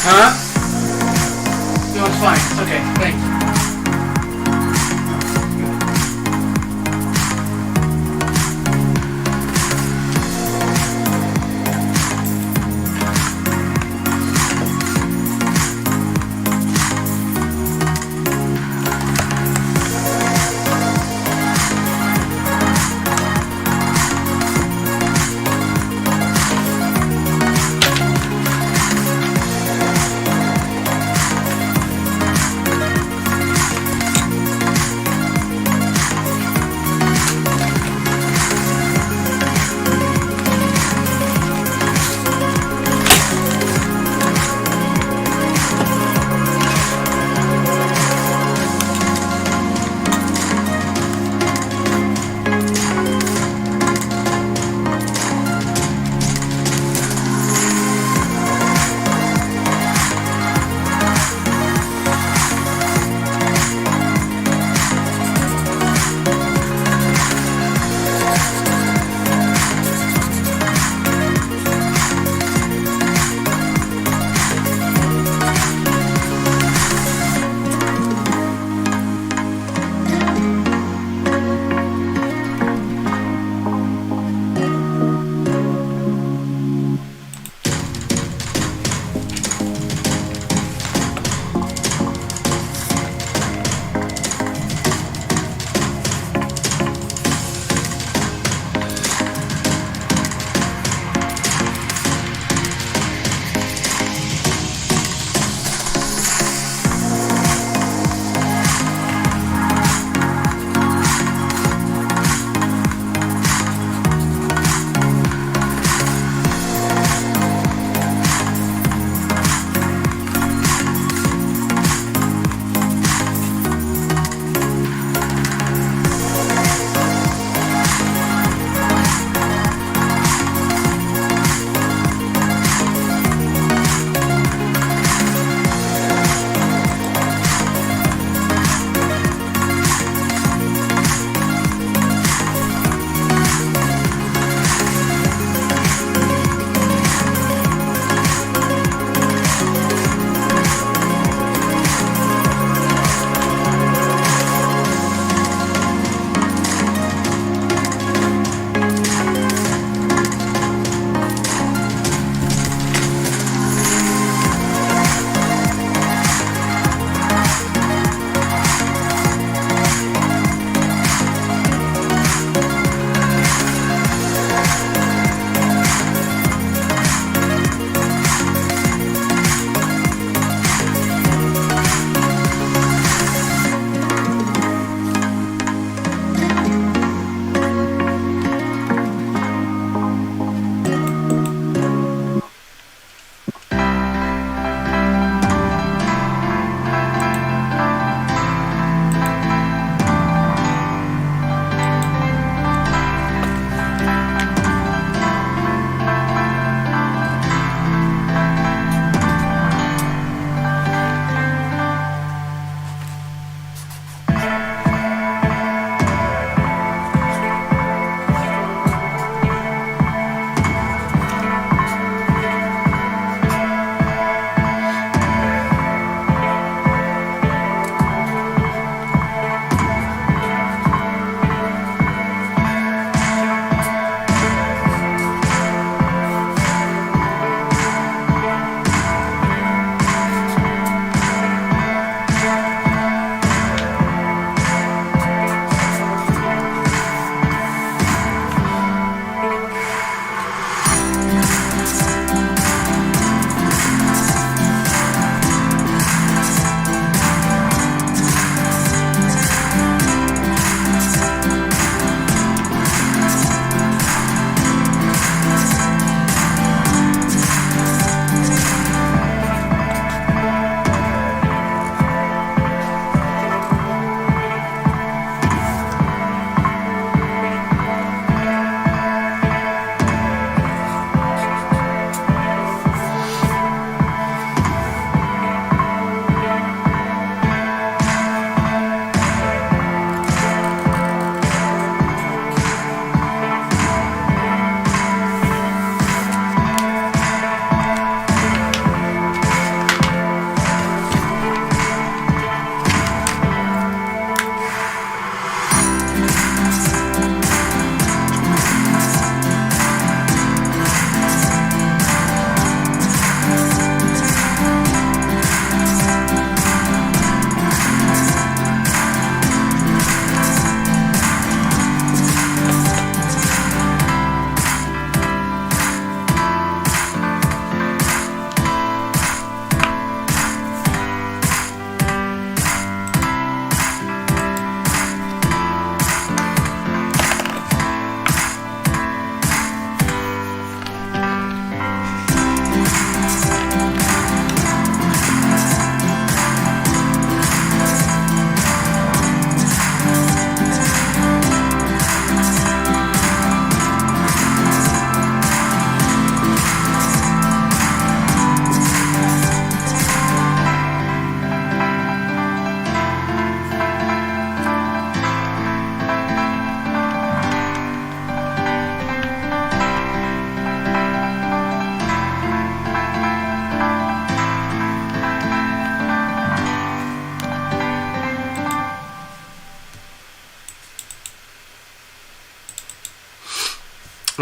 Huh? No, it's fine. It's okay. Thanks.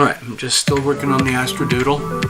Alright, I'm just still working on the Astrodoodle.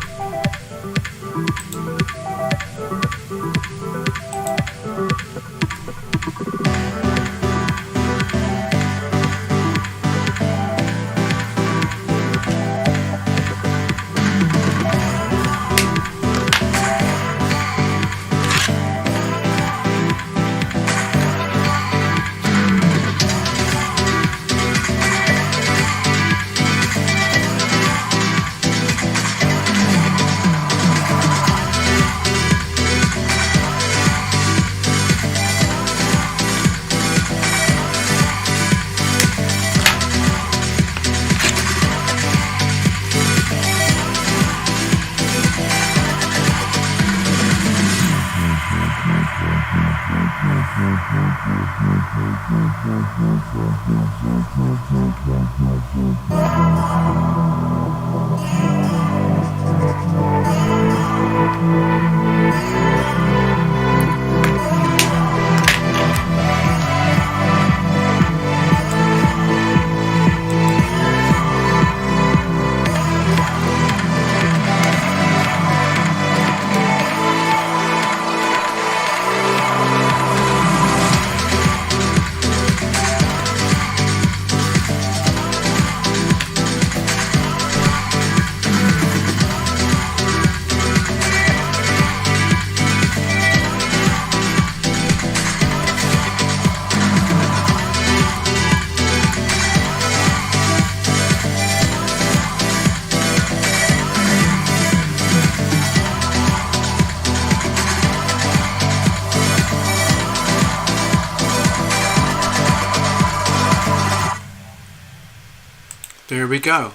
There we go.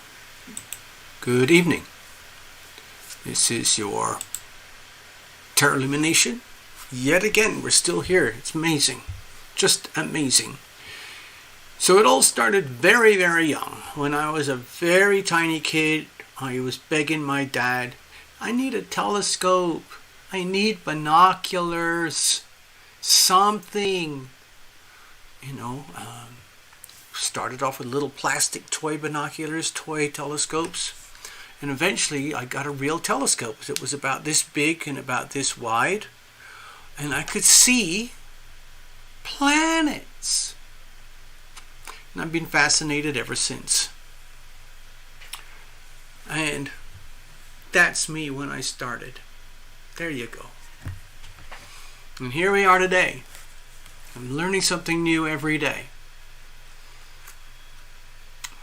Good evening. This is your TarotLumination. Yet again, we're still here. It's amazing. Just amazing. So it all started very, very young. When I was a very tiny kid, I was begging my dad, I need a telescope. I need binoculars. Something. You know, started off with little plastic toy binoculars, toy telescopes, and eventually I got a real telescope. It was about this big and about this wide, and I could see planets. And I've been fascinated ever since. And that's me when I started. There you go. And here we are today. I'm learning something new every day.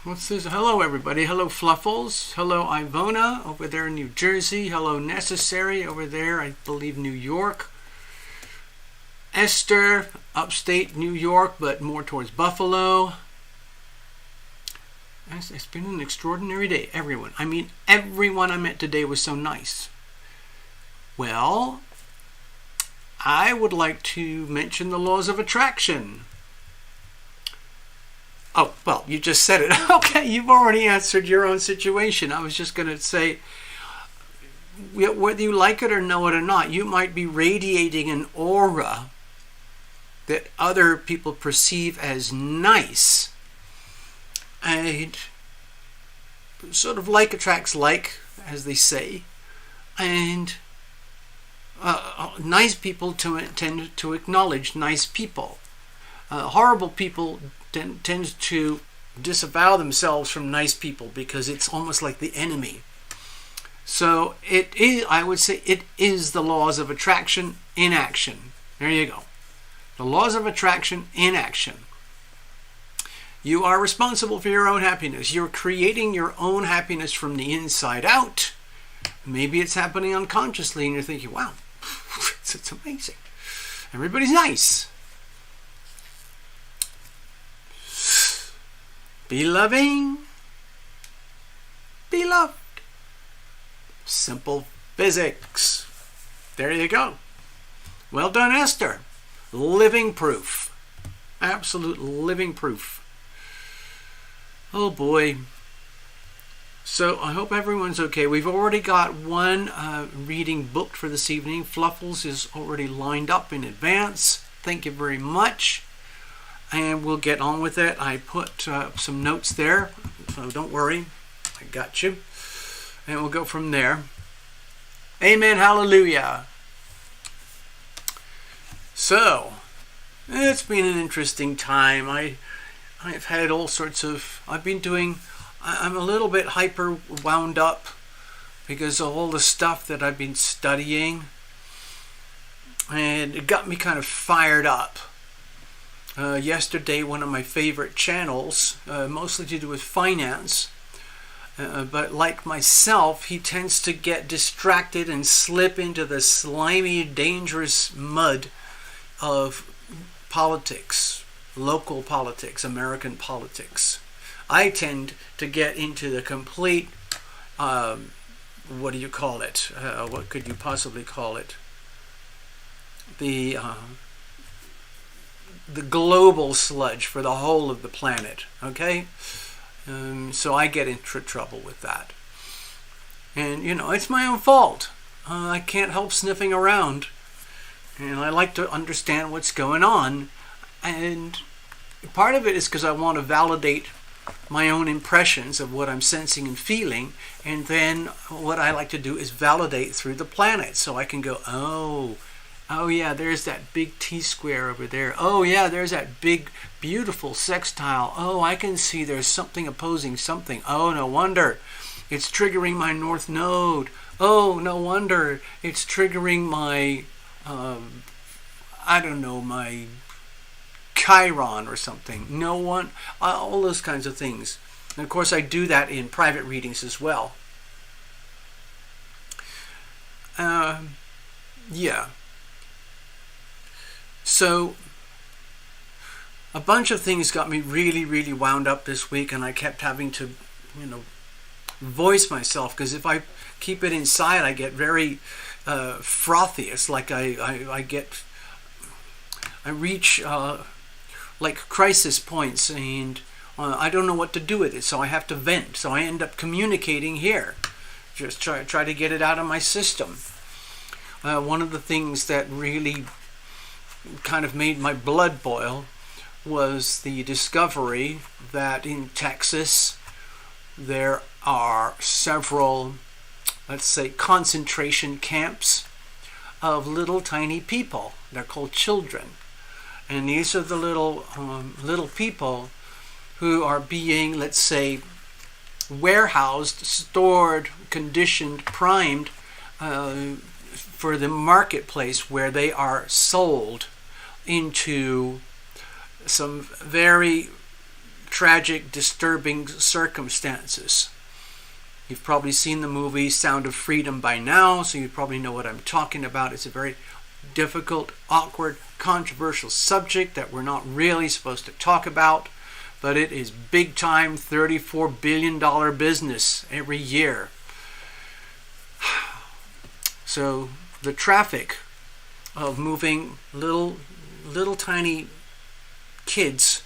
What's this? Hello, everybody. Hello, Fluffles. Hello, Ivona over there in New Jersey. Hello, Necessary over there, I believe, New York. Esther, upstate New York, but more towards Buffalo. It's been an extraordinary day. Everyone. I mean, everyone I met today was so nice. Well, I would like to mention the laws of attraction. Oh, well, you just said it. Okay, you've already answered your own situation. I was just going to say, whether you like it or know it or not, you might be radiating an aura that other people perceive as nice. And sort of like attracts like, as they say. And nice people tend to acknowledge nice people. Horrible people tend to disavow themselves from nice people because it's almost like the enemy. So it is, I would say, it is the laws of attraction in action. There you go. The laws of attraction in action. You are responsible for your own happiness. You're creating your own happiness from the inside out. Maybe it's happening unconsciously and you're thinking, wow, it's amazing. Everybody's nice. Be loving. Be loved. Simple physics. There you go. Well done, Esther. Living proof. Absolute living proof. Oh boy. So I hope everyone's okay. We've already got one reading booked for this evening. Fluffles is already lined up in advance. Thank you very much. And we'll get on with it. I put some notes there, so don't worry. I got you. And we'll go from there. Amen. Hallelujah. So, it's been an interesting time. I've had all sorts of... I'm a little bit hyper wound up because of all the stuff that I've been studying. And it got me kind of fired up. Yesterday, one of my favorite channels, mostly to do with finance, but like myself, he tends to get distracted and slip into the slimy, dangerous mud of politics, local politics, American politics. I tend to get into the complete, what do you call it? What could you possibly call it? The global sludge for the whole of the planet, okay? So I get into trouble with that. And, it's my own fault. I can't help sniffing around. And I like to understand what's going on. And part of it is because I want to validate my own impressions of what I'm sensing and feeling. And then what I like to do is validate through the planet. So I can go, oh yeah, there's that big T-square over there. Oh yeah, there's that big, beautiful sextile. Oh, I can see there's something opposing something. Oh, no wonder it's triggering my north node. Oh, no wonder it's triggering my, my Chiron or something. All those kinds of things. And of course, I do that in private readings as well. Yeah. So, a bunch of things got me really, really wound up this week, and I kept having to, voice myself, because if I keep it inside, I get very frothy. It's like I reach like crisis points, and I don't know what to do with it, so I have to vent. So I end up communicating here, just try to get it out of my system. One of the things that really kind of made my blood boil was the discovery that in Texas there are several, let's say, concentration camps of little tiny people. They're called children, and these are the little people who are being, let's say, warehoused, stored, conditioned, primed for the marketplace, where they are sold into some very tragic, disturbing circumstances. You've probably seen the movie Sound of Freedom by now, so you probably know what I'm talking about. It's a very difficult, awkward, controversial subject that we're not really supposed to talk about, but it is big time, $34 billion business every year. So the traffic of moving little tiny kids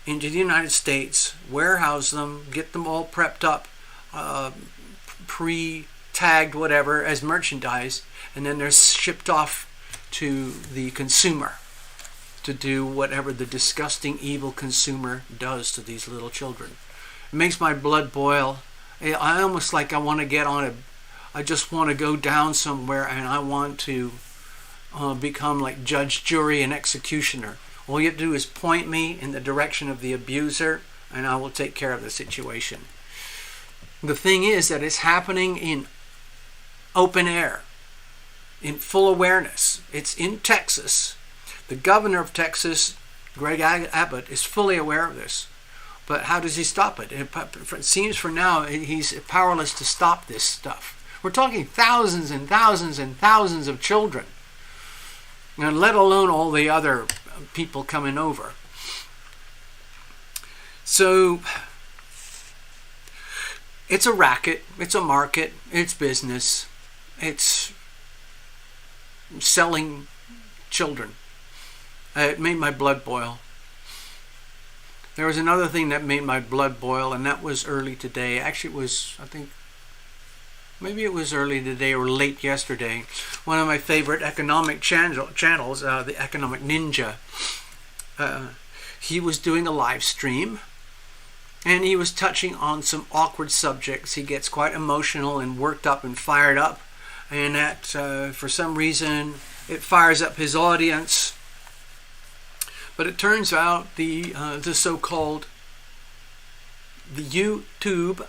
into the United States, warehouse them, get them all prepped up, pre-tagged, whatever, as merchandise, and then they're shipped off to the consumer to do whatever the disgusting, evil consumer does to these little children. It makes my blood boil. I almost like I want to get on I just want to go down somewhere, and I want to become like judge, jury, and executioner. All you have to do is point me in the direction of the abuser, and I will take care of the situation. The thing is that it's happening in open air, in full awareness. It's in Texas. The governor of Texas, Greg Abbott, is fully aware of this. But how does he stop it? It seems for now he's powerless to stop this stuff. We're talking thousands and thousands and thousands of children, and let alone all the other people coming over. So it's a racket, it's a market, it's business, it's selling children. It made my blood boil. There was another thing that made my blood boil, and that was early today. Actually, it was, I think, maybe it was early today or late yesterday. One of my favorite economic channels, the Economic Ninja, he was doing a live stream, And he was touching on some awkward subjects. He gets quite emotional and worked up and fired up. And that, for some reason, it fires up his audience. But it turns out the so-called the YouTube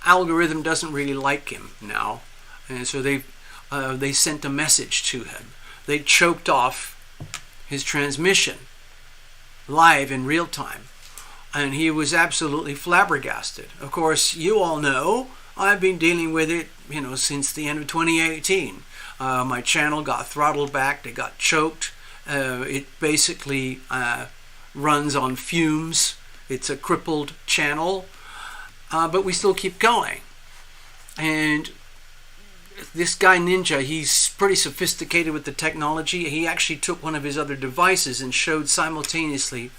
algorithm doesn't really like him now, and so they sent a message to him. They choked off his transmission live in real time, and he was absolutely flabbergasted. Of course, you all know I've been dealing with it, since the end of 2018. My channel got throttled back. It got choked. It basically runs on fumes. It's a crippled channel, but we still keep going. And this guy Ninja, he's pretty sophisticated with the technology. He actually took one of his other devices and showed simultaneously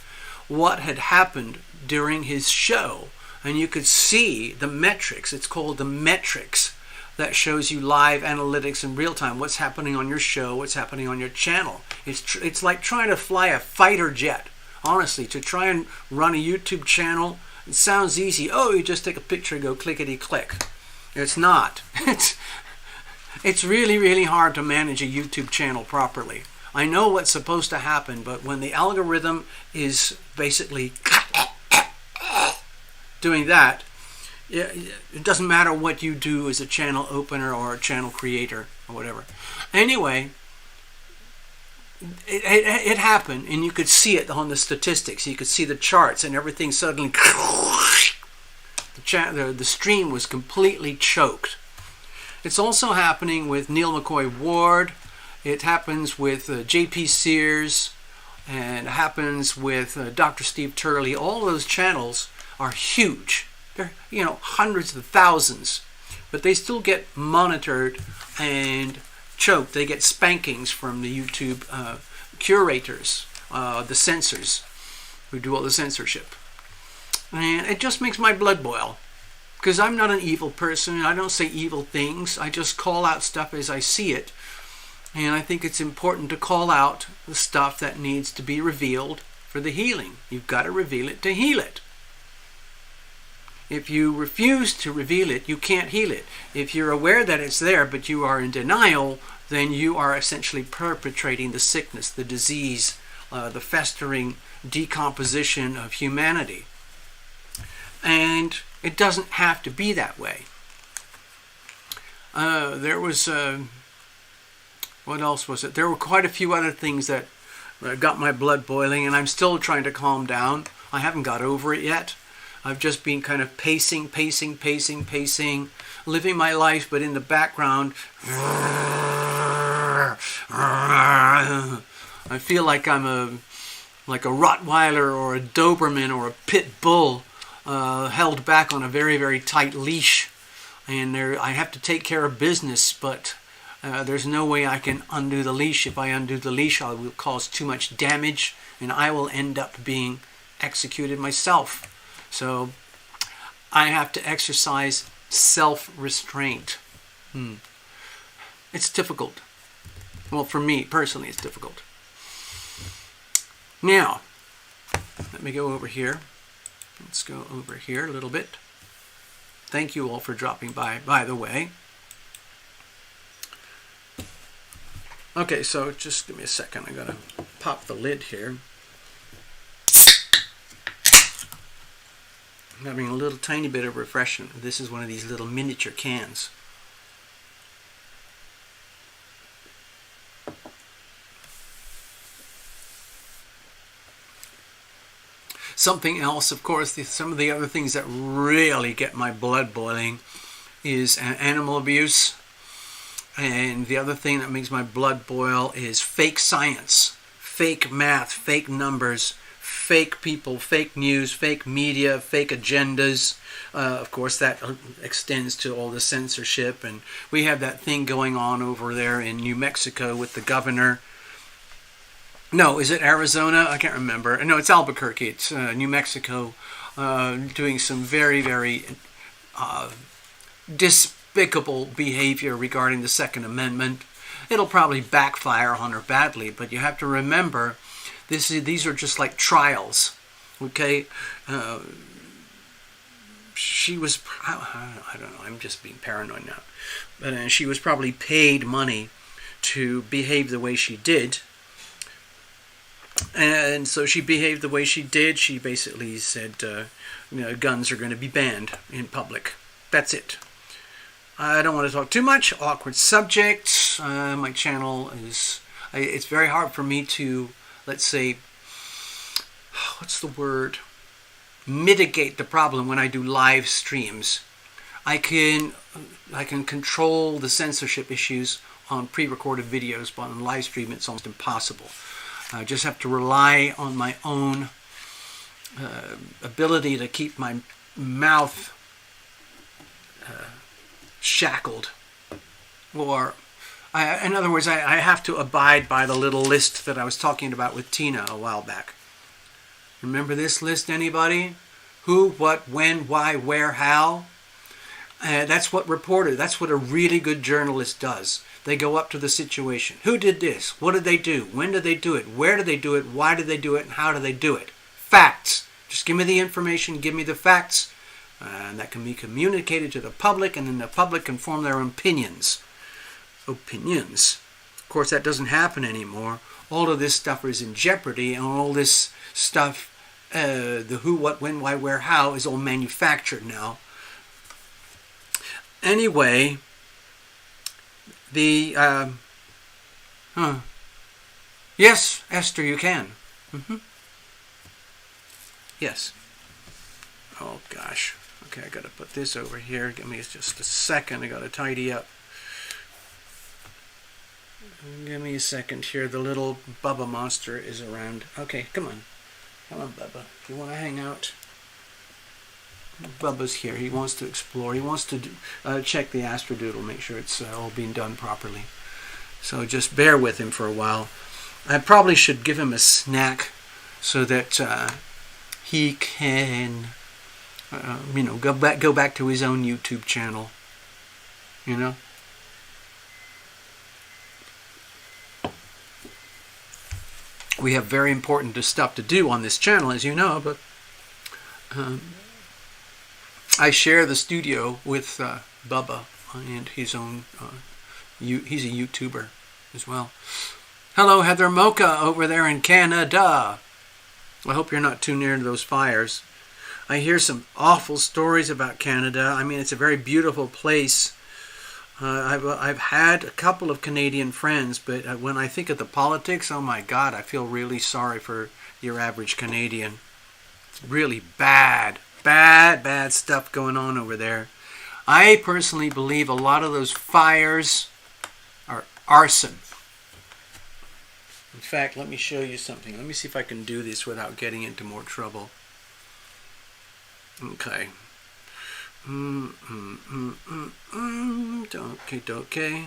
what had happened during his show. And you could see the metrics. It's called the metrics. That shows you live analytics in real time. What's happening on your show, what's happening on your channel. It's like trying to fly a fighter jet. Honestly, to try and run a YouTube channel, it sounds easy. Oh, you just take a picture and go clickety-click. It's not. It's really, really hard to manage a YouTube channel properly. I know what's supposed to happen, but when the algorithm is basically doing that, it doesn't matter what you do as a channel opener or a channel creator or whatever. Anyway, it happened, and you could see it on the statistics. You could see the charts, and everything suddenly, the stream was completely choked. It's also happening with Neil McCoy Ward. It happens with J.P. Sears, and it happens with Dr. Steve Turley. All those channels are huge. They're, hundreds of thousands, but they still get monitored and choked. They get spankings from the YouTube curators, the censors, who do all the censorship. And it just makes my blood boil, because I'm not an evil person. I don't say evil things. I just call out stuff as I see it. And I think it's important to call out the stuff that needs to be revealed for the healing. You've got to reveal it to heal it. If you refuse to reveal it, you can't heal it. If you're aware that it's there, but you are in denial, then you are essentially perpetrating the sickness, the disease, the festering decomposition of humanity. And it doesn't have to be that way. There was, what else was it? There were quite a few other things that got my blood boiling, and I'm still trying to calm down. I haven't got over it yet. I've just been kind of pacing, living my life, but in the background, I feel like I'm like a Rottweiler or a Doberman or a pit bull held back on a very, very tight leash. And I have to take care of business, but there's no way I can undo the leash. If I undo the leash, I will cause too much damage, and I will end up being executed myself. So I have to exercise self-restraint. It's difficult. Well, for me personally, it's difficult. Now, let me go over here. Let's go over here a little bit. Thank you all for dropping by the way. Okay, so just give me a second. I'm going to pop the lid here. I'm having a little tiny bit of refreshment. This is one of these little miniature cans. Something else, of course, some of the other things that really get my blood boiling is animal abuse. And the other thing that makes my blood boil is fake science, fake math, fake numbers, fake people, fake news, fake media, fake agendas. Of course, that extends to all the censorship. And we have that thing going on over there in New Mexico with the governor. No, is it Arizona? I can't remember. No, it's Albuquerque. It's New Mexico, doing some very, very despicable behavior regarding the Second Amendment. It'll probably backfire on her badly, but you have to remember, these are just like trials. Okay, she was, I don't know, I'm just being paranoid now, but she was probably paid money to behave the way she did. And so she behaved the way she did. She basically said, guns are going to be banned in public. That's it. I don't want to talk too much. Awkward subjects. My channel is, it's very hard for me to, let's say, what's the word? Mitigate the problem when I do live streams. I can control the censorship issues on pre-recorded videos, but on live stream it's almost impossible. I just have to rely on my own ability to keep my mouth shackled. Or, in other words, I have to abide by the little list that I was talking about with Tina a while back. Remember this list, anybody? Who, what, when, why, where, how? That's what a really good journalist does. They go up to the situation. Who did this? What did they do? When did they do it? Where did they do it? Why did they do it? And how did they do it? Facts. Just give me the information, give me the facts, and that can be communicated to the public, and then the public can form their own opinions. Of course, that doesn't happen anymore. All of this stuff is in jeopardy, and all this stuff, the who, what, when, why, where, how, is all manufactured now. Anyway, yes, Esther, you can. Yes. Oh, gosh. Okay, I got to put this over here. Give me just a second. I got to tidy up. Give me a second here. The little Bubba monster is around. Okay, come on. Come on, Bubba. If you want to hang out. Bubba's here. He wants to explore. He wants to check the astrodoodle, make sure it's all being done properly. So just bear with him for a while. I probably should give him a snack so that he can, go back to his own YouTube channel. You know. We have very important stuff to do on this channel, as you know, but I share the studio with Bubba and his own, he's a YouTuber as well. Hello, Heather Mocha over there in Canada. I hope you're not too near to those fires. I hear some awful stories about Canada. I mean, it's a very beautiful place. I've had a couple of Canadian friends, but when I think of the politics, oh my God, I feel really sorry for your average Canadian. It's really bad stuff going on over there. I personally believe a lot of those fires are arson. In fact, let me show you something. Let me see if I can do this without getting into more trouble. Okay. Okay.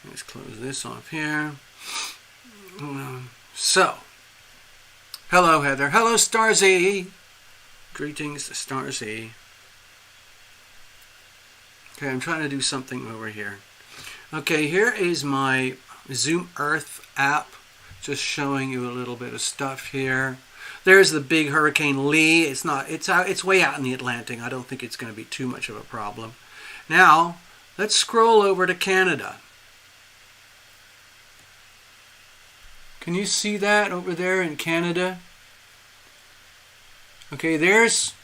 Let's close this off here. So, hello, Heather. Hello, Starzy. Greetings, Starzy. Okay, I'm trying to do something over here. Okay, here is my Zoom Earth app. Just showing you a little bit of stuff here. There's the big Hurricane Lee. It's way out in the Atlantic. I don't think it's going to be too much of a problem. Now, let's scroll over to Canada. Can you see that over there in Canada? Okay, there's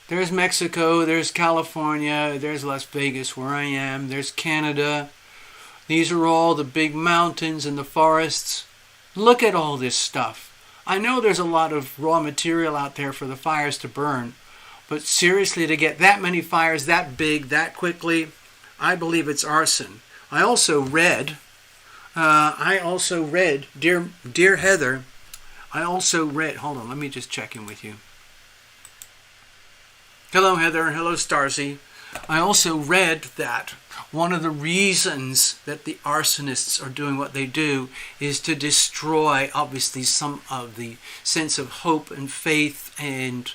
Mexico, there's California, there's Las Vegas where I am, there's Canada. These are all the big mountains and the forests. Look at all this stuff. I know there's a lot of raw material out there for the fires to burn, but seriously, to get that many fires that big, that quickly, I believe it's arson. I also read, dear Heather, hold on, let me just check in with you. Hello, Heather. Hello, Starzy. I also read that one of the reasons that the arsonists are doing what they do is to destroy, obviously, some of the sense of hope and faith and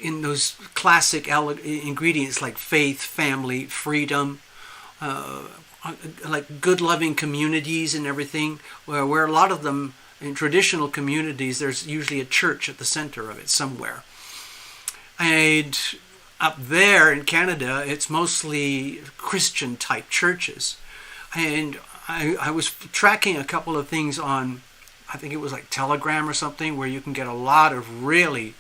in those classic ingredients like faith, family, freedom, like good, loving communities and everything, where a lot of them In traditional communities, there's usually a church at the center of it somewhere. And up there in Canada, it's mostly Christian-type churches. And I was tracking a couple of things on, I think it was like Telegram or something, where you can get a lot of really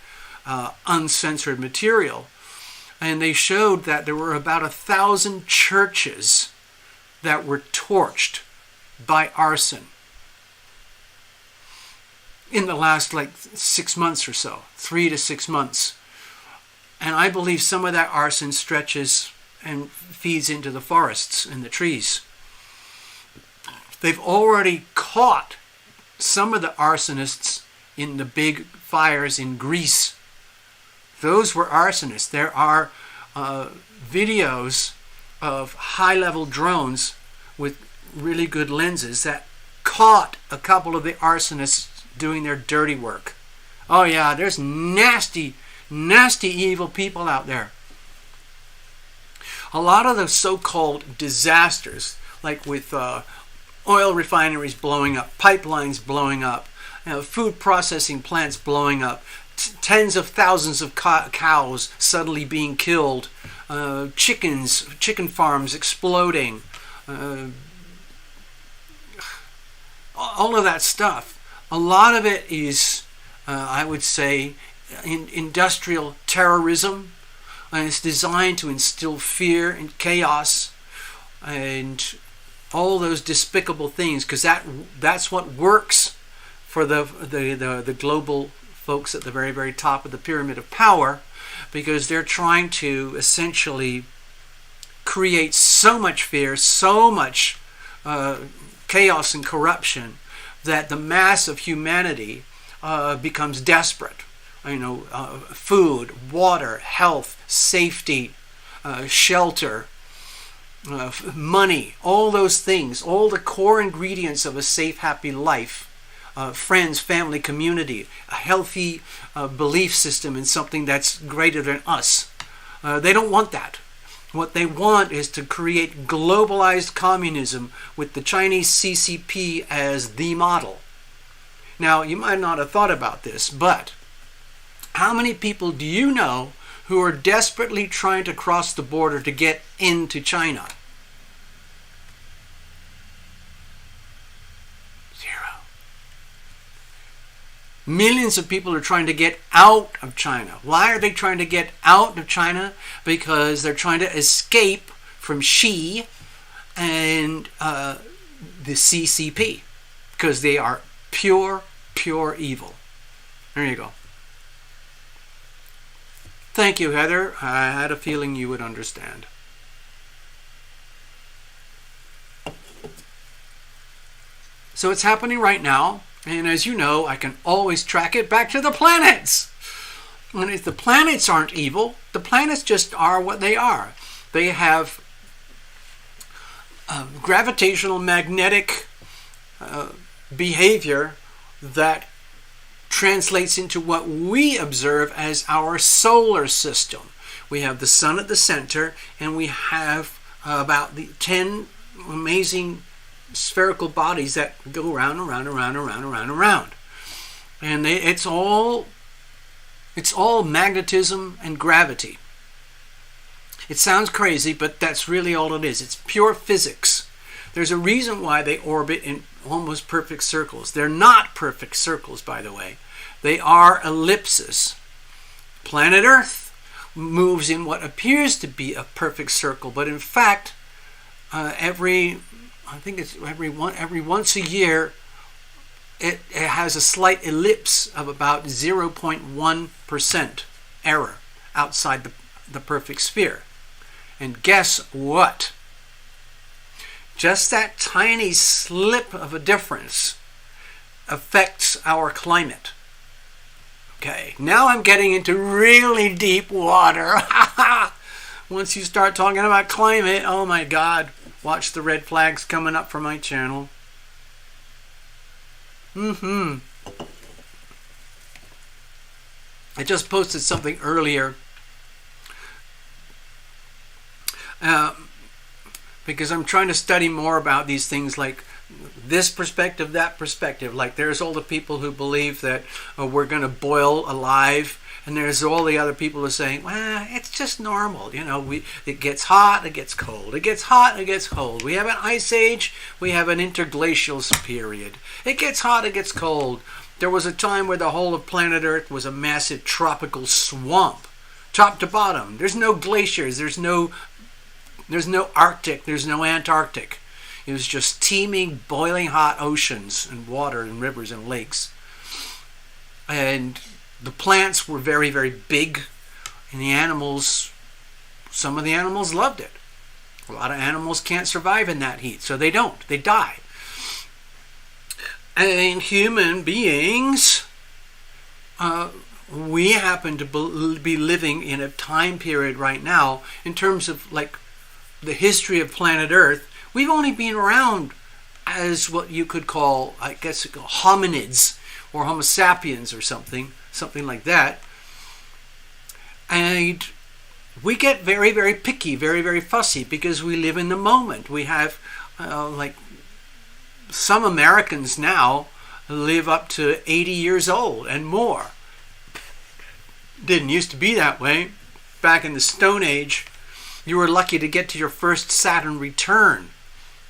uncensored material. And they showed that there were about 1,000 churches that were torched by arson in the last 6 months or so, 3 to 6 months. And I believe some of that arson stretches and feeds into the forests and the trees. They've already caught some of the arsonists in the big fires in Greece. Those were arsonists. There are videos of high-level drones with really good lenses that caught a couple of the arsonists doing their dirty work. Oh yeah, there's nasty, nasty evil people out there. A lot of the so-called disasters, like with oil refineries blowing up, pipelines blowing up, food processing plants blowing up, tens of thousands of cows suddenly being killed, chicken farms exploding, all of that stuff. A lot of it is, I would say, industrial terrorism, and it's designed to instill fear and chaos and all those despicable things, because that's what works for the global folks at the very, very top of the pyramid of power, because they're trying to essentially create so much fear, so much chaos and corruption, that the mass of humanity becomes desperate. Food, water, health, safety, shelter, money, all those things, all the core ingredients of a safe, happy life, friends, family, community, a healthy belief system in something that's greater than us. They don't want that. What they want is to create globalized communism with the Chinese CCP as the model. Now, you might not have thought about this, but how many people do you know who are desperately trying to cross the border to get into China? Zero. Millions of people are trying to get out of China. Why are they trying to get out of China? Because they're trying to escape from Xi and the CCP, because they are pure evil. There you go. Thank you, Heather. I had a feeling you would understand. So it's happening right now, and as you know, I can always track it back to the planets. And if the planets aren't evil, the planets just are what they are. They have gravitational magnetic behavior that translates into what we observe as our solar system. We have the sun at the center, and we have about the 10 amazing spherical bodies that go around and around and around and around and around and around. And it's all magnetism and gravity. It sounds crazy, but that's really all it is. It's pure physics. There's a reason why they orbit in almost perfect circles. They're not perfect circles, by the way. They are ellipses. Planet Earth moves in what appears to be a perfect circle, but in fact, every once a year, it has a slight ellipse of about 0.1% error outside the perfect sphere. And guess what? Just that tiny slip of a difference affects our climate. Okay, now I'm getting into really deep water. Once you start talking about climate, oh my God, watch the red flags coming up for my channel. I just posted something earlier. because I'm trying to study more about these things, like this perspective, that perspective. Like there's all the people who believe that we're going to boil alive, and there's all the other people who are saying, well, it's just normal. You know, it gets hot, it gets cold. It gets hot, it gets cold. We have an ice age, we have an interglacial period. It gets hot, it gets cold. There was a time where the whole of planet Earth was a massive tropical swamp, top to bottom. There's no glaciers, there's no Arctic, there's no Antarctic. It was just teeming, boiling hot oceans and water and rivers and lakes. And the plants were very, very big, and the animals, some of the animals loved it. A lot of animals can't survive in that heat, so they don't. They die. And human beings, we happen to be living in a time period right now, in terms of like the history of planet Earth. We've only been around as what you could call, I guess, hominids or Homo sapiens or something like that. And we get very, very picky, very, very fussy, because we live in the moment. We have, like, some Americans now live up to 80 years old and more. Didn't used to be that way. Back in the Stone Age, you were lucky to get to your first Saturn return.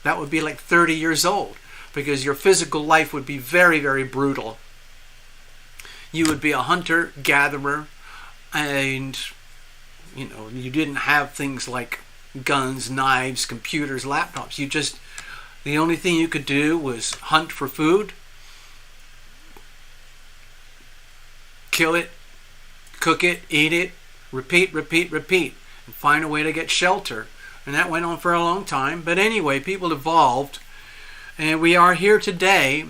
That would be like 30 years old, because your physical life would be very, very brutal. You would be a hunter-gatherer, and you didn't have things like guns, knives, computers, laptops. The only thing you could do was hunt for food, kill it, cook it, eat it, repeat, and find a way to get shelter. And that went on for a long time. But anyway, people evolved, and we are here today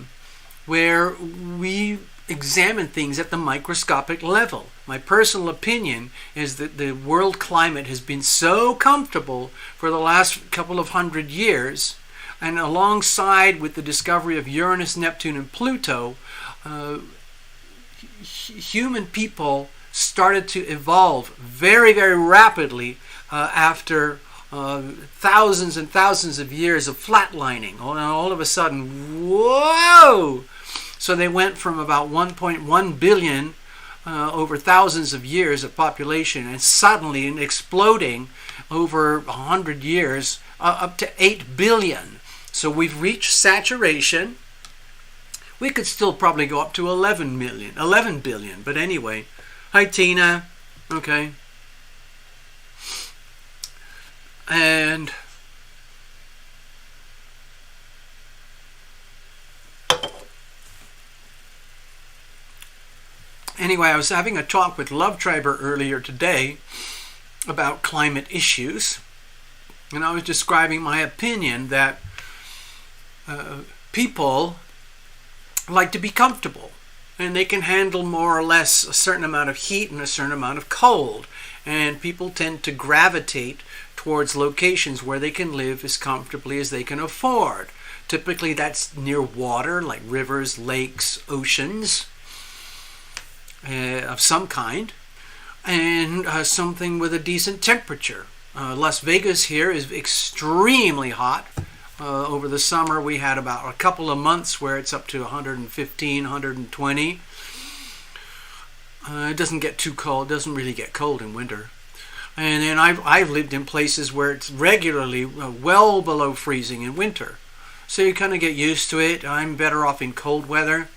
where we examine things at the microscopic level. My personal opinion is that the world climate has been so comfortable for the last couple of 100 years, and alongside with the discovery of Uranus, Neptune, and Pluto, human people started to evolve very, very rapidly after thousands and thousands of years of flatlining. All of a sudden, whoa! So they went from about 1.1 billion over thousands of years of population, and suddenly exploding over 100 years up to 8 billion. So we've reached saturation. We could still probably go up to 11 billion. But anyway, hi Tina. Okay. And anyway, I was having a talk with Love Triber earlier today about climate issues, and I was describing my opinion that people like to be comfortable, and they can handle more or less a certain amount of heat and a certain amount of cold, and people tend to gravitate towards locations where they can live as comfortably as they can afford. Typically that's near water, like rivers, lakes, oceans of some kind, and something with a decent temperature. Las Vegas here is extremely hot. Over the summer we had about a couple of months where it's up to 115, 120. It doesn't get too cold. It doesn't really get cold in winter. And then I've lived in places where it's regularly well below freezing in winter. So you kind of get used to it. I'm better off in cold weather.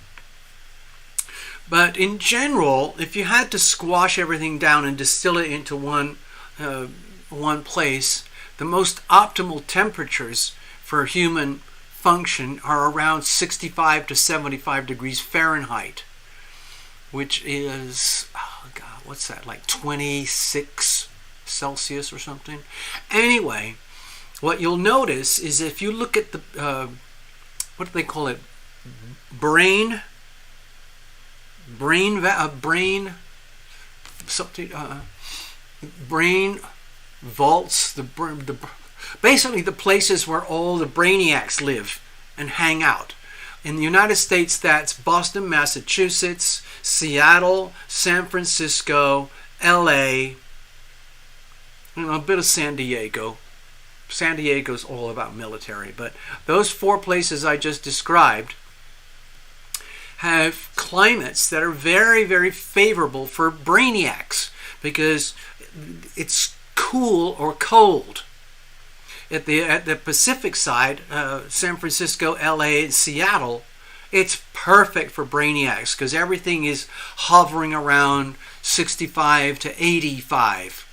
But in general, if you had to squash everything down and distill it into one place, the most optimal temperatures for human function are around 65 to 75 degrees Fahrenheit, which is, oh God, what's that, like 26 Celsius or something? Anyway, what you'll notice is if you look at the, what do they call it, brain vaults, basically the places where all the brainiacs live and hang out. In the United States, that's Boston, Massachusetts, Seattle, San Francisco, LA, a bit of San Diego, San Diego's all about military, but those 4 places I just described have climates that are very, very favorable for brainiacs because it's cool or cold. At the Pacific side, San Francisco, LA, and Seattle, it's perfect for brainiacs because everything is hovering around 65 to 85,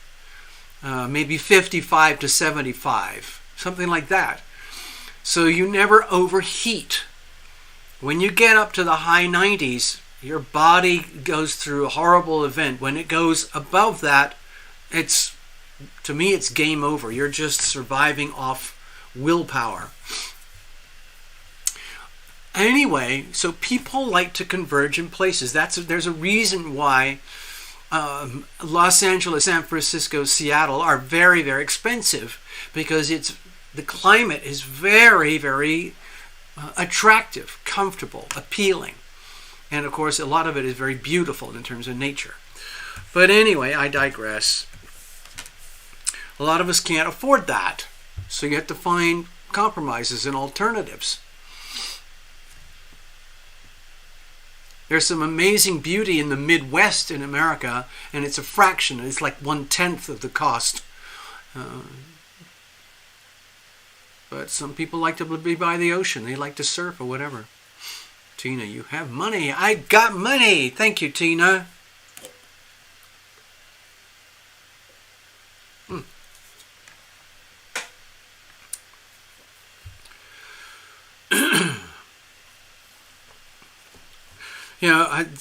maybe 55 to 75, something like that. So you never overheat. When you get up to the high 90s, your body goes through a horrible event. When it goes above that, to me, it's game over. You're just surviving off willpower. Anyway, so people like to converge in places. There's a reason why Los Angeles, San Francisco, Seattle are very, very expensive because the climate is very, very attractive, comfortable, appealing. And of course, a lot of it is very beautiful in terms of nature. But anyway, I digress. A lot of us can't afford that. So you have to find compromises and alternatives. There's some amazing beauty in the Midwest in America, and it's a fraction. It's like 1/10 of the cost. But some people like to be by the ocean. They like to surf or whatever. Tina, you have money. I got money. Thank you, Tina.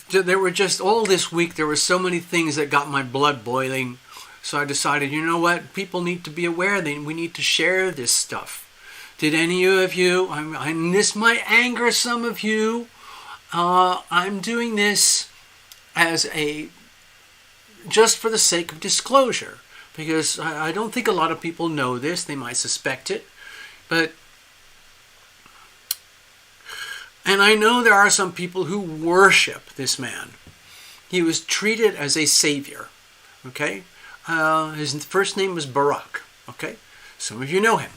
There were just all this week, there were so many things that got my blood boiling. So I decided, you know what? People need to be aware. We need to share this stuff. Did any of you, and this might anger some of you, I'm doing this as just for the sake of disclosure. Because I don't think a lot of people know this. They might suspect it. And I know there are some people who worship this man. He was treated as a savior. Okay? His first name was Barack. Okay? Some of you know him.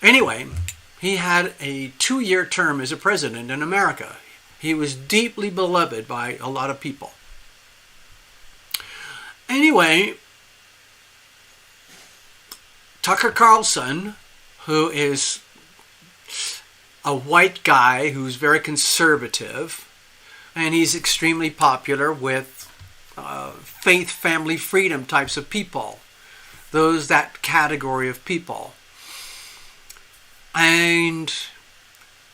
Anyway, he had a 2-year term as a president in America. He was deeply beloved by a lot of people. Anyway, Tucker Carlson, who is a white guy who's very conservative, and he's extremely popular with faith, family, freedom types of people. That category of people. And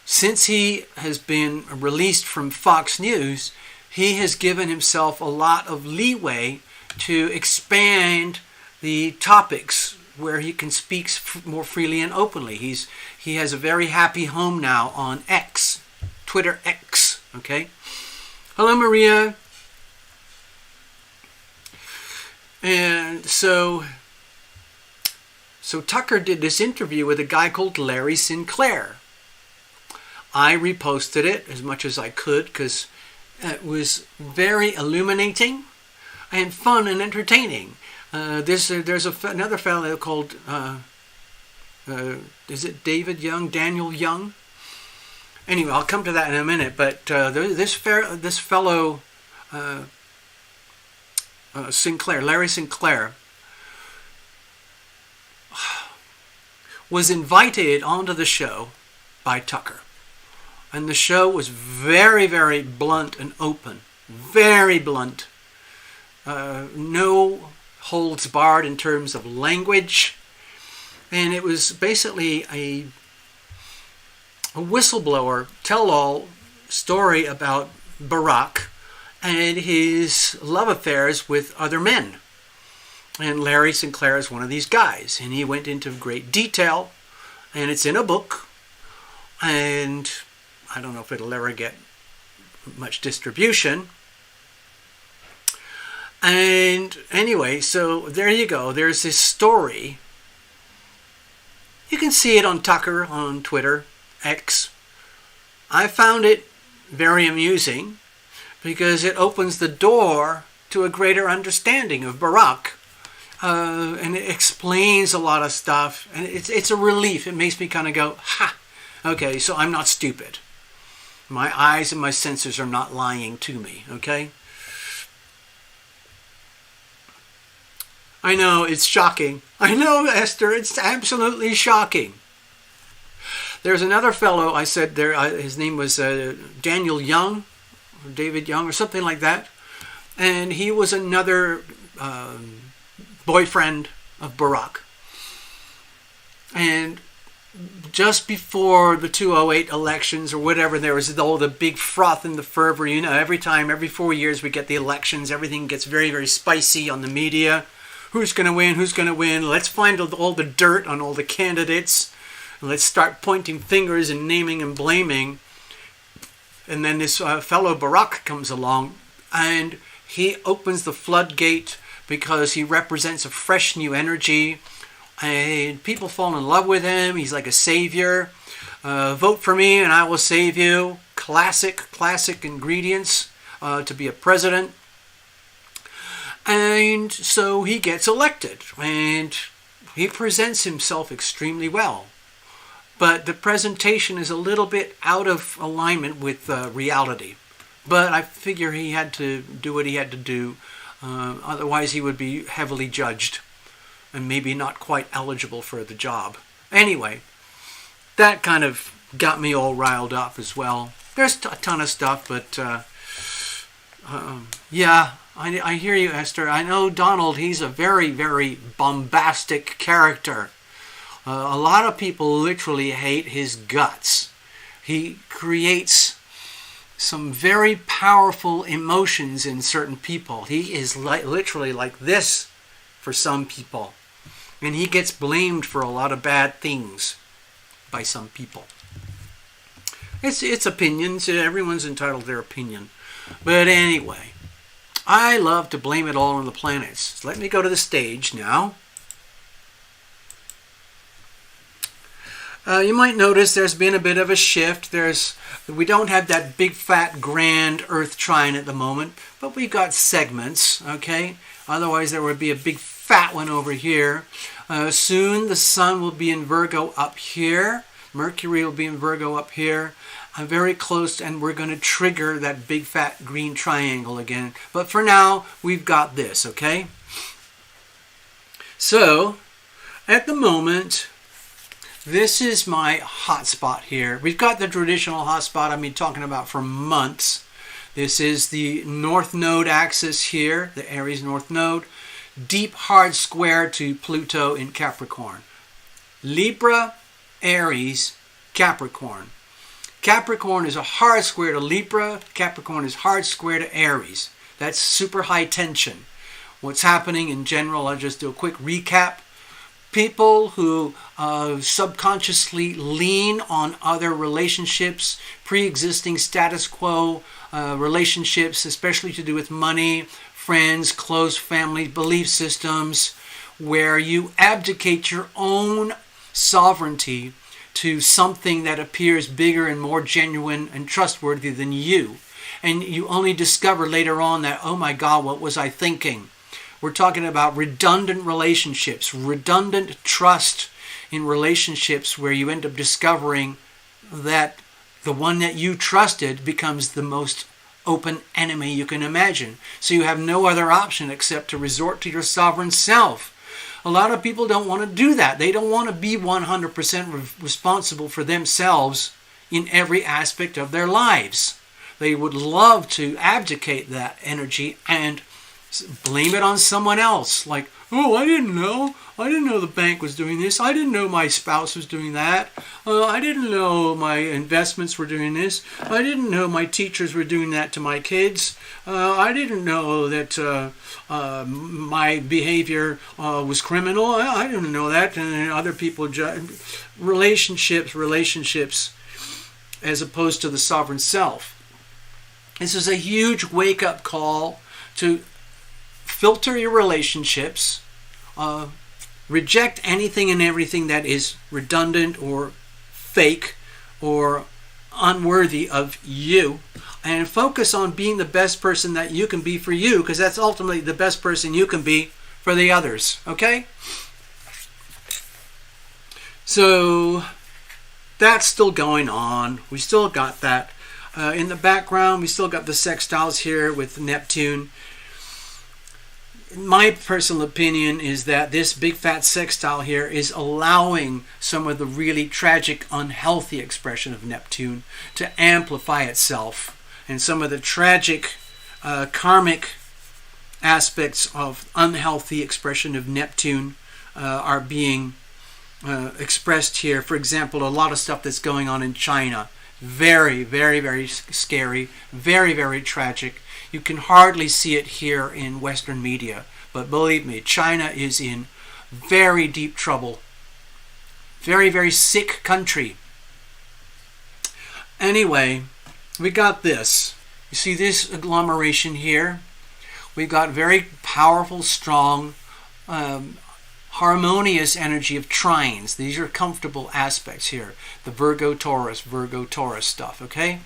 since he has been released from Fox News, he has given himself a lot of leeway to expand the topics where he can speak more freely and openly. He has a very happy home now on X, Twitter X, okay? Hello, Maria. And so Tucker did this interview with a guy called Larry Sinclair. I reposted it as much as I could because it was very illuminating and fun and entertaining. There's another fellow called, is it David Young, Daniel Young? Anyway, I'll come to that in a minute. But this fellow, Sinclair, Larry Sinclair, was invited onto the show by Tucker. And the show was very, very blunt and open. Very blunt. No holds barred in terms of language. And it was basically a whistleblower tell-all story about Barack and his love affairs with other men. And Larry Sinclair is one of these guys. And he went into great detail. And it's in a book. And I don't know if it'll ever get much distribution. And anyway, so there you go. There's this story. You can see it on Tucker on Twitter, X. I found it very amusing because it opens the door to a greater understanding of Barack. and it explains a lot of stuff, and it's a relief. It makes me kind of go, ha, okay, so I'm not stupid. My eyes and my senses are not lying to me, okay? I know, it's shocking. I know, Esther, it's absolutely shocking. There's another fellow, I said there, his name was Daniel Young, or David Young, or something like that. And he was another boyfriend of Barack. And just before the 2008 elections or whatever, there was all the big froth and the fervor. You know, every 4 years we get the elections, everything gets very, very spicy on the media. Who's going to win? Who's going to win? Let's find all the dirt on all the candidates. And let's start pointing fingers and naming and blaming. And then this fellow Barack comes along, and he opens the floodgate because he represents a fresh new energy. And people fall in love with him. He's like a savior. Vote for me and I will save you. Classic ingredients to be a president. And so he gets elected, and he presents himself extremely well. But the presentation is a little bit out of alignment with reality. But I figure he had to do what he had to do. Otherwise he would be heavily judged and maybe not quite eligible for the job. Anyway, that kind of got me all riled up as well. There's a ton of stuff, but yeah, I hear you, Esther. I know Donald, he's a very, very bombastic character. A lot of people literally hate his guts. He creates some very powerful emotions in certain people. He is literally like this for some people. And he gets blamed for a lot of bad things by some people. It's opinions. Everyone's entitled to their opinion. But anyway, I love to blame it all on the planets. So let me go to the stage now. You might notice there's been a bit of a shift. We don't have that big fat grand Earth trine at the moment, but we've got segments, okay? Otherwise there would be a big fat one over here. Soon the Sun will be in Virgo up here. Mercury will be in Virgo up here. I'm very close, and we're going to trigger that big fat green triangle again. But for now, we've got this, okay? So, at the moment, this is my hotspot here. We've got the traditional hotspot I've been talking about for months. This is the North Node axis here, the Aries North Node. Deep hard square to Pluto in Capricorn. Libra, Aries, Capricorn. Capricorn is a hard square to Libra. Capricorn is hard square to Aries. That's super high tension. What's happening in general, I'll just do a quick recap. People who subconsciously lean on other relationships, pre-existing status quo relationships, especially to do with money, friends, close family, belief systems, where you abdicate your own sovereignty to something that appears bigger and more genuine and trustworthy than you. And you only discover later on that, oh my God, what was I thinking? We're talking about redundant relationships, redundant trust in relationships where you end up discovering that the one that you trusted becomes the most open enemy you can imagine. So you have no other option except to resort to your sovereign self. A lot of people don't want to do that. They don't want to be 100% responsible for themselves in every aspect of their lives. They would love to abdicate that energy and blame it on someone else. Like, oh, I didn't know. I didn't know the bank was doing this. I didn't know my spouse was doing that. I didn't know my investments were doing this. I didn't know my teachers were doing that to my kids. I didn't know that my behavior was criminal. I didn't know that. And other people relationships as opposed to the sovereign self. This is a huge wake-up call to filter your relationships, reject anything and everything that is redundant or fake or unworthy of you, and focus on being the best person that you can be for you, because that's ultimately the best person you can be for the others, okay? So that's still going on. We still got that. In the background, we still got the sextiles here with Neptune. My personal opinion is that this big fat sextile here is allowing some of the really tragic, unhealthy expression of Neptune to amplify itself. And some of the tragic, karmic aspects of unhealthy expression of Neptune are being expressed here. For example, a lot of stuff that's going on in China. Very, very, very scary. Very, very tragic. You can hardly see it here in Western media. But believe me, China is in very deep trouble. Very, very sick country. Anyway, we got this. You see this agglomeration here? We got very powerful, strong, harmonious energy of trines. These are comfortable aspects here. The Virgo Taurus stuff, okay?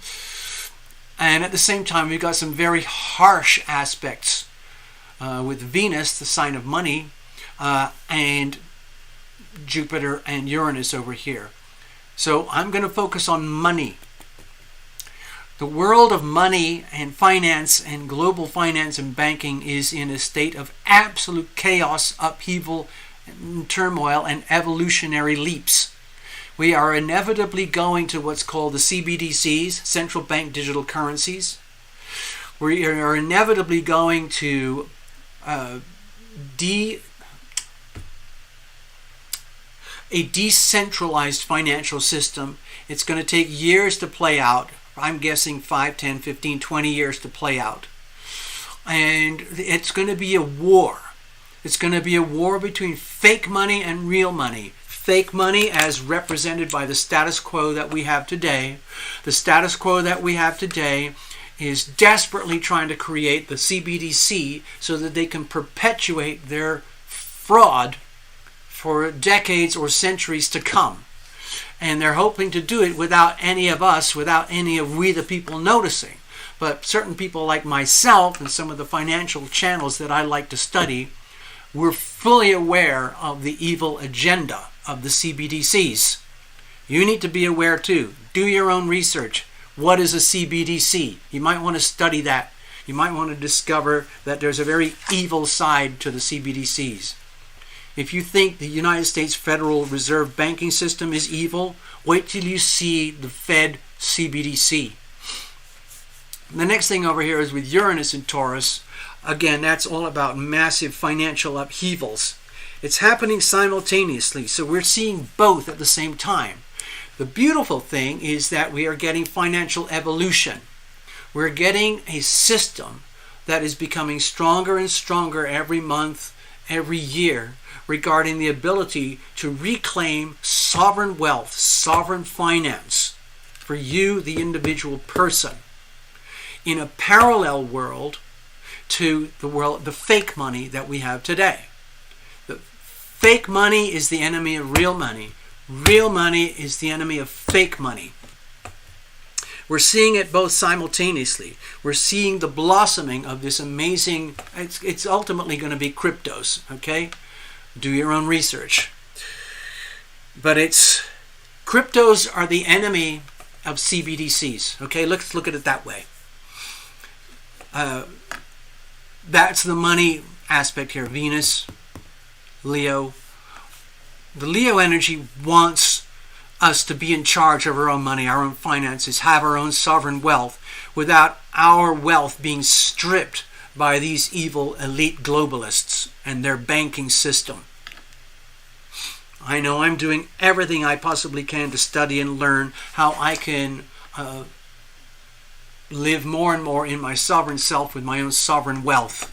And at the same time, we've got some very harsh aspects with Venus, the sign of money, and Jupiter and Uranus over here. So I'm going to focus on money. The world of money and finance and global finance and banking is in a state of absolute chaos, upheaval, turmoil, and evolutionary leaps. We are inevitably going to what's called the CBDCs, central bank digital currencies. We are inevitably going to a decentralized financial system. It's going to take years to play out. I'm guessing 5, 10, 15, 20 years to play out. And it's going to be a war. It's going to be a war between fake money and real money. Fake money as represented by the status quo that we have today. The status quo that we have today is desperately trying to create the CBDC so that they can perpetuate their fraud for decades or centuries to come. And they're hoping to do it without any of us, without any of we the people noticing. But certain people like myself and some of the financial channels that I like to study, we're fully aware of the evil agenda of the CBDCs. You need to be aware too. Do your own research. What is a CBDC? You might want to study that. You might want to discover that there's a very evil side to the CBDCs. If you think the United States Federal Reserve banking system is evil, wait till you see the Fed CBDC. The next thing over here is with Uranus and Taurus. Again, that's all about massive financial upheavals. It's happening simultaneously, so we're seeing both at the same time. The beautiful thing is that we are getting financial evolution. We're getting a system that is becoming stronger and stronger every month, every year, regarding the ability to reclaim sovereign wealth, sovereign finance for you, the individual person, in a parallel world to the fake money that we have today. The fake money is the enemy of real money. Real money is the enemy of fake money. We're seeing it both simultaneously. We're seeing the blossoming of this amazing, it's ultimately going to be cryptos, okay? Do your own research. But cryptos are the enemy of CBDCs, okay? Let's look at it that way. That's the money aspect here. Venus, Leo. The Leo energy wants us to be in charge of our own money, our own finances, have our own sovereign wealth without our wealth being stripped by these evil elite globalists and their banking system. I know I'm doing everything I possibly can to study and learn how I can live more and more in my sovereign self with my own sovereign wealth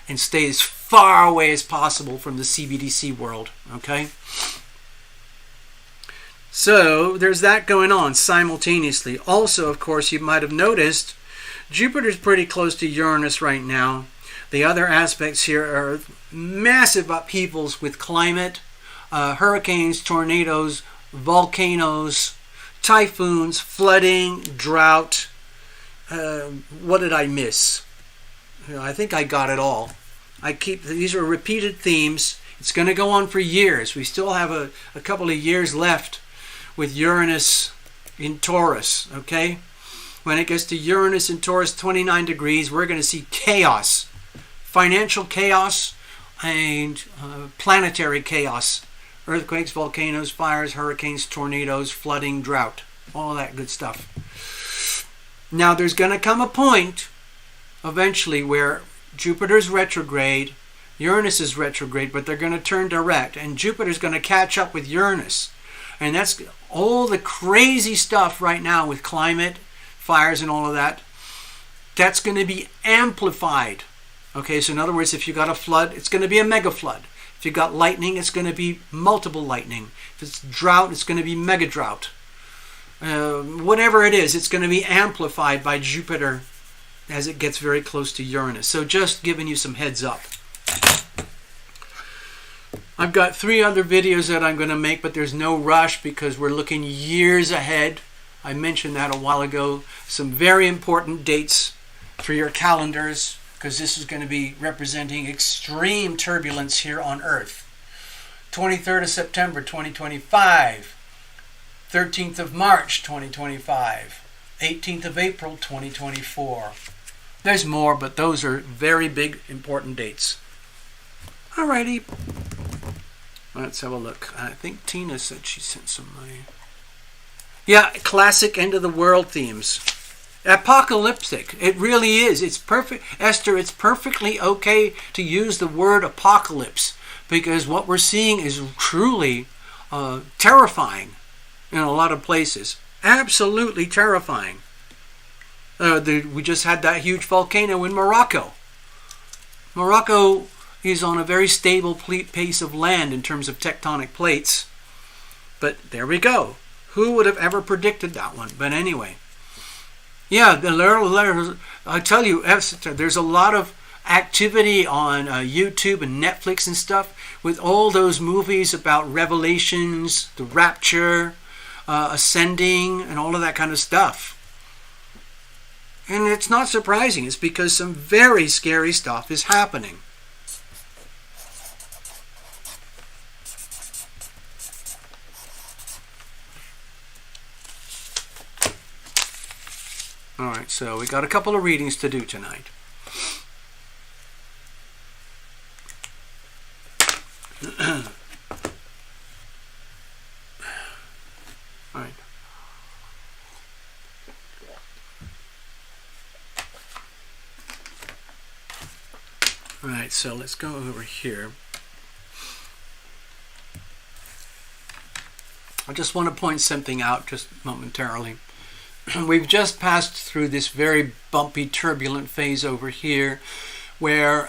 and stay as far away as possible from the CBDC world, okay? So there's that going on simultaneously. Also, of course, you might have noticed Jupiter's pretty close to Uranus right now. The other aspects here are massive upheavals with climate, hurricanes, tornadoes, volcanoes, typhoons, flooding, drought. What did I miss? I think I got it all. These are repeated themes. It's going to go on for years. We still have a couple of years left with Uranus in Taurus, okay? When it gets to Uranus in Taurus, 29 degrees, we're going to see chaos. Financial chaos and planetary chaos. Earthquakes, volcanoes, fires, hurricanes, tornadoes, flooding, drought. All that good stuff. Now, there's going to come a point eventually where Jupiter's retrograde, Uranus is retrograde, but they're going to turn direct, and Jupiter's going to catch up with Uranus. And that's all the crazy stuff right now with climate, fires and all of that. That's going to be amplified. Okay, so in other words, if you got a flood, it's going to be a mega flood. If you got lightning, it's going to be multiple lightning. If it's drought, it's going to be mega drought. Whatever it is, it's going to be amplified by Jupiter as it gets very close to Uranus. So just giving you some heads up. I've got 3 other videos that I'm going to make, but there's no rush because we're looking years ahead. I mentioned that a while ago. Some very important dates for your calendars, because this is going to be representing extreme turbulence here on Earth. 23rd of September 2025, 13th of March 2025, 18th of April 2024. There's more, but those are very big, important dates. Alrighty. Let's have a look. I think Tina said she sent some money. Yeah, classic end of the world themes. Apocalyptic. It really is. It's perfect. Esther, it's perfectly okay to use the word apocalypse, because what we're seeing is truly terrifying in a lot of places. Absolutely terrifying. We just had that huge volcano in Morocco. Morocco is on a very stable pace of land in terms of tectonic plates. But there we go. Who would have ever predicted that one? But anyway. Yeah, I tell you, there's a lot of activity on YouTube and Netflix and stuff with all those movies about revelations, the rapture, ascending, and all of that kind of stuff. And it's not surprising. It's because some very scary stuff is happening. Alright, so we got a couple of readings to do tonight. Alright. Alright, so let's go over here. I just want to point something out just momentarily. We've just passed through this very bumpy, turbulent phase over here where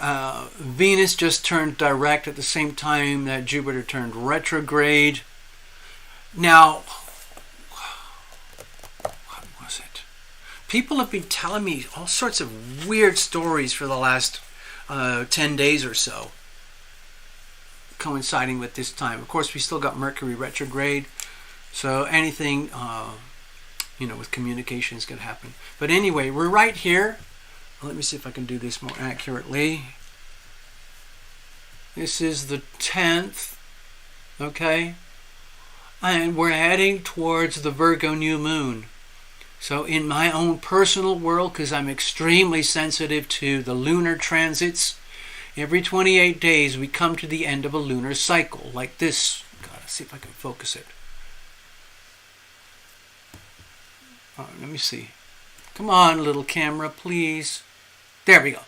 Venus just turned direct at the same time that Jupiter turned retrograde. Now, what was it? People have been telling me all sorts of weird stories for the last 10 days or so, coinciding with this time. Of course, we still got Mercury retrograde, so anything with communication is going to happen. But anyway, we're right here. Let me see if I can do this more accurately. This is the 10th, okay? And we're heading towards the Virgo new moon. So in my own personal world, because I'm extremely sensitive to the lunar transits, every 28 days we come to the end of a lunar cycle, like this. Gotta see if I can focus it. Let me see. Come on, little camera, please. There we go.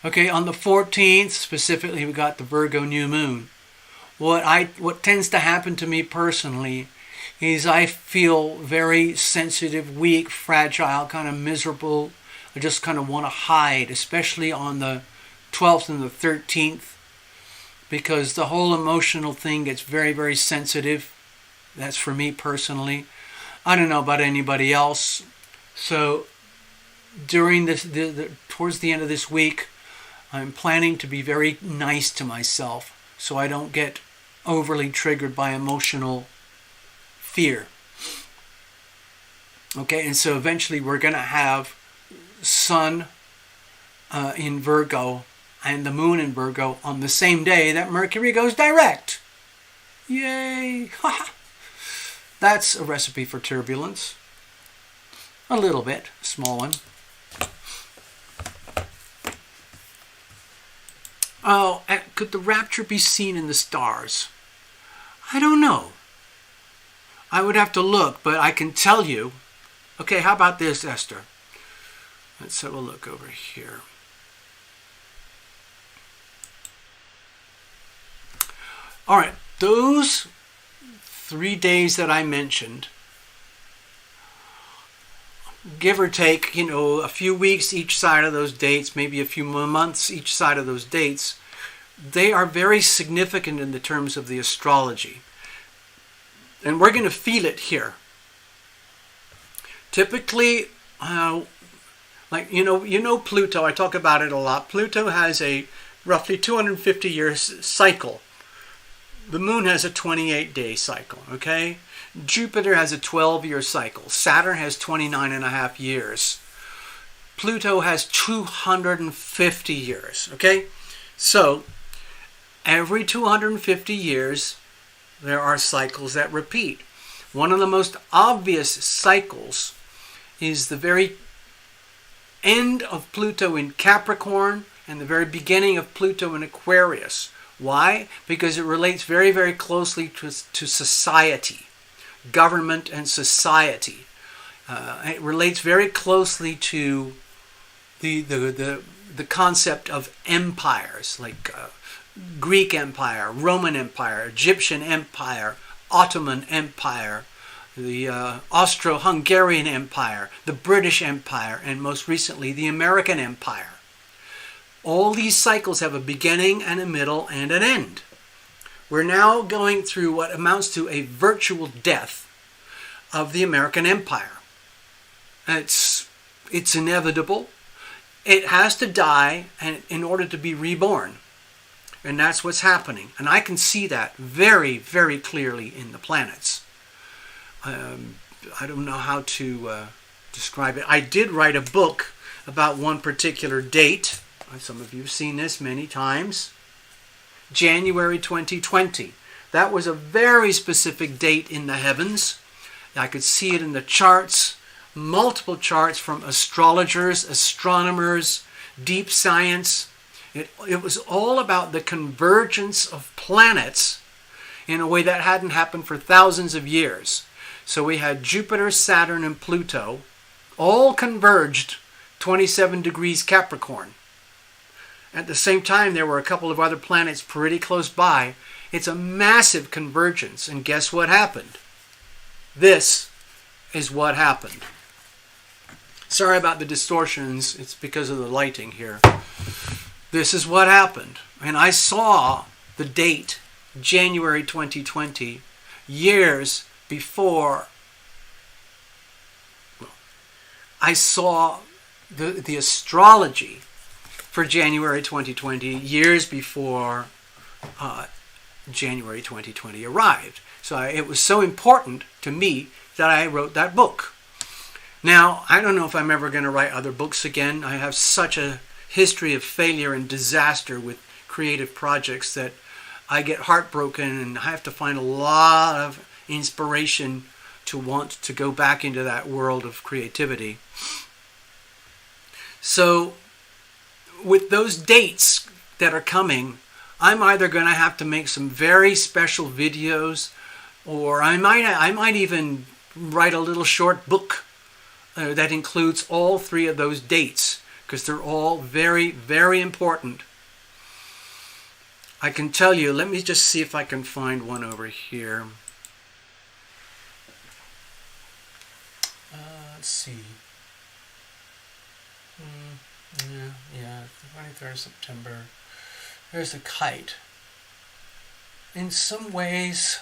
Okay, on the 14th, specifically, we got the Virgo new moon. What tends to happen to me personally is I feel very sensitive, weak, fragile, kind of miserable. I just kind of want to hide, especially on the 12th and the 13th, because the whole emotional thing gets very, very sensitive. That's for me personally. I don't know about anybody else. So during this, towards the end of this week, I'm planning to be very nice to myself so I don't get overly triggered by emotional fear. Okay, and so eventually we're going to have Sun in Virgo and the moon in Virgo on the same day that Mercury goes direct. Yay! That's a recipe for turbulence. A little bit, a small one. Oh, could the rapture be seen in the stars? I don't know. I would have to look, but I can tell you. Okay, how about this, Esther? Let's have a look over here. All right, those 3 days that I mentioned, give or take, a few weeks each side of those dates, maybe a few months each side of those dates, they are very significant in the terms of the astrology. And we're going to feel it here. Typically, Pluto, I talk about it a lot. Pluto has a roughly 250-year cycle. The moon has a 28-day cycle, okay? Jupiter has a 12-year cycle. Saturn has 29.5 years. Pluto has 250 years, okay? So, every 250 years, there are cycles that repeat. One of the most obvious cycles is the very end of Pluto in Capricorn and the very beginning of Pluto in Aquarius. Why? Because it relates very, very closely to society, government and society. It relates very closely to the concept of empires, like Greek Empire, Roman Empire, Egyptian Empire, Ottoman Empire, the Austro-Hungarian Empire, the British Empire, and most recently the American Empire. All these cycles have a beginning and a middle and an end. We're now going through what amounts to a virtual death of the American Empire. It's inevitable. It has to die in order to be reborn. And that's what's happening. And I can see that very, very clearly in the planets. I don't know how to describe it. I did write a book about one particular date. Some of you have seen this many times. January 2020. That was a very specific date in the heavens. I could see it in the charts, multiple charts from astrologers, astronomers, deep science. It was all about the convergence of planets in a way that hadn't happened for thousands of years. So we had Jupiter, Saturn, and Pluto all converged 27 degrees Capricorn. At the same time, there were a couple of other planets pretty close by. It's a massive convergence. And guess what happened? This is what happened. Sorry about the distortions. It's because of the lighting here. This is what happened. And I saw the date, January 2020, years before. I saw the astrology for January 2020 years before January 2020 arrived. So it was so important to me that I wrote that book. Now, I don't know if I'm ever going to write other books again. I have such a history of failure and disaster with creative projects that I get heartbroken and I have to find a lot of inspiration to want to go back into that world of creativity. So, with those dates that are coming, I'm either going to have to make some very special videos, or I might even write a little short book that includes all three of those dates, because they're all very, very important. I can tell you, let me just see if I can find one over here. Let's see. Yeah, 23rd September. There's a kite. In some ways,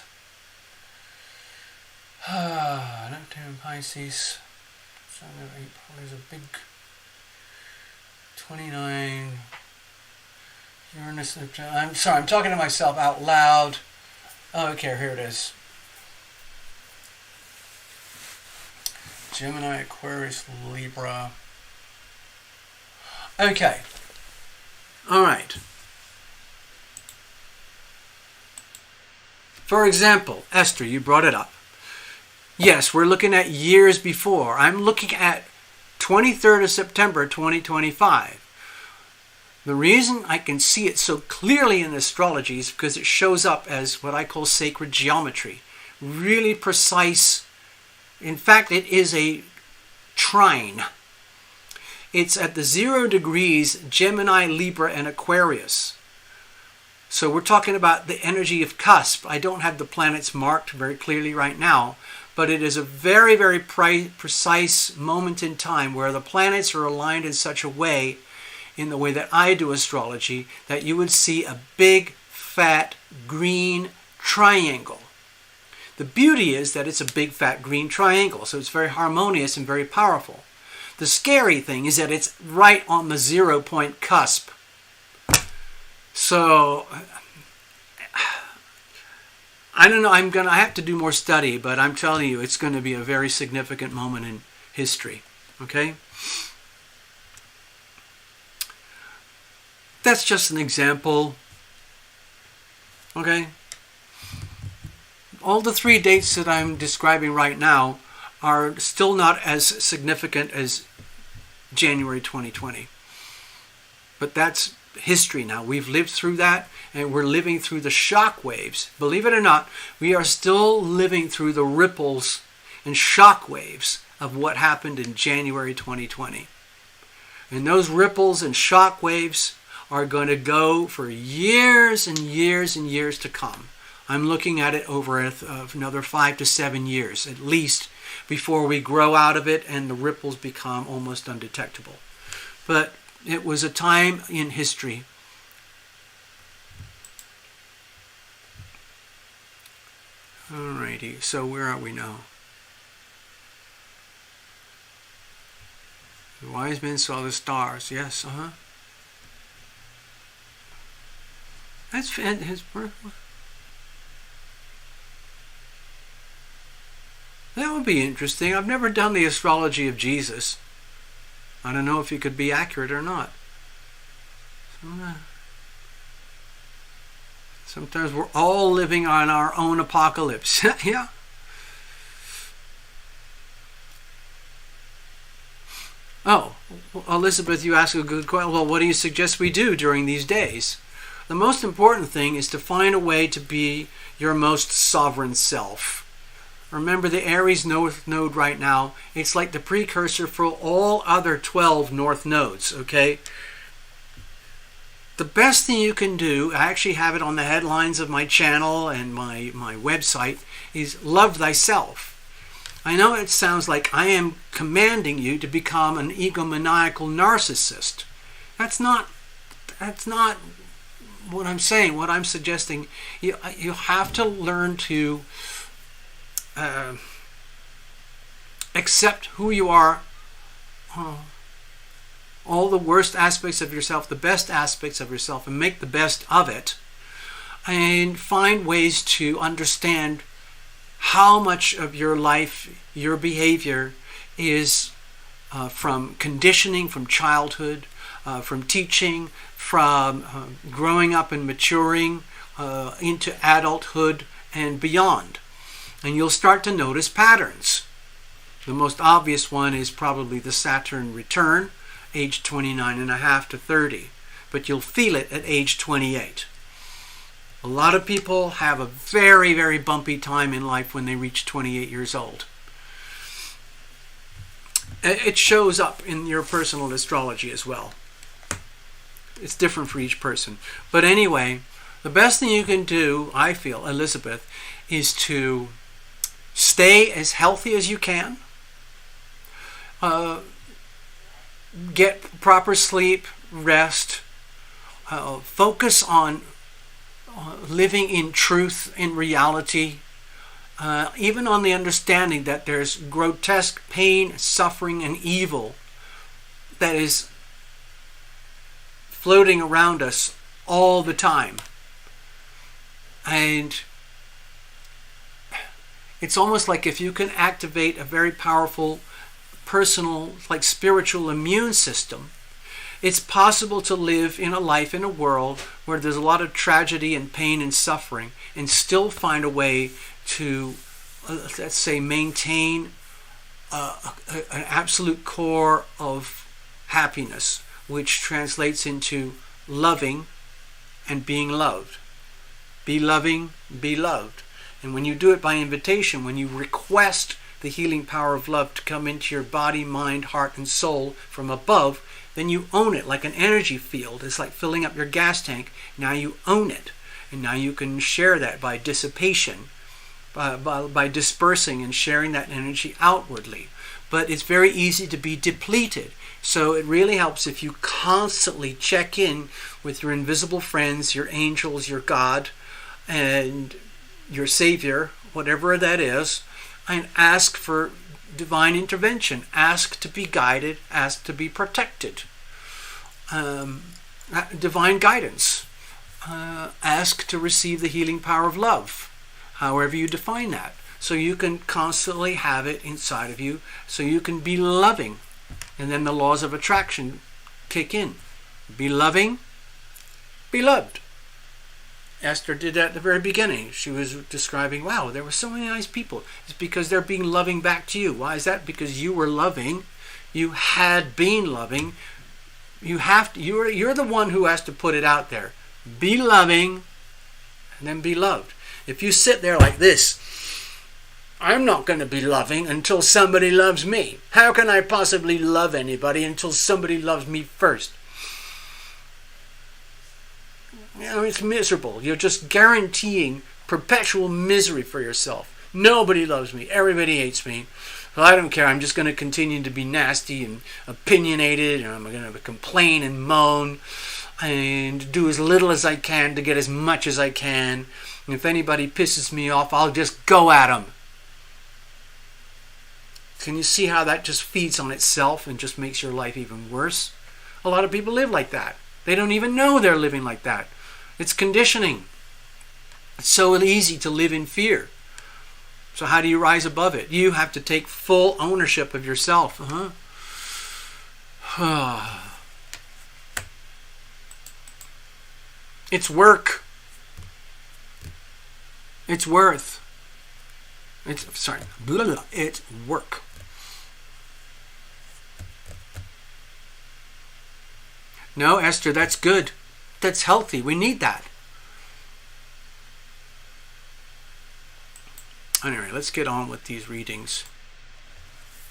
Neptune, Pisces, there's a big 29, Uranus, I'm sorry, I'm talking to myself out loud. Okay, here it is. Gemini, Aquarius, Libra. Okay. All right. For example, Esther, you brought it up. Yes, we're looking at years before. I'm looking at 23rd of September 2025. The reason I can see it so clearly in astrology is because it shows up as what I call sacred geometry. Really precise. In fact, it is a trine. It's at the 0 degrees Gemini, Libra, and Aquarius. So we're talking about the energy of cusp. I don't have the planets marked very clearly right now, but it is a very, very precise moment in time where the planets are aligned in such a way, in the way that I do astrology, that you would see a big, fat, green triangle. The beauty is that it's a big, fat, green triangle, so it's very harmonious and very powerful. The scary thing is that it's right on the 0 point cusp. So, I don't know, I have to do more study, but I'm telling you, it's going to be a very significant moment in history. Okay? That's just an example. Okay? All the 3 dates that I'm describing right now are still not as significant as January 2020. But that's history now. We've lived through that, and we're living through the shock waves. Believe it or not, we are still living through the ripples and shock waves of what happened in January 2020. And those ripples and shock waves are going to go for years and years and years to come. I'm looking at it over another 5 to 7 years at least before we grow out of it and the ripples become almost undetectable. But it was a time in history. Alrighty, so where are we now? The wise men saw the stars. Yes, That's his birth. That would be interesting. I've never done the astrology of Jesus. I don't know if it could be accurate or not. Sometimes we're all living on our own apocalypse. Yeah. Oh, Elizabeth, you asked a good question. Well, what do you suggest we do during these days? The most important thing is to find a way to be your most sovereign self. Remember the Aries North Node right now, it's like the precursor for all other 12 North Nodes, okay? The best thing you can do, I actually have it on the headlines of my channel and my website, is love thyself. I know it sounds like I am commanding you to become an egomaniacal narcissist. That's not what I'm saying. What I'm suggesting, you have to learn to accept who you are, all the worst aspects of yourself, the best aspects of yourself, and make the best of it, and find ways to understand how much of your life, your behavior is from conditioning, from childhood, from teaching, from growing up and maturing into adulthood and beyond. And you'll start to notice patterns. The most obvious one is probably the Saturn return, age 29 and a half to 30. But you'll feel it at age 28. A lot of people have a very, very bumpy time in life when they reach 28 years old. It shows up in your personal astrology as well. It's different for each person. But anyway, the best thing you can do, I feel, Elizabeth, is to stay as healthy as you can. Get proper sleep, rest. Focus on living in truth, in reality. Even on the understanding that there's grotesque pain, suffering, and evil that is floating around us all the time. And it's almost like if you can activate a very powerful personal, like spiritual immune system, It's possible to live in a life, in a world where there's a lot of tragedy and pain and suffering, and still find a way to, let's say, maintain an absolute core of happiness, which translates into loving and being loved. Be loving, be loved. And when you do it by invitation, when you request the healing power of love to come into your body, mind, heart, and soul from above, then you own it like an energy field. It's like filling up your gas tank. Now you own it. And now you can share that by dissipation, by dispersing and sharing that energy outwardly. But it's very easy to be depleted. So it really helps if you constantly check in with your invisible friends, your angels, your God, and your Savior, whatever that is, and ask for divine intervention. Ask to be guided, ask to be protected. Divine guidance. Ask to receive the healing power of love, however you define that. So you can constantly have it inside of you, so you can be loving. And then the laws of attraction kick in. Be loving, be loved. Esther did that at the very beginning. She was describing, wow, there were so many nice people. It's because they're being loving back to you. Why is that? Because you were loving. You had been loving. You're the one who has to put it out there. Be loving, and then be loved. If you sit there like this, I'm not going to be loving until somebody loves me. How can I possibly love anybody until somebody loves me first? You know, it's miserable. You're just guaranteeing perpetual misery for yourself. Nobody loves me. Everybody hates me. Well, I don't care. I'm just going to continue to be nasty and opinionated, and I'm going to complain and moan and do as little as I can to get as much as I can. And if anybody pisses me off, I'll just go at them. Can you see how that just feeds on itself and just makes your life even worse? A lot of people live like that. They don't even know they're living like that. It's conditioning. It's so easy to live in fear. So how do you rise above it? You have to take full ownership of yourself. It's work. It's worth. It's work. No, Esther, that's good. That's healthy. We need that. Anyway, let's get on with these readings.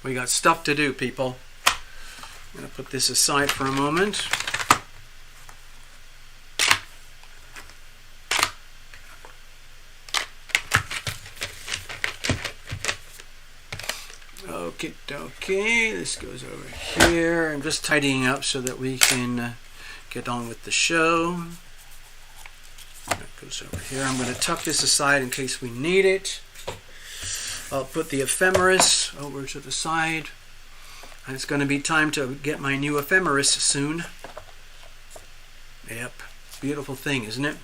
We got stuff to do, people. I'm going to put this aside for a moment. Okay, this goes over here. I'm just tidying up so that we can get on with the show. That goes over here. I'm going to tuck this aside in case we need it. I'll put the ephemeris over to the side. And it's going to be time to get my new ephemeris soon. Yep, beautiful thing, isn't it?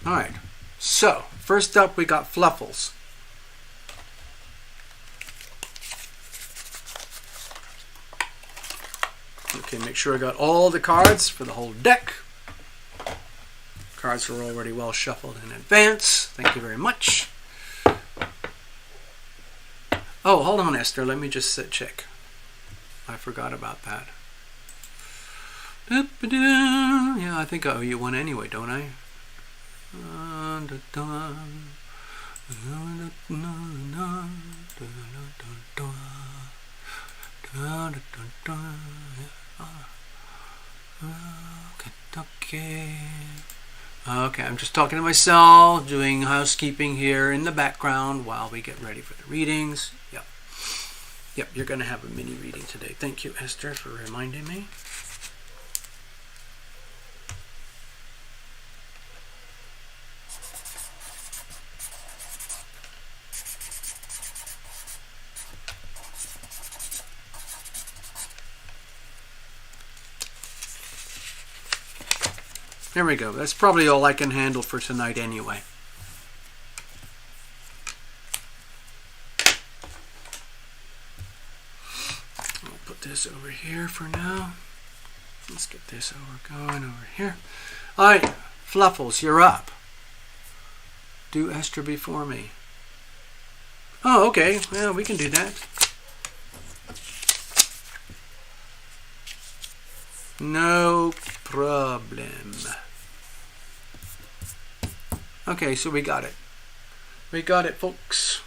Alright, so first up we got Fluffles. Okay, make sure I got all the cards for the whole deck. Cards are already well shuffled in advance. Thank you very much. Oh, hold on, Esther. Let me just check. I forgot about that. Yeah, I think I owe you one anyway, don't I? Okay, I'm just talking to myself, doing housekeeping here in the background while we get ready for the readings. Yep, you're going to have a mini reading today. Thank you, Esther, for reminding me. There we go. That's probably all I can handle for tonight anyway. put this over here for now. Let's get this going over here. All right, Fluffles, you're up. Do Esther before me. Oh, okay. Well, we can do that. No problem. Okay, so we got it. We got it, folks.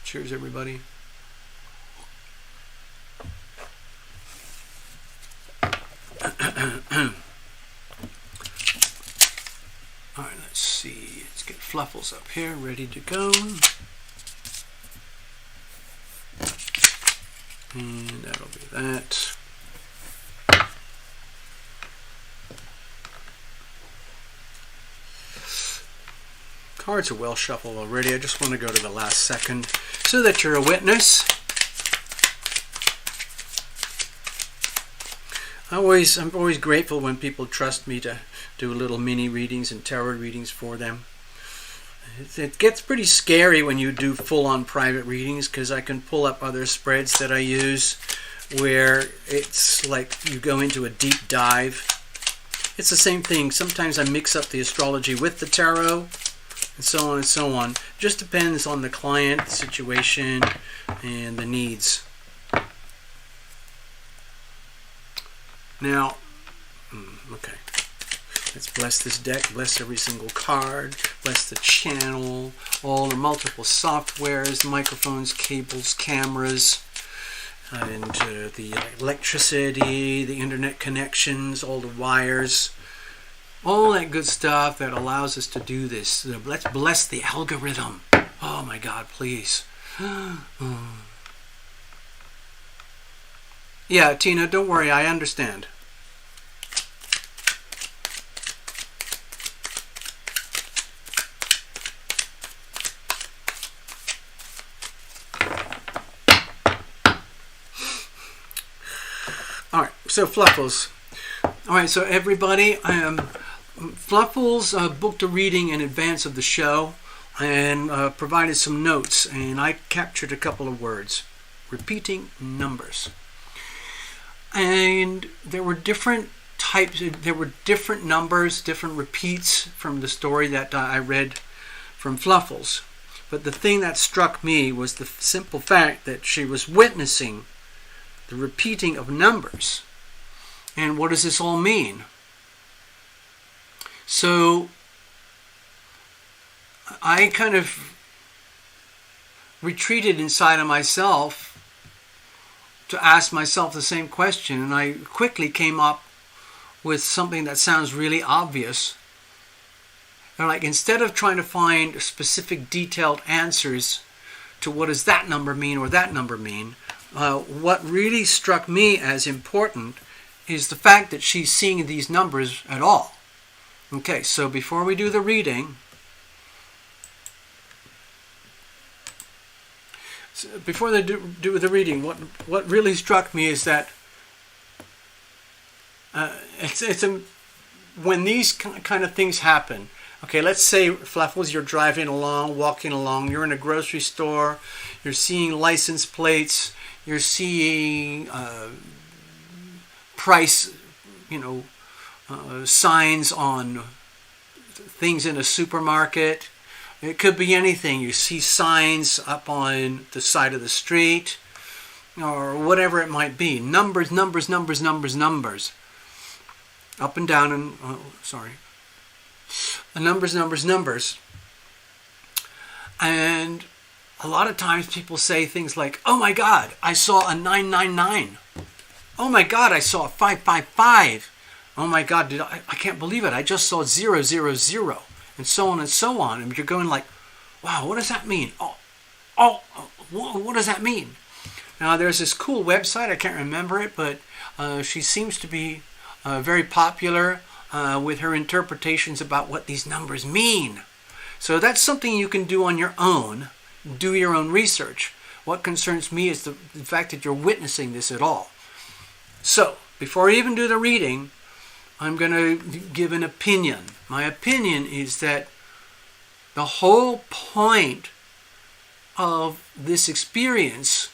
Cheers, everybody. All right, let's see. Let's get Fluffles up here, ready to go. And that'll be that. Cards are well shuffled already. I just want to go to the last second so that you're a witness. I'm always grateful when people trust me to do little mini readings and tarot readings for them. It gets pretty scary when you do full-on private readings because I can pull up other spreads that I use where it's like you go into a deep dive. It's the same thing. Sometimes I mix up the astrology with the tarot and so on and so on. Just depends on the client, the situation, and the needs. Now, okay. Let's bless this deck, bless every single card, bless the channel, all the multiple softwares, microphones, cables, cameras, and the electricity, the internet connections, all the wires, all that good stuff that allows us to do this. Let's bless the algorithm. Oh my God, please. Yeah, Tina, don't worry, I understand. All right, so Fluffles. All right, so everybody, Fluffles booked a reading in advance of the show and provided some notes, and I captured a couple of words. Repeating numbers. And there were different types, there were different numbers, different repeats from the story that I read from Fluffles. But the thing that struck me was the simple fact that she was witnessing the repeating of numbers. And what does this all mean? So I kind of retreated inside of myself to ask myself the same question, and I quickly came up with something that sounds really obvious. And like, instead of trying to find specific detailed answers to what does that number mean or that number mean, what really struck me as important is the fact that she's seeing these numbers at all. Okay, so before we do the reading, before they do the reading, what really struck me is that when these kind of things happen. Okay, let's say, Fluffles, you're driving along, walking along, you're in a grocery store, you're seeing license plates, you're seeing price, signs on things in a supermarket. It could be anything. You see signs up on the side of the street or whatever it might be. Numbers, numbers, numbers, numbers, numbers. Up and down and, numbers, numbers, numbers. And a lot of times people say things like, oh my God, I saw a 999. Oh my God, I saw a 555. Oh my God, I can't believe it. I just saw 000. And so on and so on. And you're going like, wow, what does that mean? What does that mean? Now, there's this cool website. I can't remember it, but she seems to be very popular with her interpretations about what these numbers mean. So that's something you can do on your own. Do your own research. What concerns me is the fact that you're witnessing this at all. So, before I even do the reading, I'm going to give an opinion. My opinion is that the whole point of this experience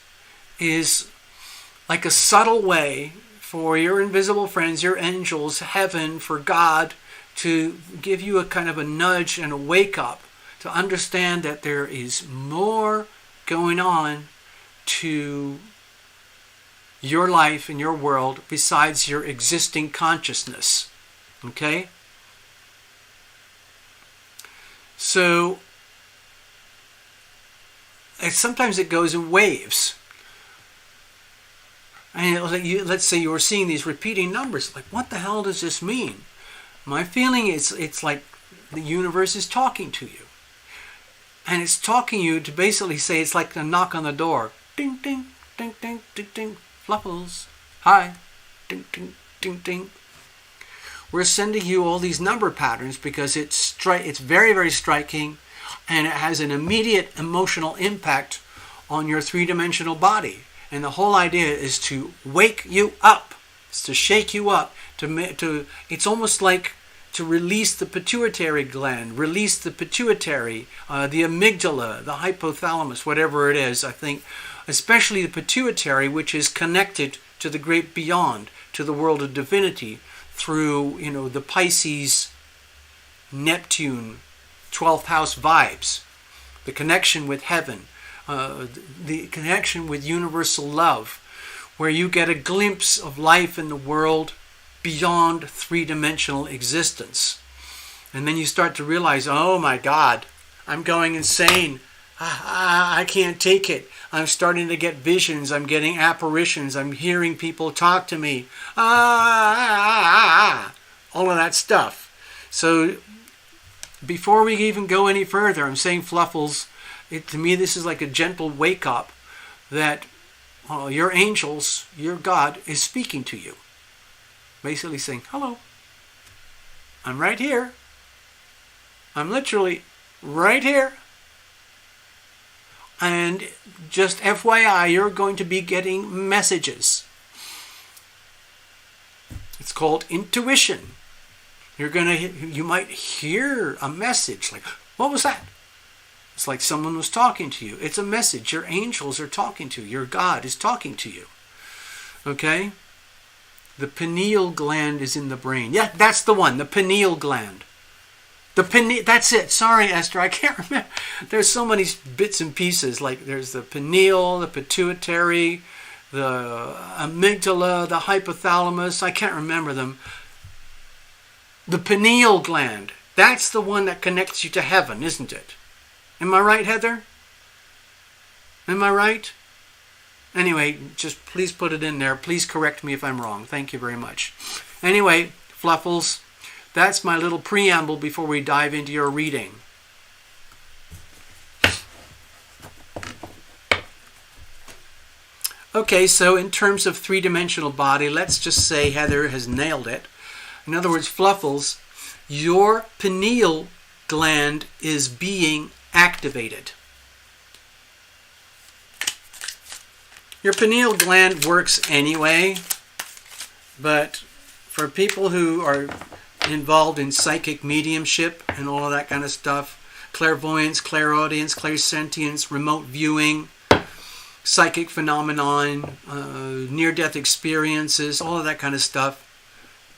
is like a subtle way for your invisible friends, your angels, heaven, for God to give you a kind of a nudge and a wake up to understand that there is more going on to your life and your world besides your existing consciousness. Okay? So, sometimes it goes in waves. And let's say you were seeing these repeating numbers. Like, what the hell does this mean? My feeling is it's like the universe is talking to you. And it's talking you to basically say it's like a knock on the door. Ding, ding, ding, ding, ding, ding. Fluffles. Hi. Ding, ding, ding, ding. We're sending you all these number patterns because it's very, very striking, and it has an immediate emotional impact on your three-dimensional body. And the whole idea is to wake you up. It's to shake you up. It's almost like to release the pituitary gland, release the pituitary, the amygdala, the hypothalamus, whatever it is. I think especially the pituitary, which is connected to the great beyond, to the world of divinity, through, the Pisces, Neptune, 12th house vibes, the connection with heaven, the connection with universal love, where you get a glimpse of life in the world beyond three-dimensional existence. And then you start to realize, oh my God, I'm going insane. I can't take it. I'm starting to get visions. I'm getting apparitions. I'm hearing people talk to me. All of that stuff. So before we even go any further, I'm saying, Fluffles, to me this is like a gentle wake up that your angels, your God, is speaking to you. Basically saying, hello, I'm right here. I'm literally right here. And just FYI, you're going to be getting messages. It's called intuition. You might hear a message like, what was that? It's like someone was talking to you. It's a message. Your angels are talking to you. Your God is talking to you. Okay? The pineal gland is in the brain. Yeah, that's the one. The pineal gland. That's it. Sorry, Esther, I can't remember. There's so many bits and pieces. Like there's the pineal, the pituitary, the amygdala, the hypothalamus. I can't remember them. The pineal gland. That's the one that connects you to heaven, isn't it? Am I right, Heather? Am I right? Anyway, just please put it in there. Please correct me if I'm wrong. Thank you very much. Anyway, Fluffles, that's my little preamble before we dive into your reading. Okay, so in terms of three-dimensional body, let's just say Heather has nailed it. In other words, Fluffles, your pineal gland is being activated. Your pineal gland works anyway, but for people who are involved in psychic mediumship and all of that kind of stuff, clairvoyance, clairaudience, clairsentience, remote viewing, psychic phenomenon, near-death experiences, all of that kind of stuff.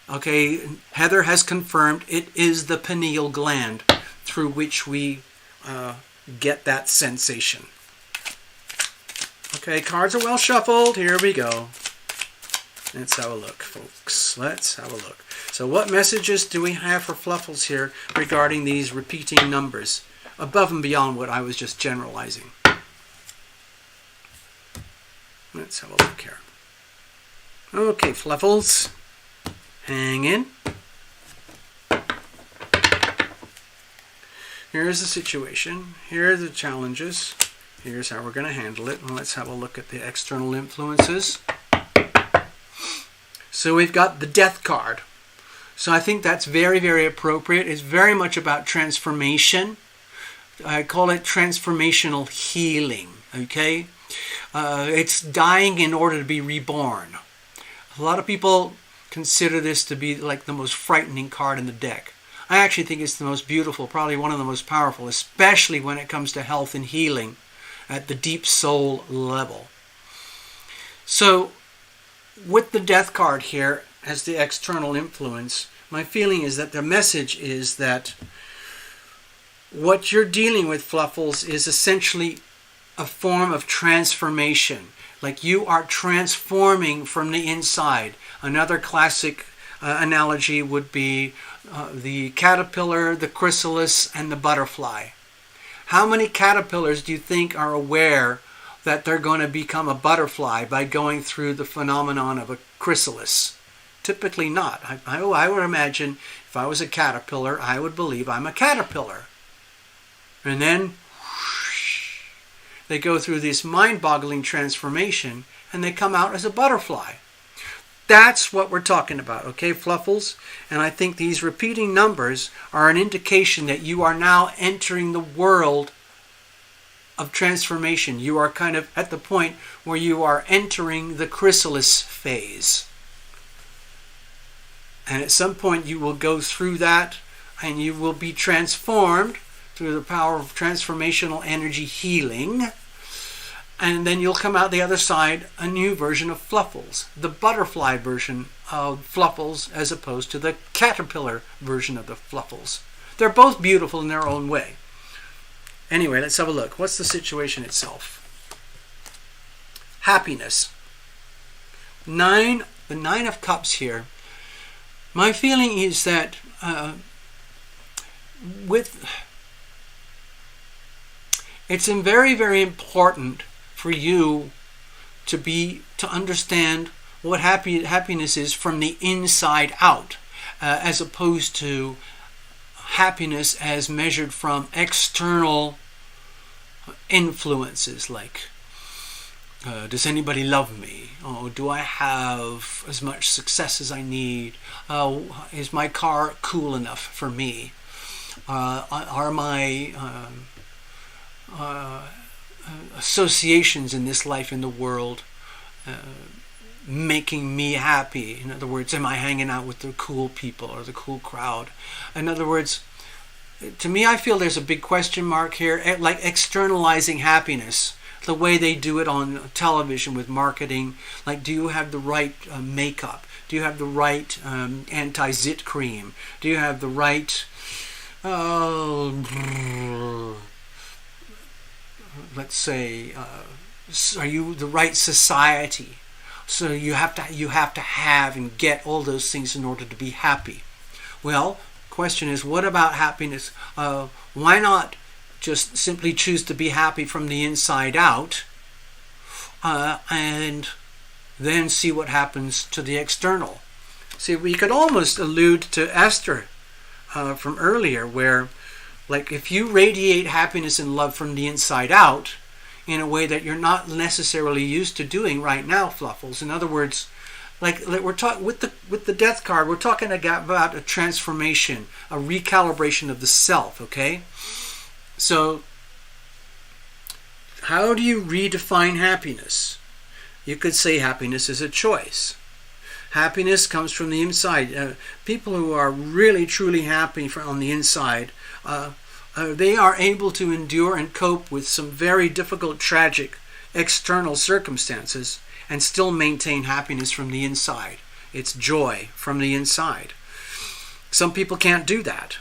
Okay, Heather has confirmed it is the pineal gland through which we get that sensation. Okay, cards are well shuffled. Here we go. Let's have a look, folks. Let's have a look. So what messages do we have for Fluffles here regarding these repeating numbers, above and beyond what I was just generalizing? Let's have a look here. Okay, Fluffles, hang in. Here's the situation. Here are the challenges. Here's how we're going to handle it. And let's have a look at the external influences. So we've got the Death card. So I think that's very, very appropriate. It's very much about transformation. I call it transformational healing. Okay? It's dying in order to be reborn. A lot of people consider this to be like the most frightening card in the deck. I actually think it's the most beautiful, probably one of the most powerful, especially when it comes to health and healing at the deep soul level. So with the death card here as the external influence, my feeling is that the message is that what you're dealing with, Fluffles, is essentially a form of transformation. Like you are transforming from the inside. Another classic analogy would be the caterpillar, the chrysalis, and the butterfly. How many caterpillars do you think are aware that they're going to become a butterfly by going through the phenomenon of a chrysalis? Typically not. I would imagine if I was a caterpillar, I would believe I'm a caterpillar. And then whoosh, they go through this mind-boggling transformation and they come out as a butterfly. That's what we're talking about, okay, Fluffles? And I think these repeating numbers are an indication that you are now entering the world of transformation. You are kind of at the point where you are entering the chrysalis phase. And at some point you will go through that and you will be transformed through the power of transformational energy healing. And then you'll come out the other side a new version of Fluffles, the butterfly version of Fluffles as opposed to the caterpillar version of the Fluffles. They're both beautiful in their own way. Anyway, let's have a look. What's the situation itself? Happiness. The Nine of Cups here. My feeling is that it's very, very important for you to understand what happiness is from the inside out, as opposed to happiness as measured from external influences like does anybody love me? Oh, do I have as much success as I need? Is my car cool enough for me? Are my associations in this life, in the world, making me happy? In other words, am I hanging out with the cool people or the cool crowd? In other words, to me, I feel there's a big question mark here, like externalizing happiness, the way they do it on television with marketing. Like, do you have the right makeup? Do you have the right anti-zit cream? Do you have the right, let's say, are you the right society? So you have to have and get all those things in order to be happy. Well, question is, what about happiness? Why not just simply choose to be happy from the inside out, and then see what happens to the external? See, we could almost allude to Esther from earlier, where, like, if you radiate happiness and love from the inside out in a way that you're not necessarily used to doing right now, Fluffles. In other words, like we're talking with the death card, we're talking about a transformation, a recalibration of the self, okay? So, how do you redefine happiness? You could say happiness is a choice. Happiness comes from the inside. People who are really, truly happy on the inside, they are able to endure and cope with some very difficult, tragic external circumstances and still maintain happiness from the inside. It's joy from the inside. Some people can't do that.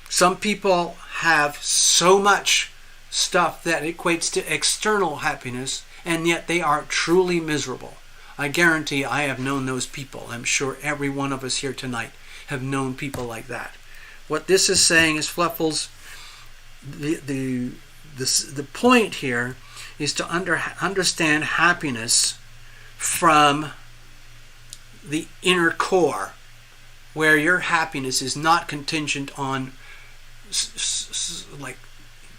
Some people have so much stuff that equates to external happiness, and yet they are truly miserable. I guarantee I have known those people. I'm sure every one of us here tonight have known people like that. What this is saying is, Fluffles, the point here is to understand happiness from the inner core, where your happiness is not contingent on like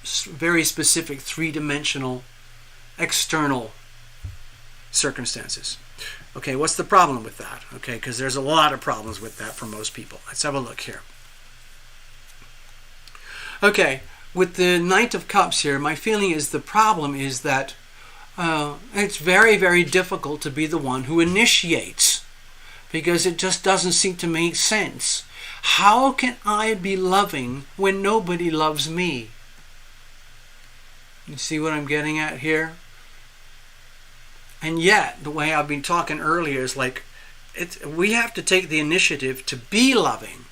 very specific three-dimensional external circumstances. Okay, what's the problem with that? Okay, because there's a lot of problems with that for most people. Let's have a look here. Okay, with the Knight of Cups here, my feeling is the problem is that it's very, very difficult to be the one who initiates, because it just doesn't seem to make sense. How can I be loving when nobody loves me? You see what I'm getting at here? And yet, the way I've been talking earlier is like, we have to take the initiative to be loving.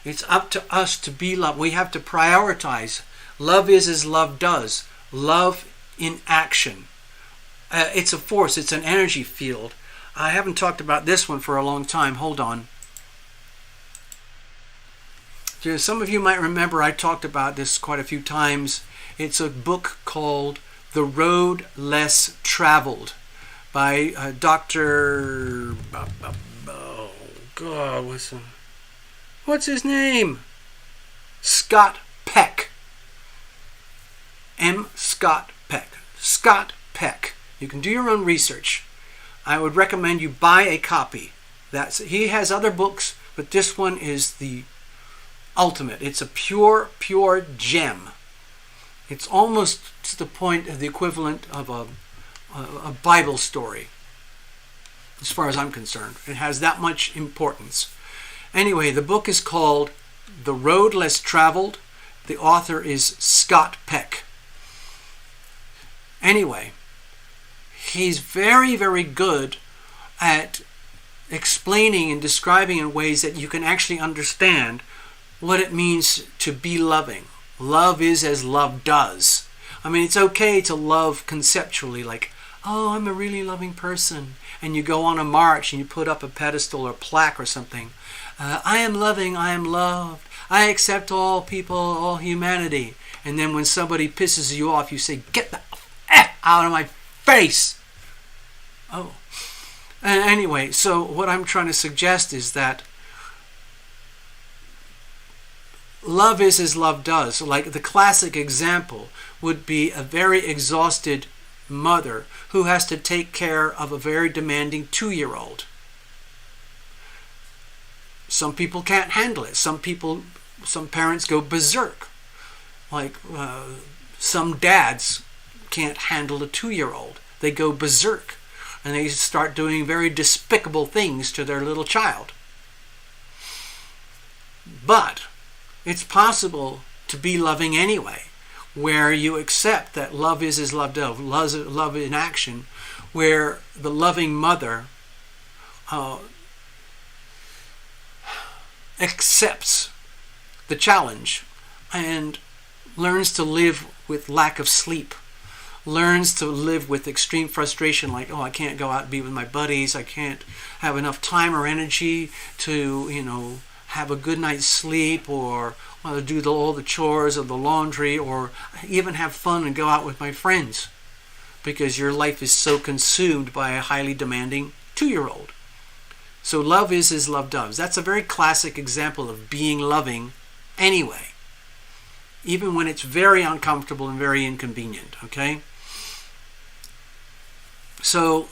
It's up to us to be loved. We have to prioritize. Love is as love does. Love in action. It's a force. It's an energy field. I haven't talked about this one for a long time. Hold on. Some of you might remember I talked about this quite a few times. It's a book called The Road Less Traveled by Dr. Oh God, what's his name? Scott Peck. M. Scott Peck. Scott Peck. You can do your own research. I would recommend you buy a copy. He has other books, but this one is the ultimate. It's a pure gem. It's almost to the point of the equivalent of a Bible story, as far as I'm concerned. It has that much importance. Anyway, the book is called The Road Less Traveled. The author is Scott Peck. Anyway, he's very, very good at explaining and describing in ways that you can actually understand what it means to be loving. Love is as love does. I mean, it's okay to love conceptually, like, oh, I'm a really loving person. And you go on a march and you put up a pedestal or plaque or something. I am loving, I am loved. I accept all people, all humanity. And then when somebody pisses you off, you say, get the F out of my face. Oh. And anyway, so what I'm trying to suggest is that love is as love does. Like the classic example would be a very exhausted mother who has to take care of a very demanding 2-year-old. Some people can't handle it. Some parents go berserk. Like some dads can't handle a 2-year-old. They go berserk and they start doing very despicable things to their little child. But it's possible to be loving anyway, where you accept that love is as love does, love in action, where the loving mother accepts the challenge and learns to live with lack of sleep, learns to live with extreme frustration, like, oh, I can't go out and be with my buddies, I can't have enough time or energy to, have a good night's sleep, or do all the chores or the laundry, or even have fun and go out with my friends, because your life is so consumed by a highly demanding 2-year-old. So love is as love does. That's a very classic example of being loving anyway, even when it's very uncomfortable and very inconvenient, okay? So,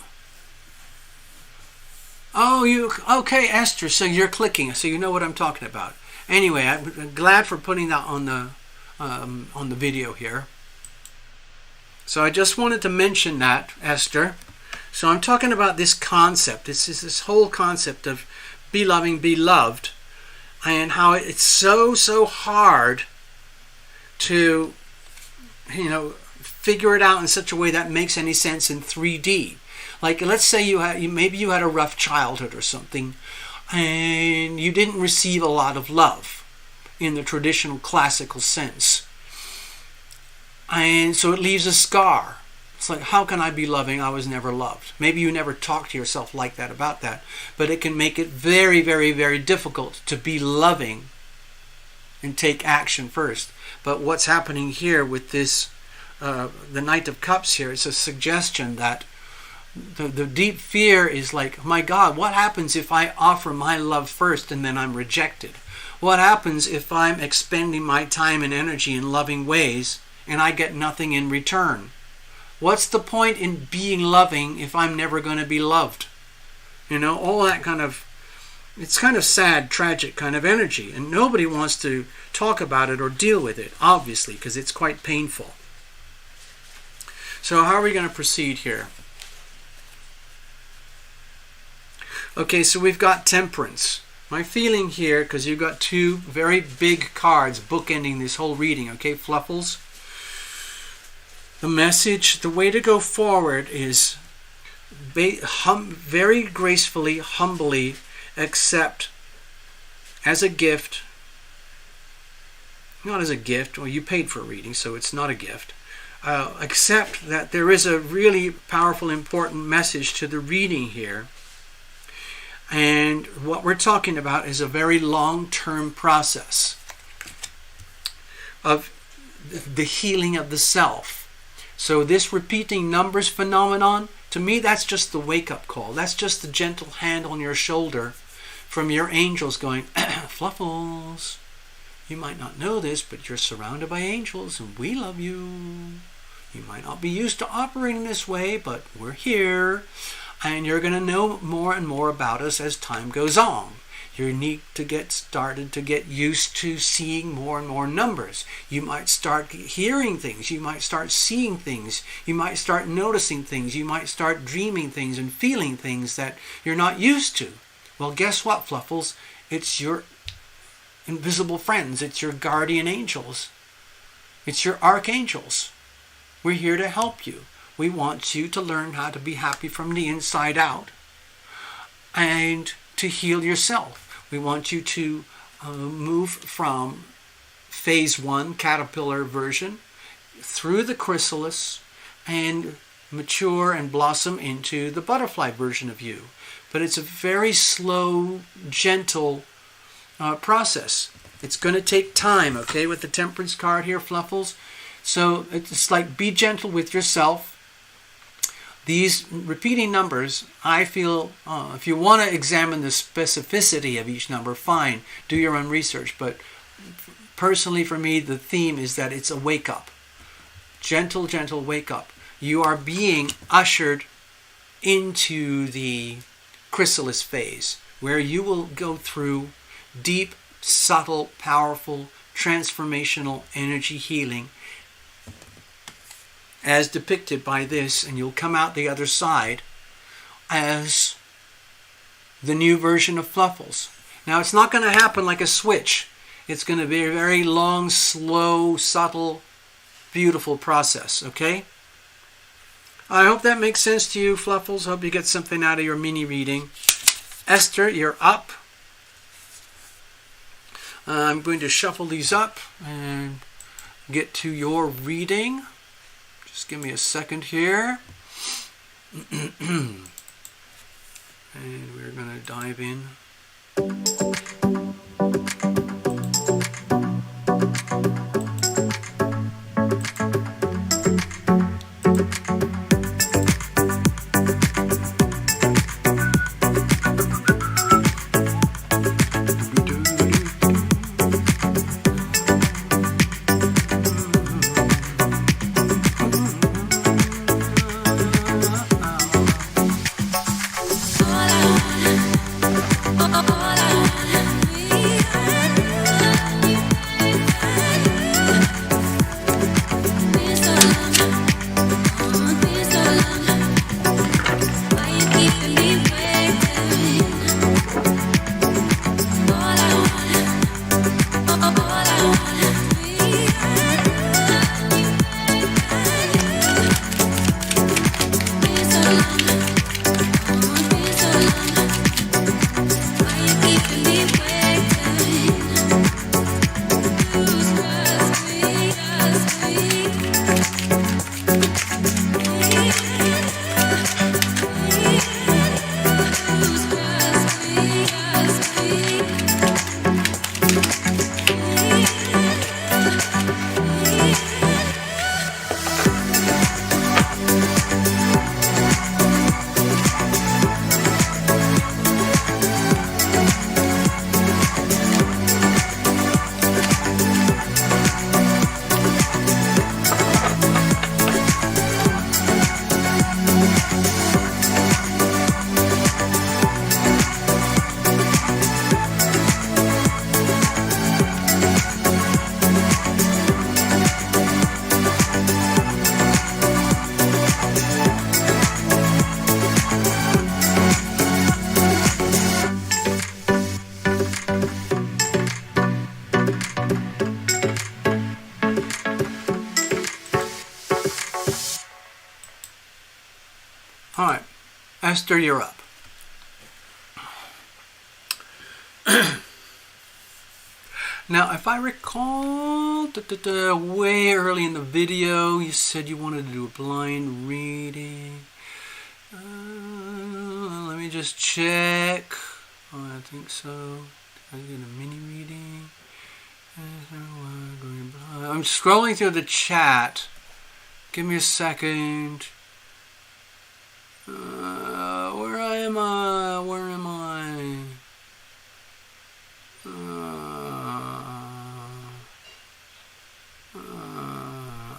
okay, Esther, so you're clicking, so you know what I'm talking about. Anyway, I'm glad for putting that on the video here. So I just wanted to mention that, Esther. So I'm talking about this concept. This whole concept of be loving, be loved, and how it's so hard to, figure it out in such a way that makes any sense in 3D. Like, let's say maybe you had a rough childhood or something, and you didn't receive a lot of love in the traditional classical sense. And so it leaves a scar. It's like, how can I be loving? I was never loved. Maybe you never talk to yourself like that about that, but it can make it very, very, very difficult to be loving and take action first. But what's happening here with this, the Knight of Cups here, it's a suggestion that the deep fear is like, my God, what happens if I offer my love first and then I'm rejected? What happens if I'm expending my time and energy in loving ways and I get nothing in return? What's the point in being loving if I'm never going to be loved? All that kind of, it's kind of sad, tragic kind of energy. And nobody wants to talk about it or deal with it, obviously, because it's quite painful. So how are we going to proceed here? Okay, so we've got Temperance. My feeling here, because you've got two very big cards bookending this whole reading, okay, Fluffles? The message, the way to go forward is very gracefully, humbly accept as a gift, not as a gift, well, you paid for a reading, so it's not a gift. Accept that there is a really powerful, important message to the reading here. And what we're talking about is a very long-term process of the healing of the self. So this repeating numbers phenomenon, to me, that's just the wake-up call. That's just the gentle hand on your shoulder from your angels going, Fluffles, you might not know this, but you're surrounded by angels and we love you. You might not be used to operating this way, but we're here. And you're going to know more and more about us as time goes on. You need to get started to get used to seeing more and more numbers. You might start hearing things. You might start seeing things. You might start noticing things. You might start dreaming things and feeling things that you're not used to. Well, guess what, Fluffles? It's your invisible friends. It's your guardian angels. It's your archangels. We're here to help you. We want you to learn how to be happy from the inside out and to heal yourself. We want you to move from phase 1, caterpillar version, through the chrysalis and mature and blossom into the butterfly version of you. But it's a very slow, gentle process. It's going to take time, okay, with the Temperance card here, Fluffles. So it's like, be gentle with yourself. These repeating numbers, I feel, if you want to examine the specificity of each number, fine, do your own research. But personally for me, the theme is that it's a wake-up. Gentle, gentle wake-up. You are being ushered into the chrysalis phase, where you will go through deep, subtle, powerful, transformational energy healing as depicted by this, and you'll come out the other side as the new version of Fluffles. Now, it's not going to happen like a switch. It's going to be a very long, slow, subtle, beautiful process, okay? I hope that makes sense to you, Fluffles. Hope you get something out of your mini reading. Esther, you're up. I'm going to shuffle these up and get to your reading. Just give me a second here. And we're going to dive in. All I Esther, you're up. Now, if I recall, way early in the video, you said you wanted to do a blind reading. Let me just check. Oh, I think so. I get a mini reading. I'm scrolling through the chat. Give me a second. Where am I? Where am I?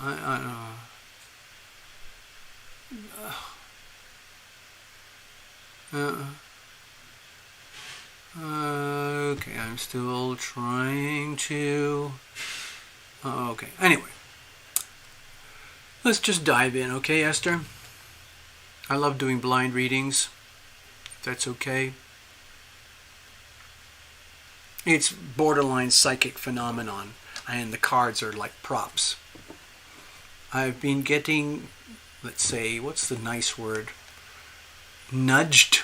I don't know. Okay, I'm still trying to... Okay, anyway. Let's just dive in, okay, Esther? I love doing blind readings, if that's okay. It's borderline psychic phenomenon, and the cards are like props. I've been getting, let's say, what's the nice word? Nudged.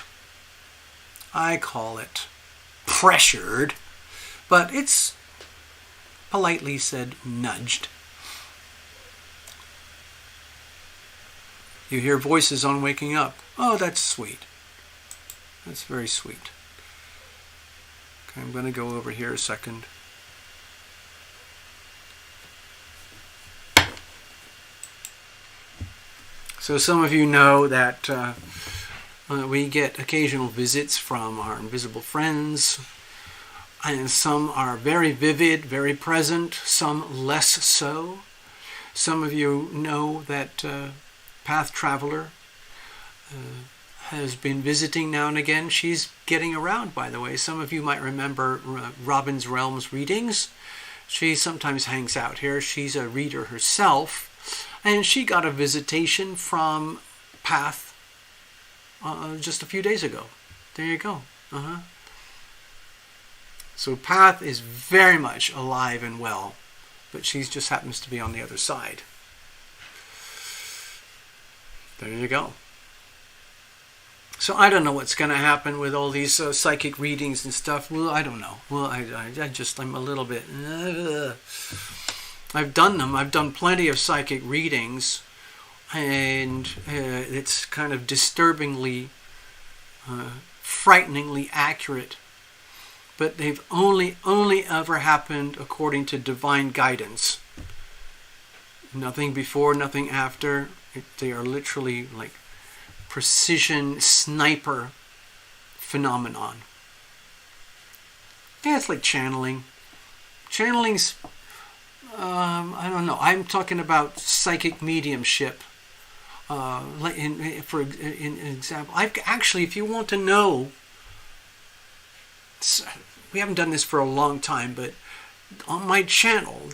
I call it pressured, but it's politely said nudged. You hear voices on waking up. Oh, that's sweet. That's very sweet. Okay, I'm going to go over here a second. So some of you know that we get occasional visits from our invisible friends, and some are very vivid, very present, some less so. Some of you know that Path Traveler has been visiting now and again. She's getting around, by the way. Some of you might remember Robin's Realms readings. She sometimes hangs out here. She's a reader herself. And she got a visitation from Path just a few days ago. There you go. So Path is very much alive and well, but she just happens to be on the other side. There you go. So I don't know what's going to happen with all these psychic readings and stuff. Well, I don't know. Well, I'm a little bit... I've done them. I've done plenty of psychic readings, and it's kind of disturbingly, frighteningly accurate. But they've only ever happened according to divine guidance. Nothing before, nothing after. They are literally like precision sniper phenomenon. Yeah, it's like channeling. Channeling's... I don't know. I'm talking about psychic mediumship. In example, actually, if you want to know, we haven't done this for a long time, but on my channel,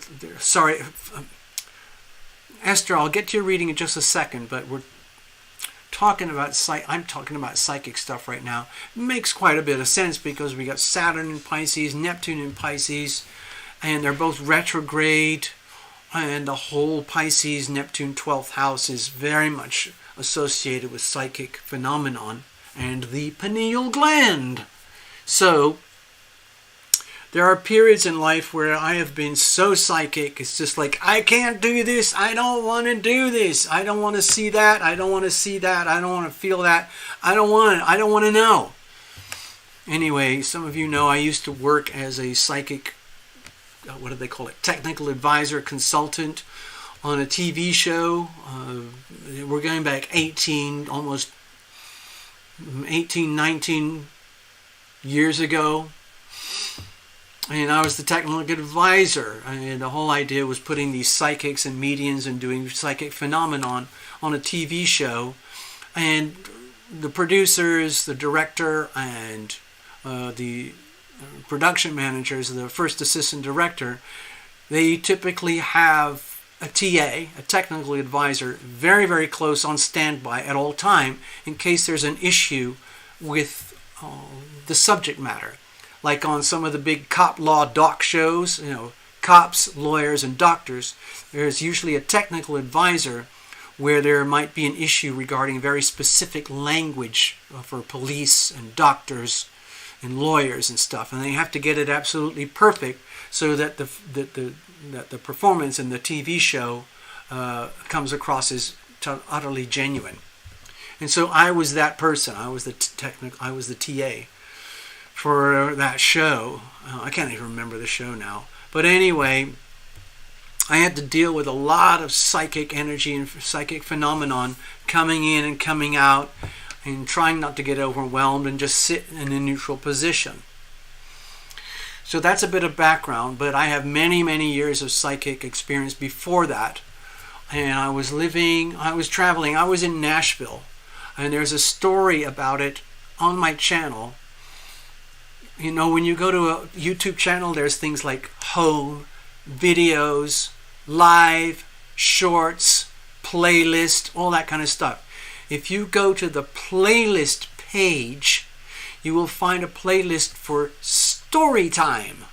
Esther, I'll get to your reading in just a second, but we're talking about I'm talking about psychic stuff right now. It makes quite a bit of sense because we got Saturn in Pisces, Neptune in Pisces, and they're both retrograde, and the whole Pisces, Neptune 12th house is very much associated with psychic phenomenon and the pineal gland. So there are periods in life where I have been so psychic, it's just like, I can't do this, I don't want to do this, I don't want to see that, I don't want to see that, I don't want to feel that, I don't want to know. Anyway, some of you know I used to work as a psychic, what do they call it, technical advisor, consultant on a TV show. We're going back 19 years ago. And I was the technical advisor. And the whole idea was putting these psychics and mediums and doing psychic phenomenon on a TV show. And the producers, the director, and the production managers, the first assistant director, they typically have a TA, a technical advisor, very, very close on standby at all time in case there's an issue with the subject matter. Like on some of the big cop law doc shows, cops, lawyers, and doctors, there's usually a technical advisor where there might be an issue regarding very specific language for police and doctors and lawyers and stuff, and they have to get it absolutely perfect so that the performance in the TV show comes across as utterly genuine. And so I was that person. I was the TA for that show. I can't even remember the show now. But anyway, I had to deal with a lot of psychic energy and psychic phenomenon coming in and coming out, and trying not to get overwhelmed and just sit in a neutral position. So that's a bit of background, but I have many, many years of psychic experience before that. And I was traveling, I was in Nashville, and there's a story about it on my channel. You know, when you go to a YouTube channel, there's things like home, videos, live, shorts, playlist, all that kind of stuff. If you go to the playlist page, you will find a playlist for story time.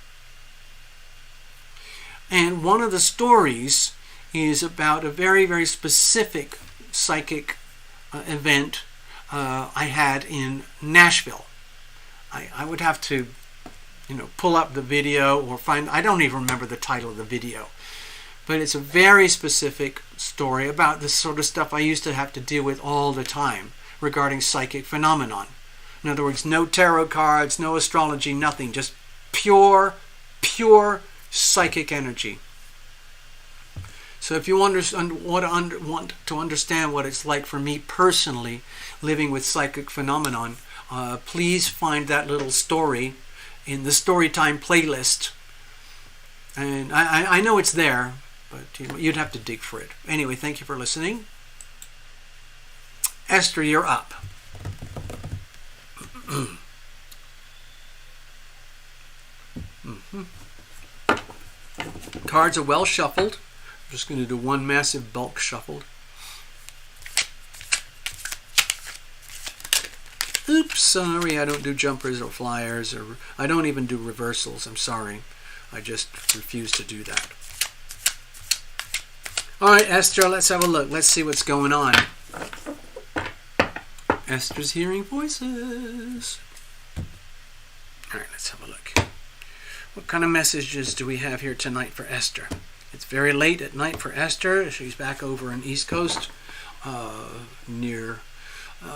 And one of the stories is about a very, very specific psychic event I had in Nashville. I would have to, pull up the video or find, I don't even remember the title of the video. But it's a very specific story about the sort of stuff I used to have to deal with all the time regarding psychic phenomenon. In other words, no tarot cards, no astrology, nothing. Just pure psychic energy. So if you want to understand what it's like for me personally living with psychic phenomenon, please find that little story in the Storytime playlist. And I know it's there, but you'd have to dig for it. Anyway, thank you for listening. Esther, you're up. Cards are well shuffled. I'm just going to do one massive bulk shuffle. Oops, sorry, I don't do jumpers or flyers, or I don't even do reversals. I'm sorry. I just refuse to do that. All right, Esther, let's have a look. Let's see what's going on. Esther's hearing voices. All right, let's have a look. What kind of messages do we have here tonight for Esther? It's very late at night for Esther. She's back over in East Coast, near,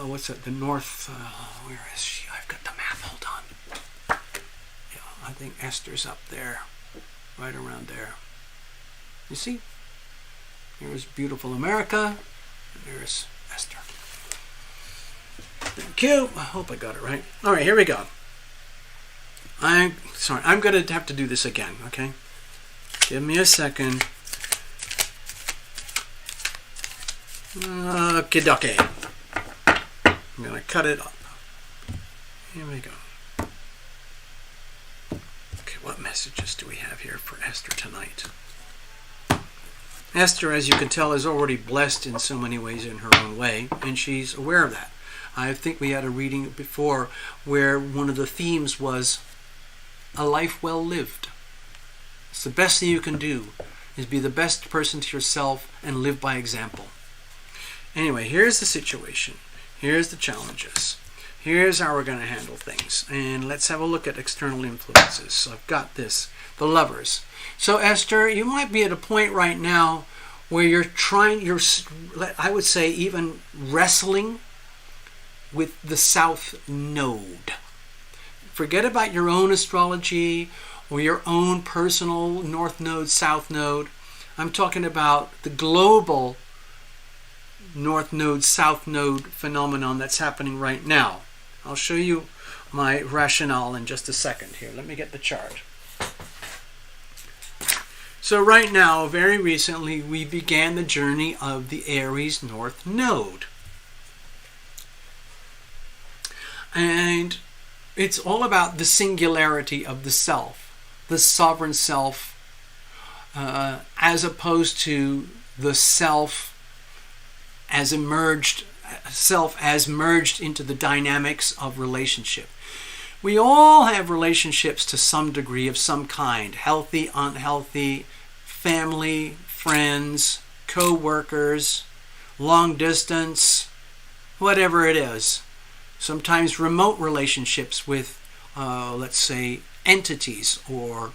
what's that, the north, where is she? I've got the map, hold on. Yeah, I think Esther's up there, right around there. You see? Here's beautiful America, and there's Esther. Thank you. I hope I got it right. All right, here we go. I'm sorry, I'm going to have to do this again, okay? Give me a second. Okie dokie. I'm going to cut it up. Here we go. Okay, what messages do we have here for Esther tonight? Esther, as you can tell, is already blessed in so many ways in her own way, and she's aware of that. I think we had a reading before where one of the themes was a life well lived. It's the best thing you can do is be the best person to yourself and live by example. Anyway, here's the situation. Here's the challenges. Here's how we're going to handle things. And let's have a look at external influences. So I've got this. The Lovers. So Esther, you might be at a point right now where you're I would say even wrestling with the South Node. Forget about your own astrology or your own personal North Node, South Node. I'm talking about the global North Node, South Node phenomenon that's happening right now. I'll show you my rationale in just a second here. Let me get the chart. So right now, very recently, we began the journey of the Aries North Node. And it's all about the singularity of the self, the sovereign self, as opposed to the self as merged into the dynamics of relationship. We all have relationships to some degree of some kind, healthy, unhealthy, family, friends, co-workers, long distance, whatever it is. Sometimes remote relationships with, let's say, entities or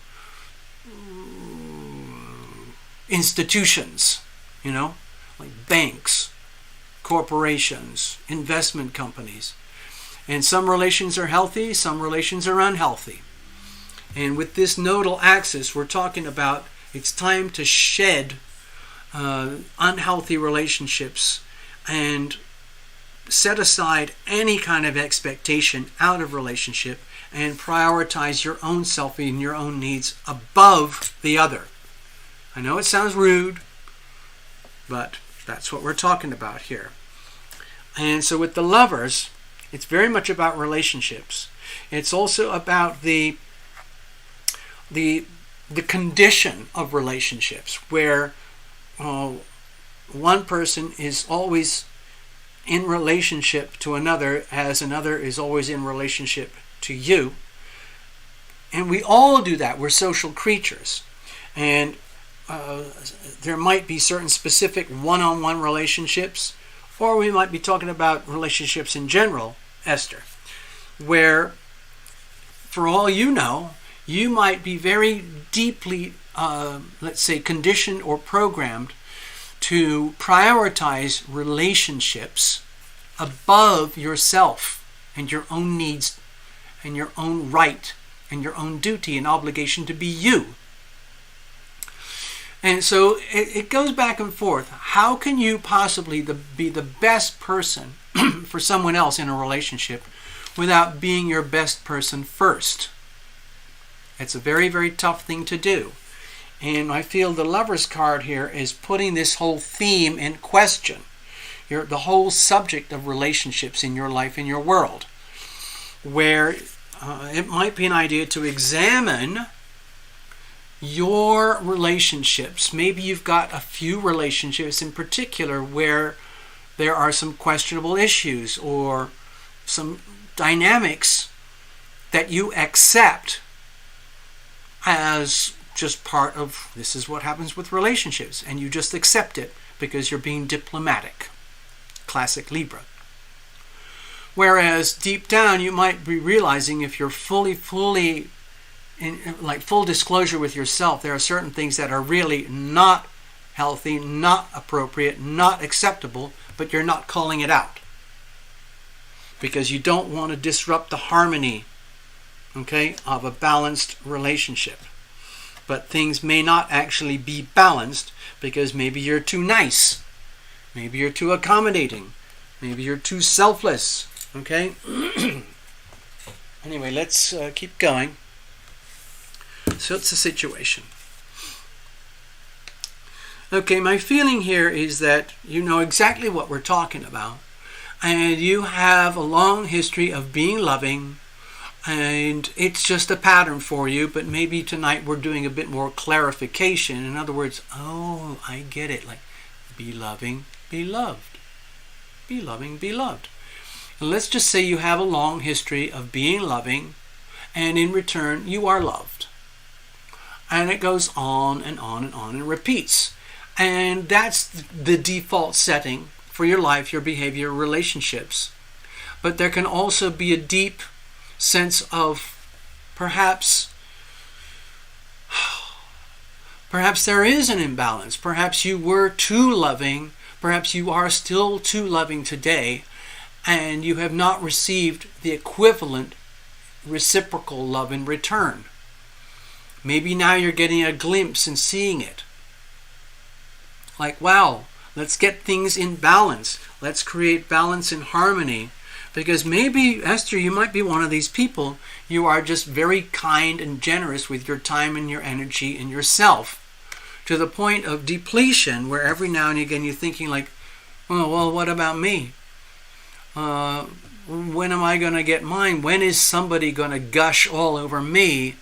institutions, like banks, corporations, investment companies. And some relations are healthy, some relations are unhealthy. And with this nodal axis, we're talking about it's time to shed unhealthy relationships and set aside any kind of expectation out of relationship and prioritize your own self and your own needs above the other. I know it sounds rude, but that's what we're talking about here. And so with the Lovers, it's very much about relationships. It's also about the condition of relationships, where one person is always in relationship to another as another is always in relationship to you. And we all do that. We're social creatures. And there might be certain specific one-on-one relationships, or we might be talking about relationships in general, Esther, where, for all you know, you might be very deeply, let's say, conditioned or programmed to prioritize relationships above yourself and your own needs and your own right and your own duty and obligation to be you. And so it goes back and forth. How can you possibly be the best person for someone else in a relationship without being your best person first? It's a very, very tough thing to do. And I feel the Lover's card here is putting this whole theme in question. The whole subject of relationships in your life, in your world. Where it might be an idea to examine your relationships. Maybe you've got a few relationships in particular where there are some questionable issues or some dynamics that you accept as just part of, this is what happens with relationships, and you just accept it because you're being diplomatic. Classic Libra. Whereas deep down you might be realizing, if you're fully in like full disclosure with yourself, there are certain things that are really not healthy, not appropriate, not acceptable, but you're not calling it out because you don't want to disrupt the harmony, okay, of a balanced relationship. But things may not actually be balanced because maybe you're too nice, maybe you're too accommodating, maybe you're too selfless, okay? Anyway, let's keep going. So it's a situation. Okay, my feeling here is that you know exactly what we're talking about, and you have a long history of being loving, and it's just a pattern for you, but maybe tonight we're doing a bit more clarification. In other words, oh, I get it, like be loving, be loved. Be loving, be loved. And let's just say you have a long history of being loving, and in return you are loved. And it goes on and on and on and repeats. And that's the default setting for your life, your behavior, relationships. But there can also be a deep sense of perhaps there is an imbalance. Perhaps you were too loving. Perhaps you are still too loving today, and you have not received the equivalent reciprocal love in return. Maybe now you're getting a glimpse and seeing it. Like, wow, let's get things in balance. Let's create balance and harmony. Because maybe, Esther, you might be one of these people. You are just very kind and generous with your time and your energy and yourself, to the point of depletion, where every now and again you're thinking like, oh, well, what about me? When am I going to get mine? When is somebody going to gush all over me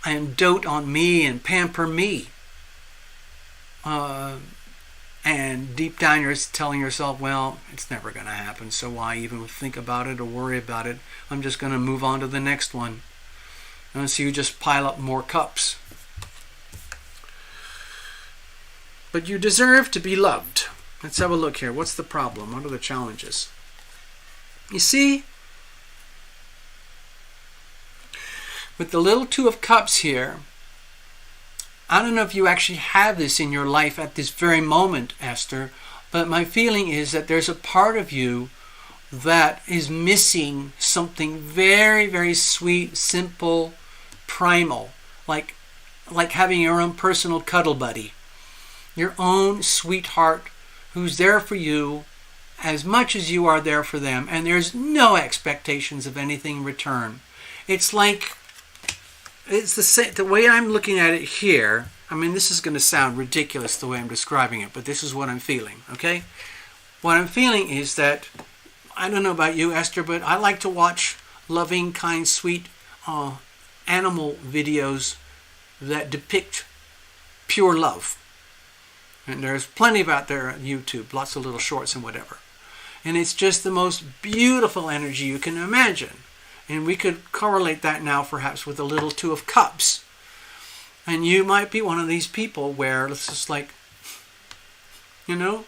and dote on me and pamper me? And deep down you're telling yourself, well, it's never going to happen, so why even think about it or worry about it? I'm just going to move on to the next one. And so you just pile up more cups. But you deserve to be loved. Let's have a look here. What's the problem? What are the challenges? You see, with the little Two of Cups here, I don't know if you actually have this in your life at this very moment, Esther, but my feeling is that there's a part of you that is missing something very, very sweet, simple, primal, like having your own personal cuddle buddy, your own sweetheart who's there for you as much as you are there for them, and there's no expectations of anything in return. It's like, it's the way I'm looking at it here. I mean, this is going to sound ridiculous the way I'm describing it, but this is what I'm feeling, okay? What I'm feeling is that, I don't know about you, Esther, but I like to watch loving, kind, sweet animal videos that depict pure love. And there's plenty of out there on YouTube, lots of little shorts and whatever. And it's just the most beautiful energy you can imagine. And we could correlate that now perhaps with a little Two of Cups. And you might be one of these people where it's just like, you know,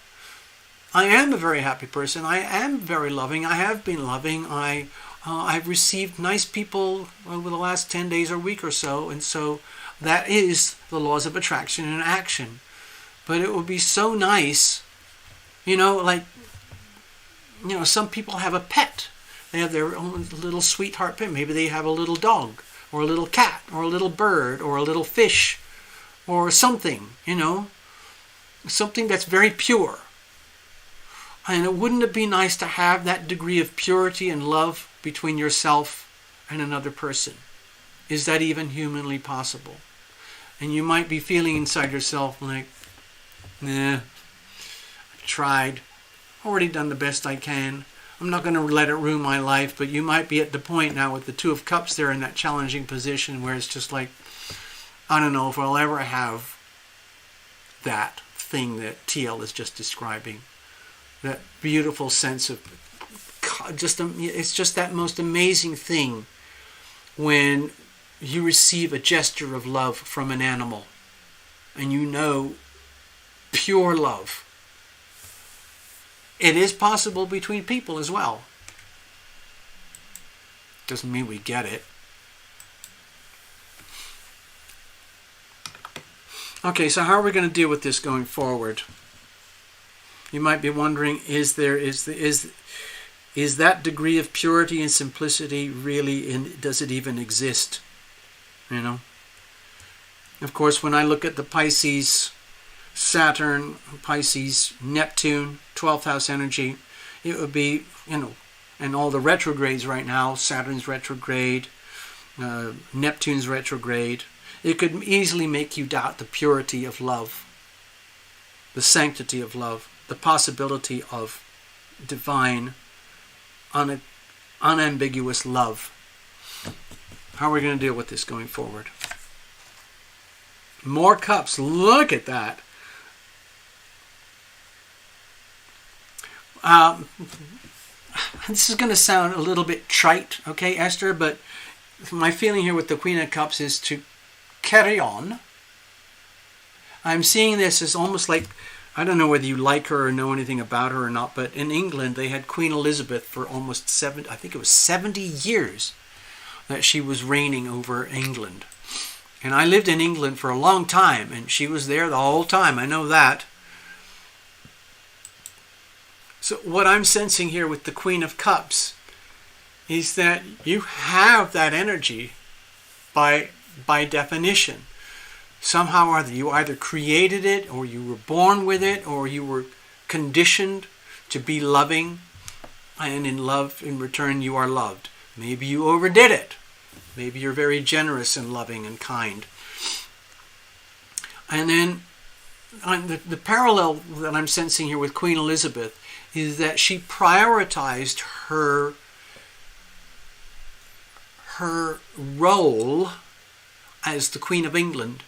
I am a very happy person. I am very loving. I have been loving. I've received nice people over the last 10 days or week or so. And so that is the laws of attraction in action. But it would be so nice, you know, like, you know, some people have a pet. They have their own little sweetheart pet. Maybe they have a little dog or a little cat or a little bird or a little fish or something, you know, something that's very pure. And wouldn't it be nice to have that degree of purity and love between yourself and another person? Is that even humanly possible? And you might be feeling inside yourself like, nah, I've tried, already done the best I can. I'm not going to let it ruin my life, but you might be at the point now with the Two of Cups there in that challenging position where it's just like, I don't know if I'll ever have that thing that TL is just describing. That beautiful sense of, it's just that most amazing thing when you receive a gesture of love from an animal and you know pure love. It is possible between people as well. Doesn't mean we get it. Okay, so how are we going to deal with this going forward? You might be wondering, is that degree of purity and simplicity really does it even exist? You know? Of course, when I look at the Pisces, Saturn, Pisces, Neptune, 12th house energy, it would be, you know, and all the retrogrades right now, Saturn's retrograde, Neptune's retrograde, it could easily make you doubt the purity of love, the sanctity of love, the possibility of divine, unambiguous love. How are we going to deal with this going forward? More cups. Look at that. This is going to sound a little bit trite, okay, Esther, but my feeling here with the Queen of Cups is to carry on. I'm seeing this as almost like, I don't know whether you like her or know anything about her or not, but in England they had Queen Elizabeth for almost 70 years that she was reigning over England. And I lived in England for a long time, and she was there the whole time. I know that. So what I'm sensing here with the Queen of Cups is that you have that energy by definition. Somehow or other, you either created it, or you were born with it, or you were conditioned to be loving, and in love, in return, you are loved. Maybe you overdid it. Maybe you're very generous and loving and kind. And then the parallel that I'm sensing here with Queen Elizabeth is that she prioritized her role as the Queen of England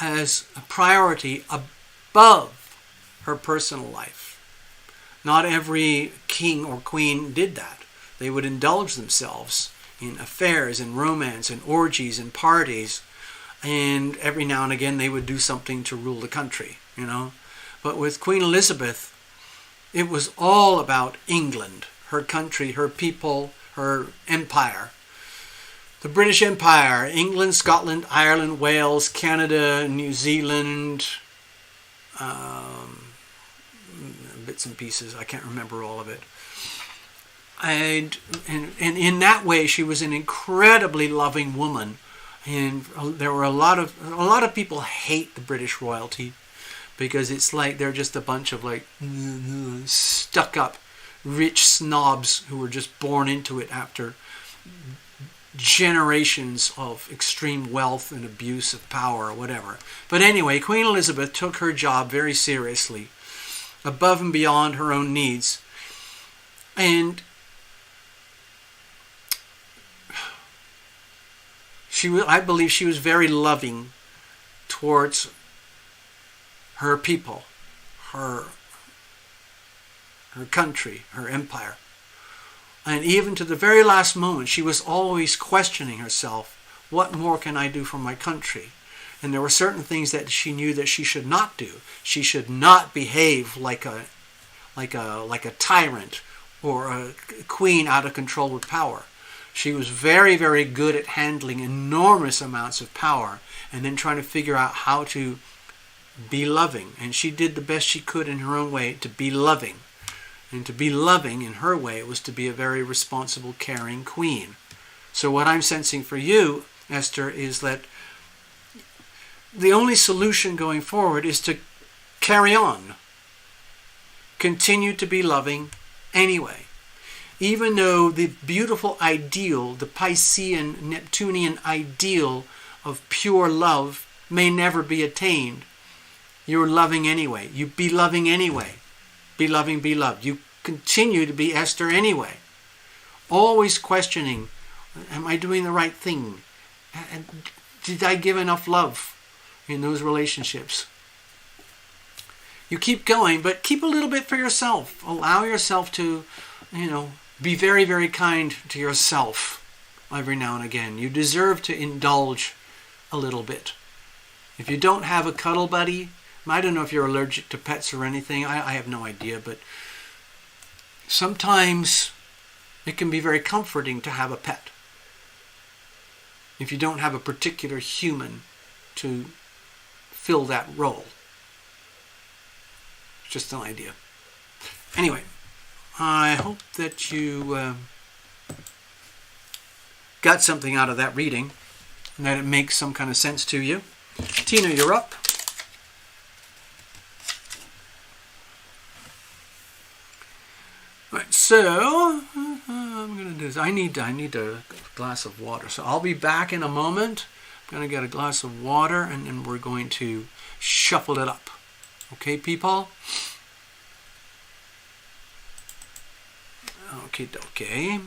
as a priority above her personal life. Not every king or queen did that. They would indulge themselves in affairs and romance and orgies and parties, and every now and again they would do something to rule the country, you know. But with Queen Elizabeth, It was all about England, her country, her people, her empire. The British Empire, England, Scotland, Ireland, Wales, Canada, New Zealand, bits and pieces. I can't remember all of it. And in that way, she was an incredibly loving woman. And there were a lot of people hate the British royalty because it's like they're just a bunch of like stuck-up rich snobs who were just born into it after generations of extreme wealth and abuse of power or whatever. But anyway, Queen Elizabeth took her job very seriously, above and beyond her own needs. And I believe she was very loving towards her people, her country, her empire. And even to the very last moment, she was always questioning herself, what more can I do for my country? And there were certain things that she knew that she should not do. She should not behave like a tyrant or a queen out of control with power. She was very, very good at handling enormous amounts of power and then trying to figure out how to be loving. And she did the best she could in her own way to be loving. And to be loving in her way was to be a very responsible, caring queen. So what I'm sensing for you, Esther, is that the only solution going forward is to carry on. Continue to be loving anyway. Even though the beautiful ideal, the Piscean, Neptunian ideal of pure love may never be attained, you're loving anyway. You be loving anyway. Be loving, be loved. You continue to be Esther anyway. Always questioning, am I doing the right thing? And did I give enough love in those relationships? You keep going, but keep a little bit for yourself. Allow yourself to, be very, very kind to yourself every now and again. You deserve to indulge a little bit. If you don't have a cuddle buddy, I don't know if you're allergic to pets or anything. I have no idea, but sometimes it can be very comforting to have a pet. If you don't have a particular human to fill that role. It's just an idea. Anyway, I hope that you got something out of that reading and that it makes some kind of sense to you. Tina, you're up. Right, so I'm going to do this. I need a glass of water. So I'll be back in a moment. I'm going to get a glass of water and then we're going to shuffle it up. Okay, people? Okay.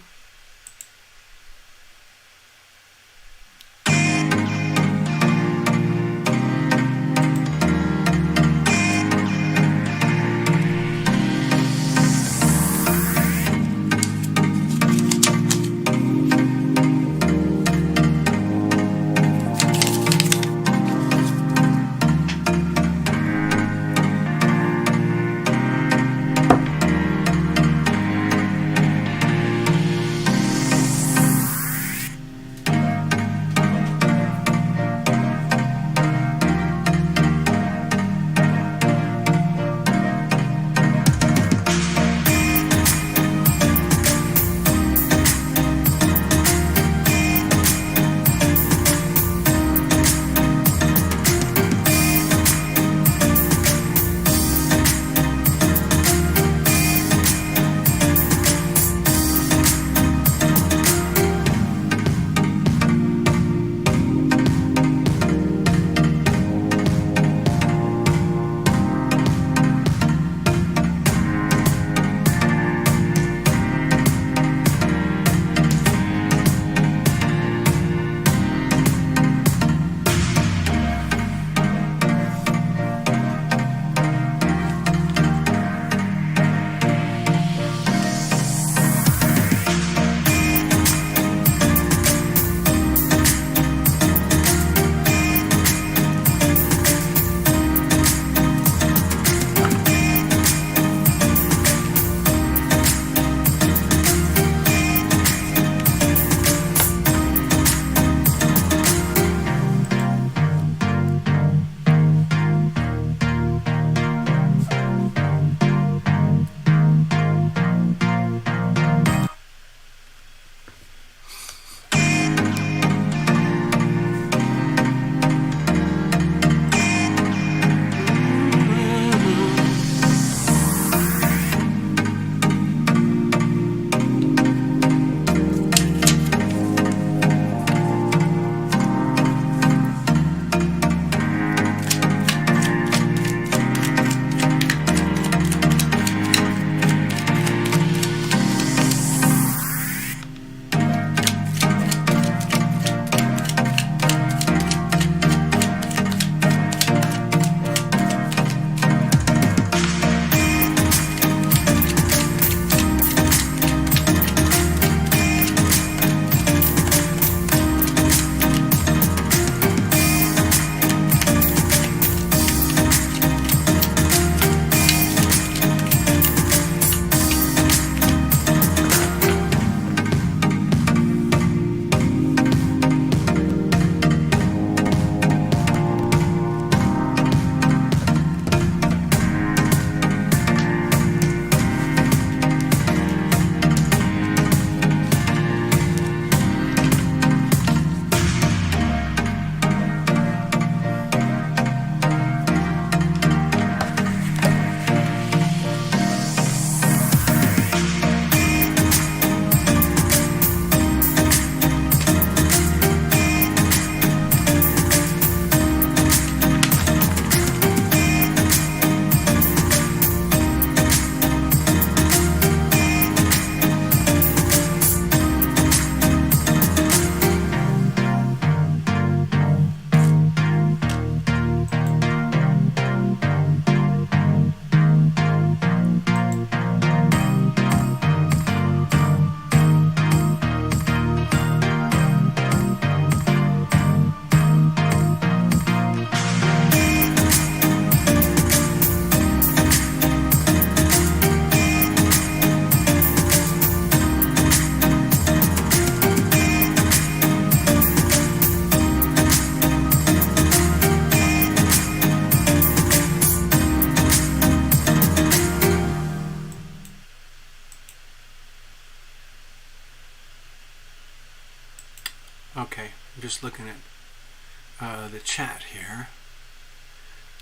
Okay, I'm just looking at the chat here.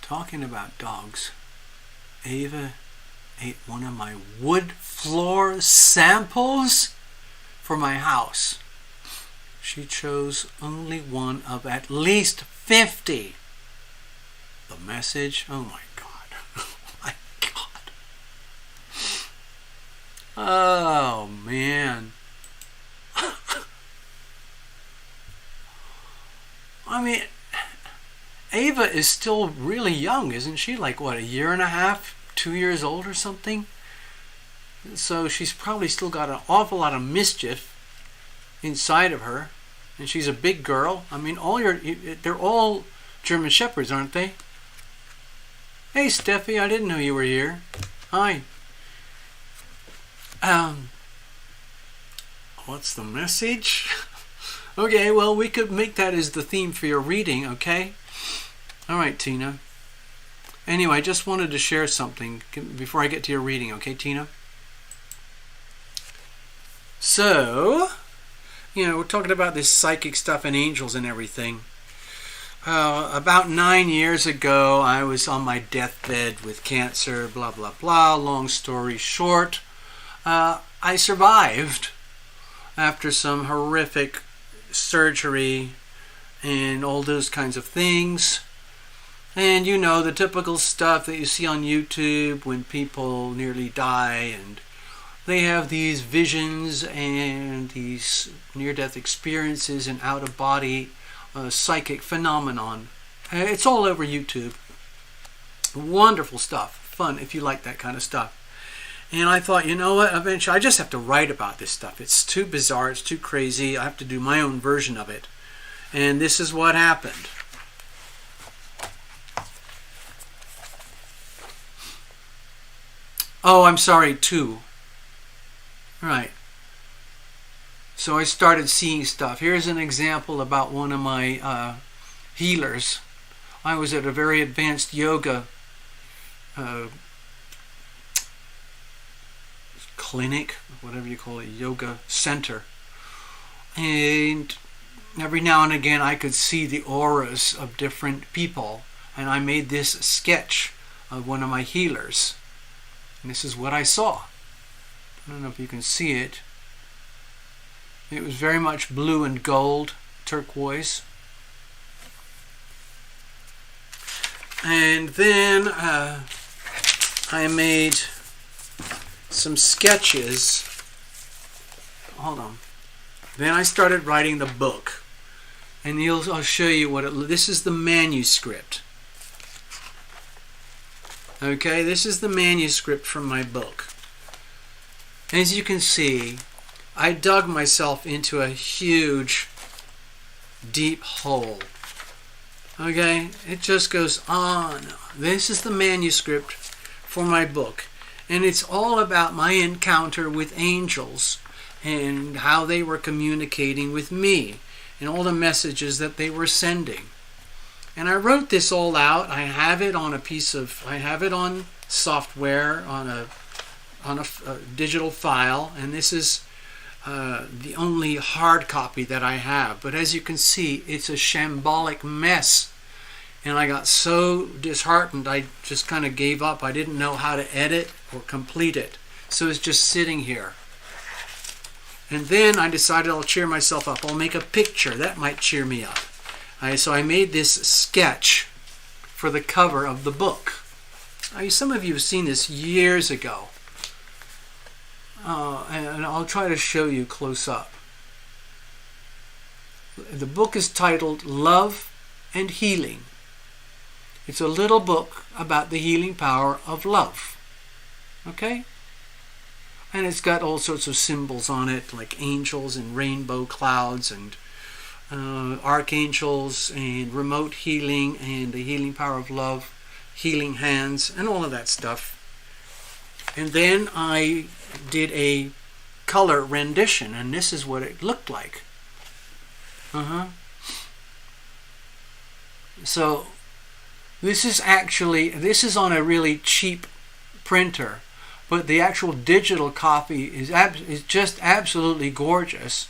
Talking about dogs. Ava ate one of my wood floor samples for my house. She chose only one of at least 50. The message, oh my God. Oh my God. Oh man. I mean, Ava is still really young, isn't she? Like what, a year and a half, 2 years old or something? So she's probably still got an awful lot of mischief inside of her. And she's a big girl. I mean, they're all German Shepherds, aren't they? Hey, Steffi, I didn't know you were here. Hi. What's the message? Okay, well, we could make that as the theme for your reading, okay? All right, Tina. Anyway, I just wanted to share something before I get to your reading, okay, Tina? So, we're talking about this psychic stuff and angels and everything. About 9 years ago, I was on my deathbed with cancer, blah, blah, blah. Long story short, I survived after some horrific surgery and all those kinds of things. And the typical stuff that you see on YouTube when people nearly die and they have these visions and these near-death experiences and out-of-body psychic phenomenon. It's all over YouTube. Wonderful stuff. Fun if you like that kind of stuff. And I thought, you know what, eventually I just have to write about this stuff. It's too bizarre, it's too crazy. I have to do my own version of it. And this is what happened. Oh, I'm sorry, 2. Right. So I started seeing stuff. Here's an example about one of my healers. I was at a very advanced yoga clinic, whatever you call it, yoga center. And every now and again I could see the auras of different people. And I made this sketch of one of my healers. And this is what I saw. I don't know if you can see it. It was very much blue and gold, turquoise. And then I made some sketches. Hold on. Then I started writing the book. And I'll show you this is the manuscript. Okay, this is the manuscript from my book. As you can see, I dug myself into a huge, deep hole. Okay, it just goes on. This is the manuscript for my book. And it's all about my encounter with angels and how they were communicating with me and all the messages that they were sending. And I wrote this all out. I have it on software, on a digital file, and this is the only hard copy that I have. But as you can see, it's a shambolic mess. And I got so disheartened, I just kind of gave up. I didn't know how to edit or complete it. So it's just sitting here. And then I decided I'll cheer myself up. I'll make a picture. That might cheer me up. So I made this sketch for the cover of the book. Some of you have seen this years ago. And I'll try to show you close up. The book is titled Love and Healing. It's a little book about the healing power of love. Okay? And it's got all sorts of symbols on it, like angels and rainbow clouds and archangels and remote healing and the healing power of love, healing hands, and all of that stuff. And then I did a color rendition, and this is what it looked like. So this is on a really cheap printer, but the actual digital copy is just absolutely gorgeous.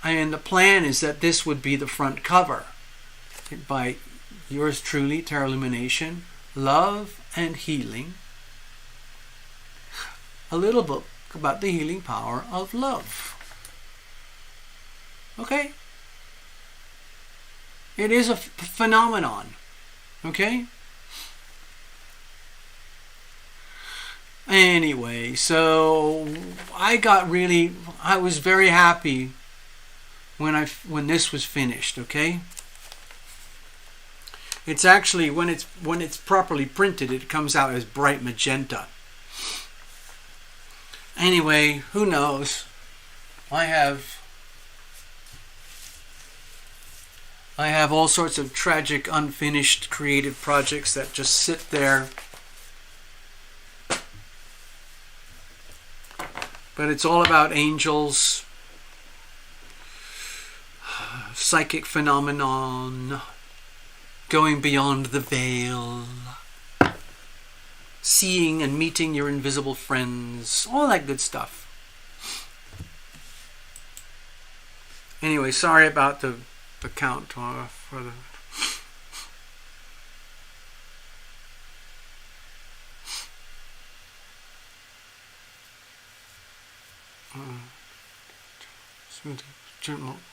And the plan is that this would be the front cover by yours truly, TarotLumination, Love and Healing. A little book about the healing power of love. Okay? It is a phenomenon. Okay? Anyway, so I was very happy when this was finished, okay? It's actually, when it's properly printed, it comes out as bright magenta. Anyway, who knows? I have all sorts of tragic, unfinished, creative projects that just sit there. But it's all about angels, psychic phenomenon, going beyond the veil, seeing and meeting your invisible friends, all that good stuff. Anyway, sorry about the count for the...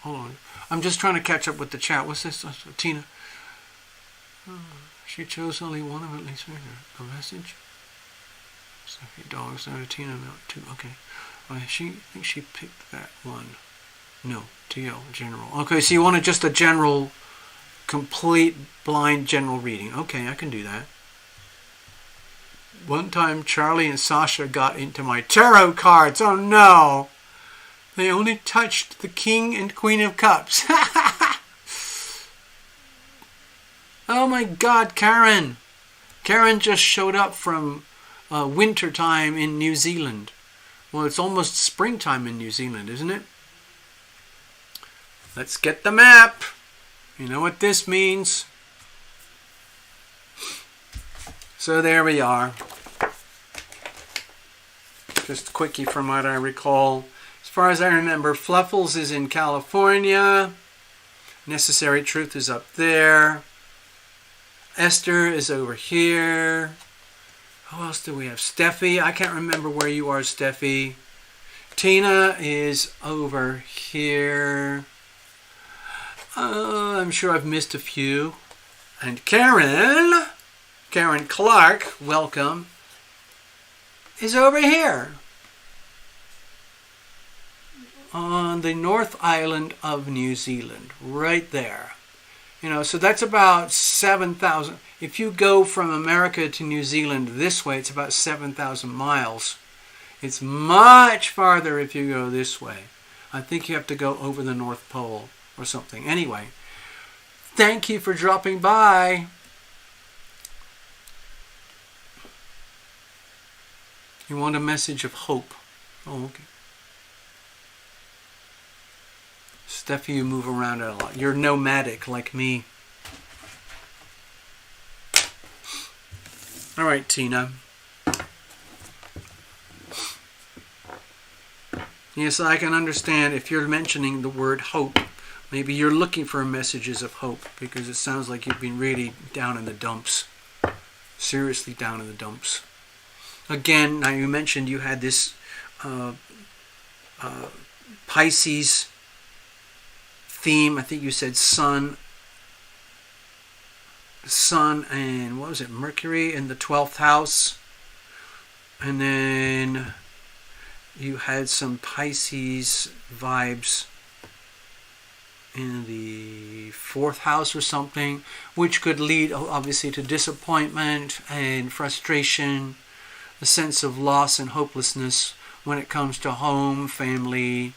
Hold on. I'm just trying to catch up with the chat. What's this? Tina. She chose only one of at least a message. Stuffy dogs. Tina about two. Okay. I think she picked that one. No. TL general. Okay. So you wanted just a general, complete blind general reading. Okay, I can do that. One time Charlie and Sasha got into my tarot cards. Oh no! They only touched the King and Queen of Cups. Oh my God, Karen! Karen just showed up from winter time in New Zealand. Well, it's almost springtime in New Zealand, isn't it? Let's get the map. You know what this means. So there we are. Just quickie from what I recall. As far as I remember, Fluffles is in California. Necessary Truth is up there. Esther is over here. Who else do we have? Steffi. I can't remember where you are, Steffi. Tina is over here. I'm sure I've missed a few. And Karen Clark, welcome, is over here. On the North Island of New Zealand, right there. You know, so that's about 7,000. If you go from America to New Zealand this way, it's about 7,000 miles. It's much farther if you go this way. I think you have to go over the North Pole or something. Anyway, thank you for dropping by. You want a message of hope. Oh, okay. Steffi, you move around a lot. You're nomadic like me. All right, Tina. Yes, I can understand if you're mentioning the word hope. Maybe you're looking for messages of hope because it sounds like you've been really down in the dumps. Seriously down in the dumps. Again, now you mentioned you had this Pisces theme. I think you said sun and what was it, Mercury in the 12th house, and then you had some Pisces vibes in the 4th house or something, which could lead obviously to disappointment and frustration, a sense of loss and hopelessness when it comes to home, family,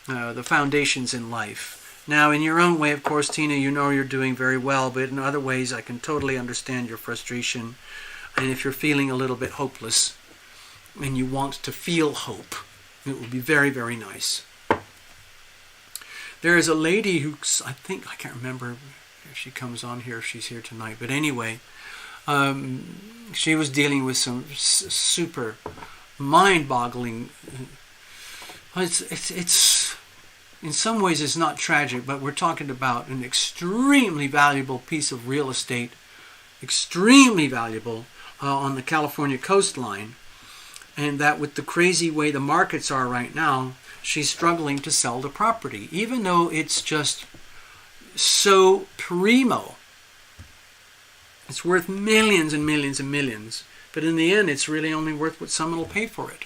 the foundations in life. Now, in your own way, of course, Tina, you know you're doing very well, but in other ways I can totally understand your frustration. And if you're feeling a little bit hopeless and you want to feel hope, it will be very, very nice. There is a lady who, I can't remember if she comes on here, if she's here tonight, but anyway, she was dealing with some super mind-boggling. It's in some ways it's not tragic, but we're talking about an extremely valuable piece of real estate, extremely valuable on the California coastline, and that with the crazy way the markets are right now, she's struggling to sell the property, even though it's just so primo. It's worth millions and millions and millions, but in the end it's really only worth what someone will pay for it.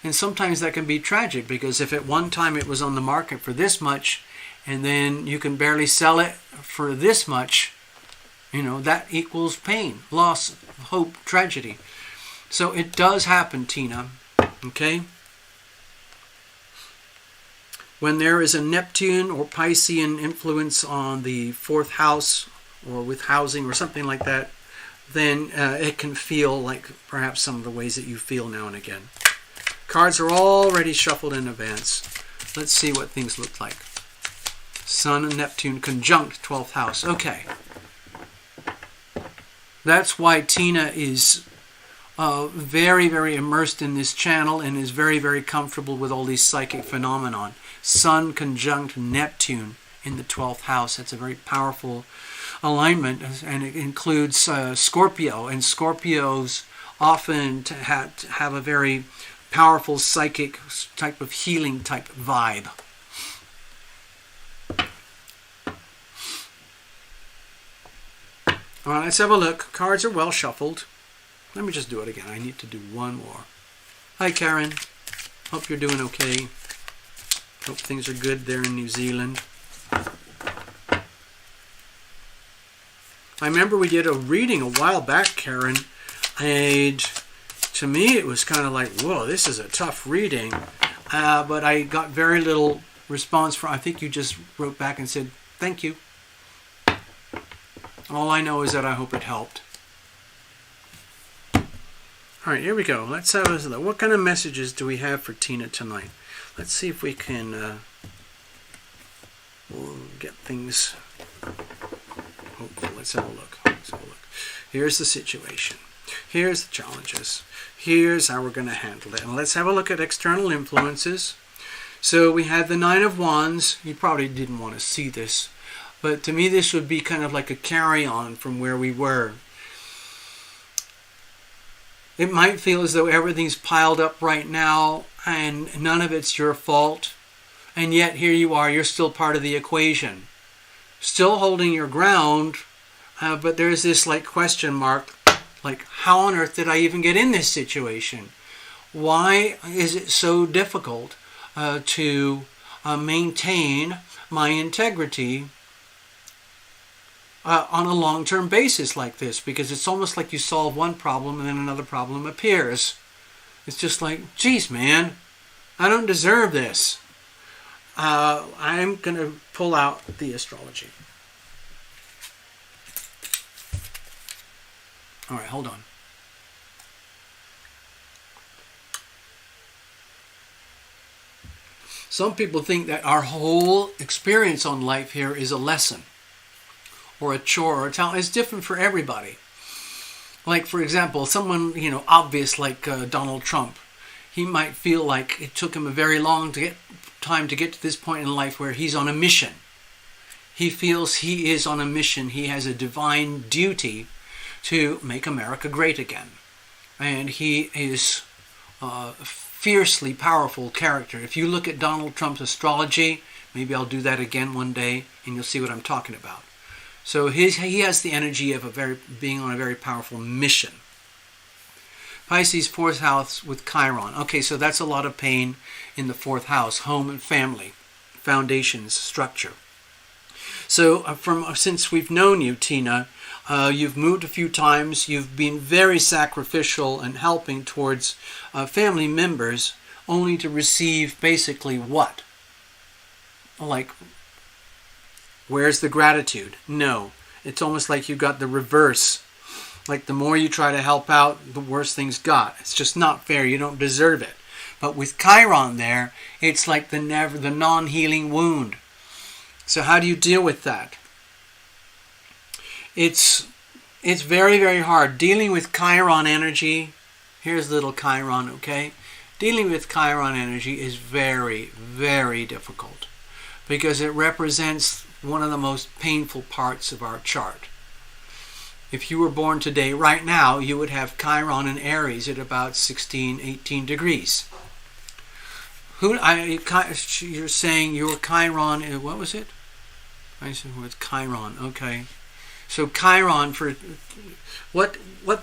And sometimes that can be tragic, because if at one time it was on the market for this much and then you can barely sell it for this much, that equals pain, loss, hope, tragedy. So it does happen, Tina, okay? When there is a Neptune or Piscean influence on the 4th house, or with housing or something like that, then it can feel like perhaps some of the ways that you feel now and again. Cards are already shuffled in advance. Let's see what things look like. Sun and Neptune conjunct 12th house. Okay. That's why Tina is very, very immersed in this channel and is very, very comfortable with all these psychic phenomenon. Sun conjunct Neptune in the 12th house. That's a very powerful alignment, and it includes Scorpio, and Scorpios often have a very powerful psychic type of healing type vibe. All right, let's have a look. Cards are well shuffled. Let me just do it again. I need to do one more. Hi, Karen. Hope you're doing okay. Hope things are good there in New Zealand. I remember we did a reading a while back, Karen, and to me it was kind of like, whoa, this is a tough reading. But I got very little response from, I think you just wrote back and said, thank you. All I know is that I hope it helped. All right, here we go. Let's have a look. What kind of messages do we have for Tina tonight? Let's see if we can we'll get things hopeful. Let's have a look. Here's the situation. Here's the challenges. Here's how we're going to handle it. And let's have a look at external influences. So we have the Nine of Wands. You probably didn't want to see this, but to me this would be kind of like a carry-on from where we were. It might feel as though everything's piled up right now and none of it's your fault. And yet here you are, you're still part of the equation. Still holding your ground, but there's this like question mark, like how on earth did I even get in this situation? Why is it so difficult to maintain my integrity on a long-term basis like this? Because it's almost like you solve one problem and then another problem appears. It's just like, geez, man, I don't deserve this. I'm going to pull out the astrology. All right, hold on. Some people think that our whole experience on life here is a lesson or a chore or a talent. It's different for everybody. Like, for example, someone, obvious like Donald Trump, he might feel like it took him a very long time to get to this point in life where he's on a mission. He feels he is on a mission. He has a divine duty to make America great again. And he is a fiercely powerful character. If you look at Donald Trump's astrology, maybe I'll do that again one day, and you'll see what I'm talking about. So he has the energy of being on a very powerful mission. Pisces, 4th house with Chiron. Okay, so that's a lot of pain in the 4th house, home and family, foundations, structure. So since we've known you, Tina, you've moved a few times. You've been very sacrificial and helping towards family members, only to receive basically what? Like, where's the gratitude? No. It's almost like you got the reverse. Like the more you try to help out, the worse things got. It's just not fair. You don't deserve it. But with Chiron there, it's like the non-healing wound. So how do you deal with that? It's very, very hard. Dealing with Chiron energy, here's little Chiron, okay? Dealing with Chiron energy is very, very difficult. because it represents one of the most painful parts of our chart. If you were born today, right now, you would have Chiron in Aries at about 16, 18 degrees. You're saying your Chiron, what was it? I said it's Chiron, okay. So Chiron, for what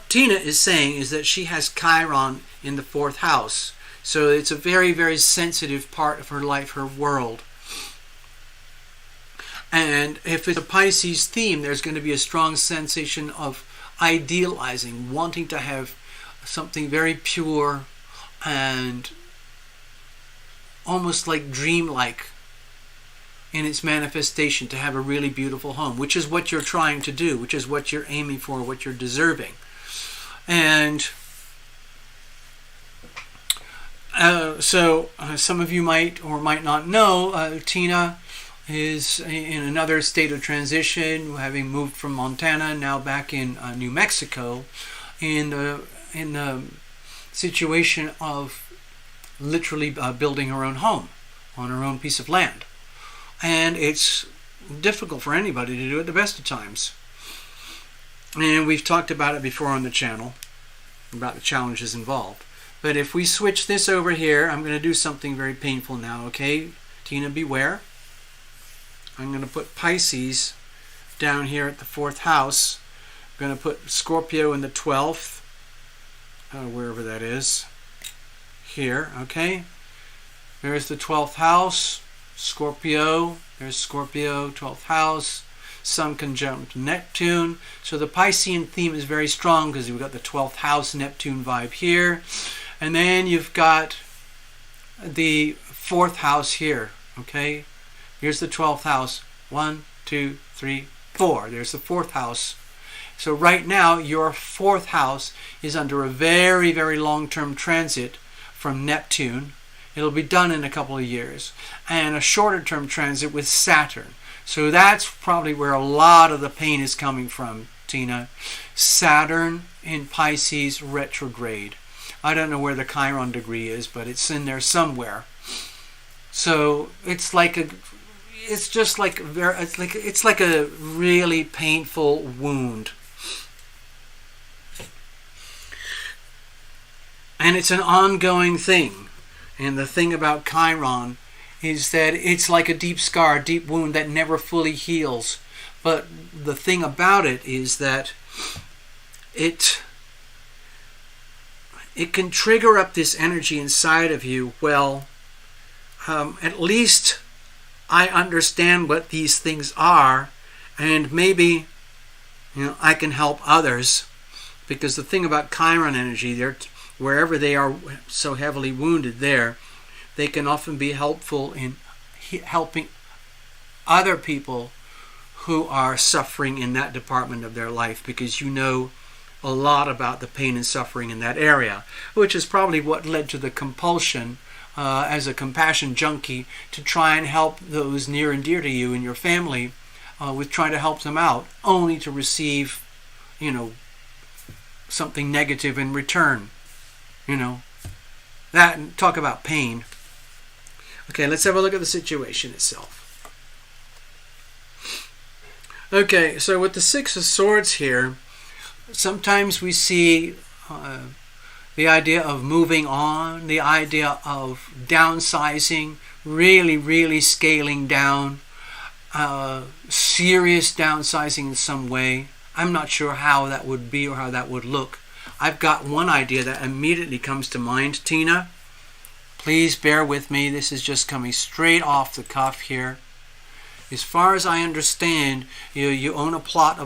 Tina is saying is that she has Chiron in the 4th house. So it's a very, very sensitive part of her life, her world. And if it's a Pisces theme, there's going to be a strong sensation of idealizing, wanting to have something very pure and almost like dreamlike in its manifestation, to have a really beautiful home, which is what you're trying to do, which is what you're aiming for, what you're deserving. And so some of you might or might not know, Tina is in another state of transition, having moved from Montana, now back in New Mexico, in the situation of literally building her own home on her own piece of land. And it's difficult for anybody to do at the best of times. And we've talked about it before on the channel, about the challenges involved. But if we switch this over here, I'm going to do something very painful now, okay? Tina, beware. I'm going to put Pisces down here at the 4th house. I'm going to put Scorpio in the 12th, wherever that is. Here, okay? There's the 12th house, Scorpio. There's Scorpio, 12th house. Sun conjunct Neptune. So the Piscean theme is very strong because we've got the 12th house Neptune vibe here. And then you've got the 4th house here, okay? Here's the 12th house. 1, 2, 3, 4. There's the 4th house. So right now, your 4th house is under a very, very long-term transit from Neptune. It'll be done in a couple of years. And a shorter-term transit with Saturn. So that's probably where a lot of the pain is coming from, Tina. Saturn in Pisces retrograde. I don't know where the Chiron degree is, but it's in there somewhere. So it's like a really painful wound. And it's an ongoing thing. And the thing about Chiron is that it's like a deep scar, a deep wound that never fully heals. But the thing about it is that it can trigger up this energy inside of you. Well, at least I understand what these things are, and maybe I can help others, because the thing about Chiron energy, wherever they are so heavily wounded there, they can often be helpful in helping other people who are suffering in that department of their life, because you know a lot about the pain and suffering in that area, which is probably what led to the compulsion as a compassion junkie to try and help those near and dear to you and your family with trying to help them out, only to receive, something negative in return. That, and talk about pain. Okay, let's have a look at the situation itself. Okay, so with the 6 of Swords here, sometimes we see the idea of moving on, the idea of downsizing, really, really scaling down, serious downsizing in some way. I'm not sure how that would be or how that would look. I've got one idea that immediately comes to mind, Tina. Please bear with me. This is just coming straight off the cuff here. As far as I understand, you own a plot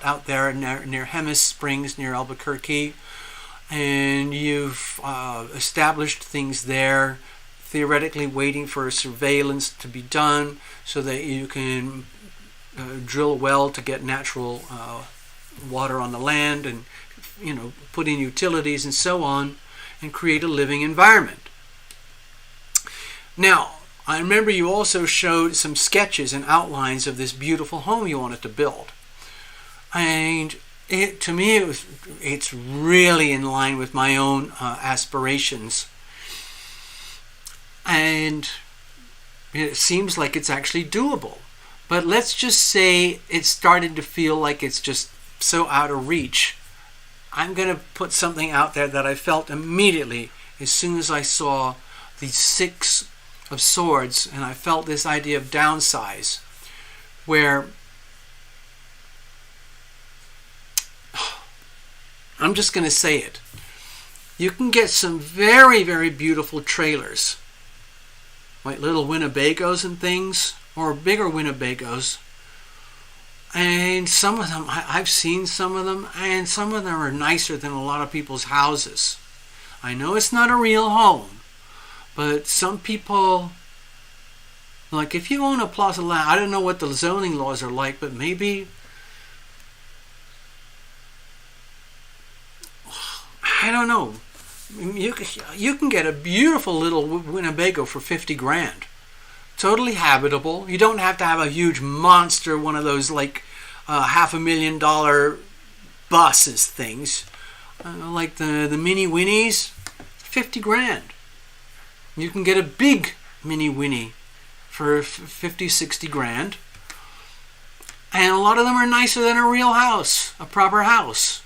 out there near Hemis Springs, near Albuquerque, and you've established things there, theoretically waiting for surveillance to be done so that you can drill a well to get natural water on the land, and put in utilities and so on, and create a living environment. Now, I remember you also showed some sketches and outlines of this beautiful home you wanted to build. And to me, it's really in line with my own aspirations. And It seems like it's actually doable. But let's just say it started to feel like it's just so out of reach. I'm going to put something out there that I felt immediately as soon as I saw the Six of Swords, and I felt this idea of downsize, where I'm just going to say it. You can get some very, very beautiful trailers, like little Winnebagos and things, or bigger Winnebagos. And some of them, I've seen some of them, and some of them are nicer than a lot of people's houses. I know it's not a real home, but some people, like if you own a plot of land, I don't know what the zoning laws are like, but maybe, I don't know. You can get a beautiful little Winnebago for 50 grand. Totally habitable. You don't have to have a huge monster, one of those like $500,000 buses things. Like the Mini Winnies, 50 grand. You can get a big Mini Winnie for 50, 60 grand. And a lot of them are nicer than a real house, a proper house.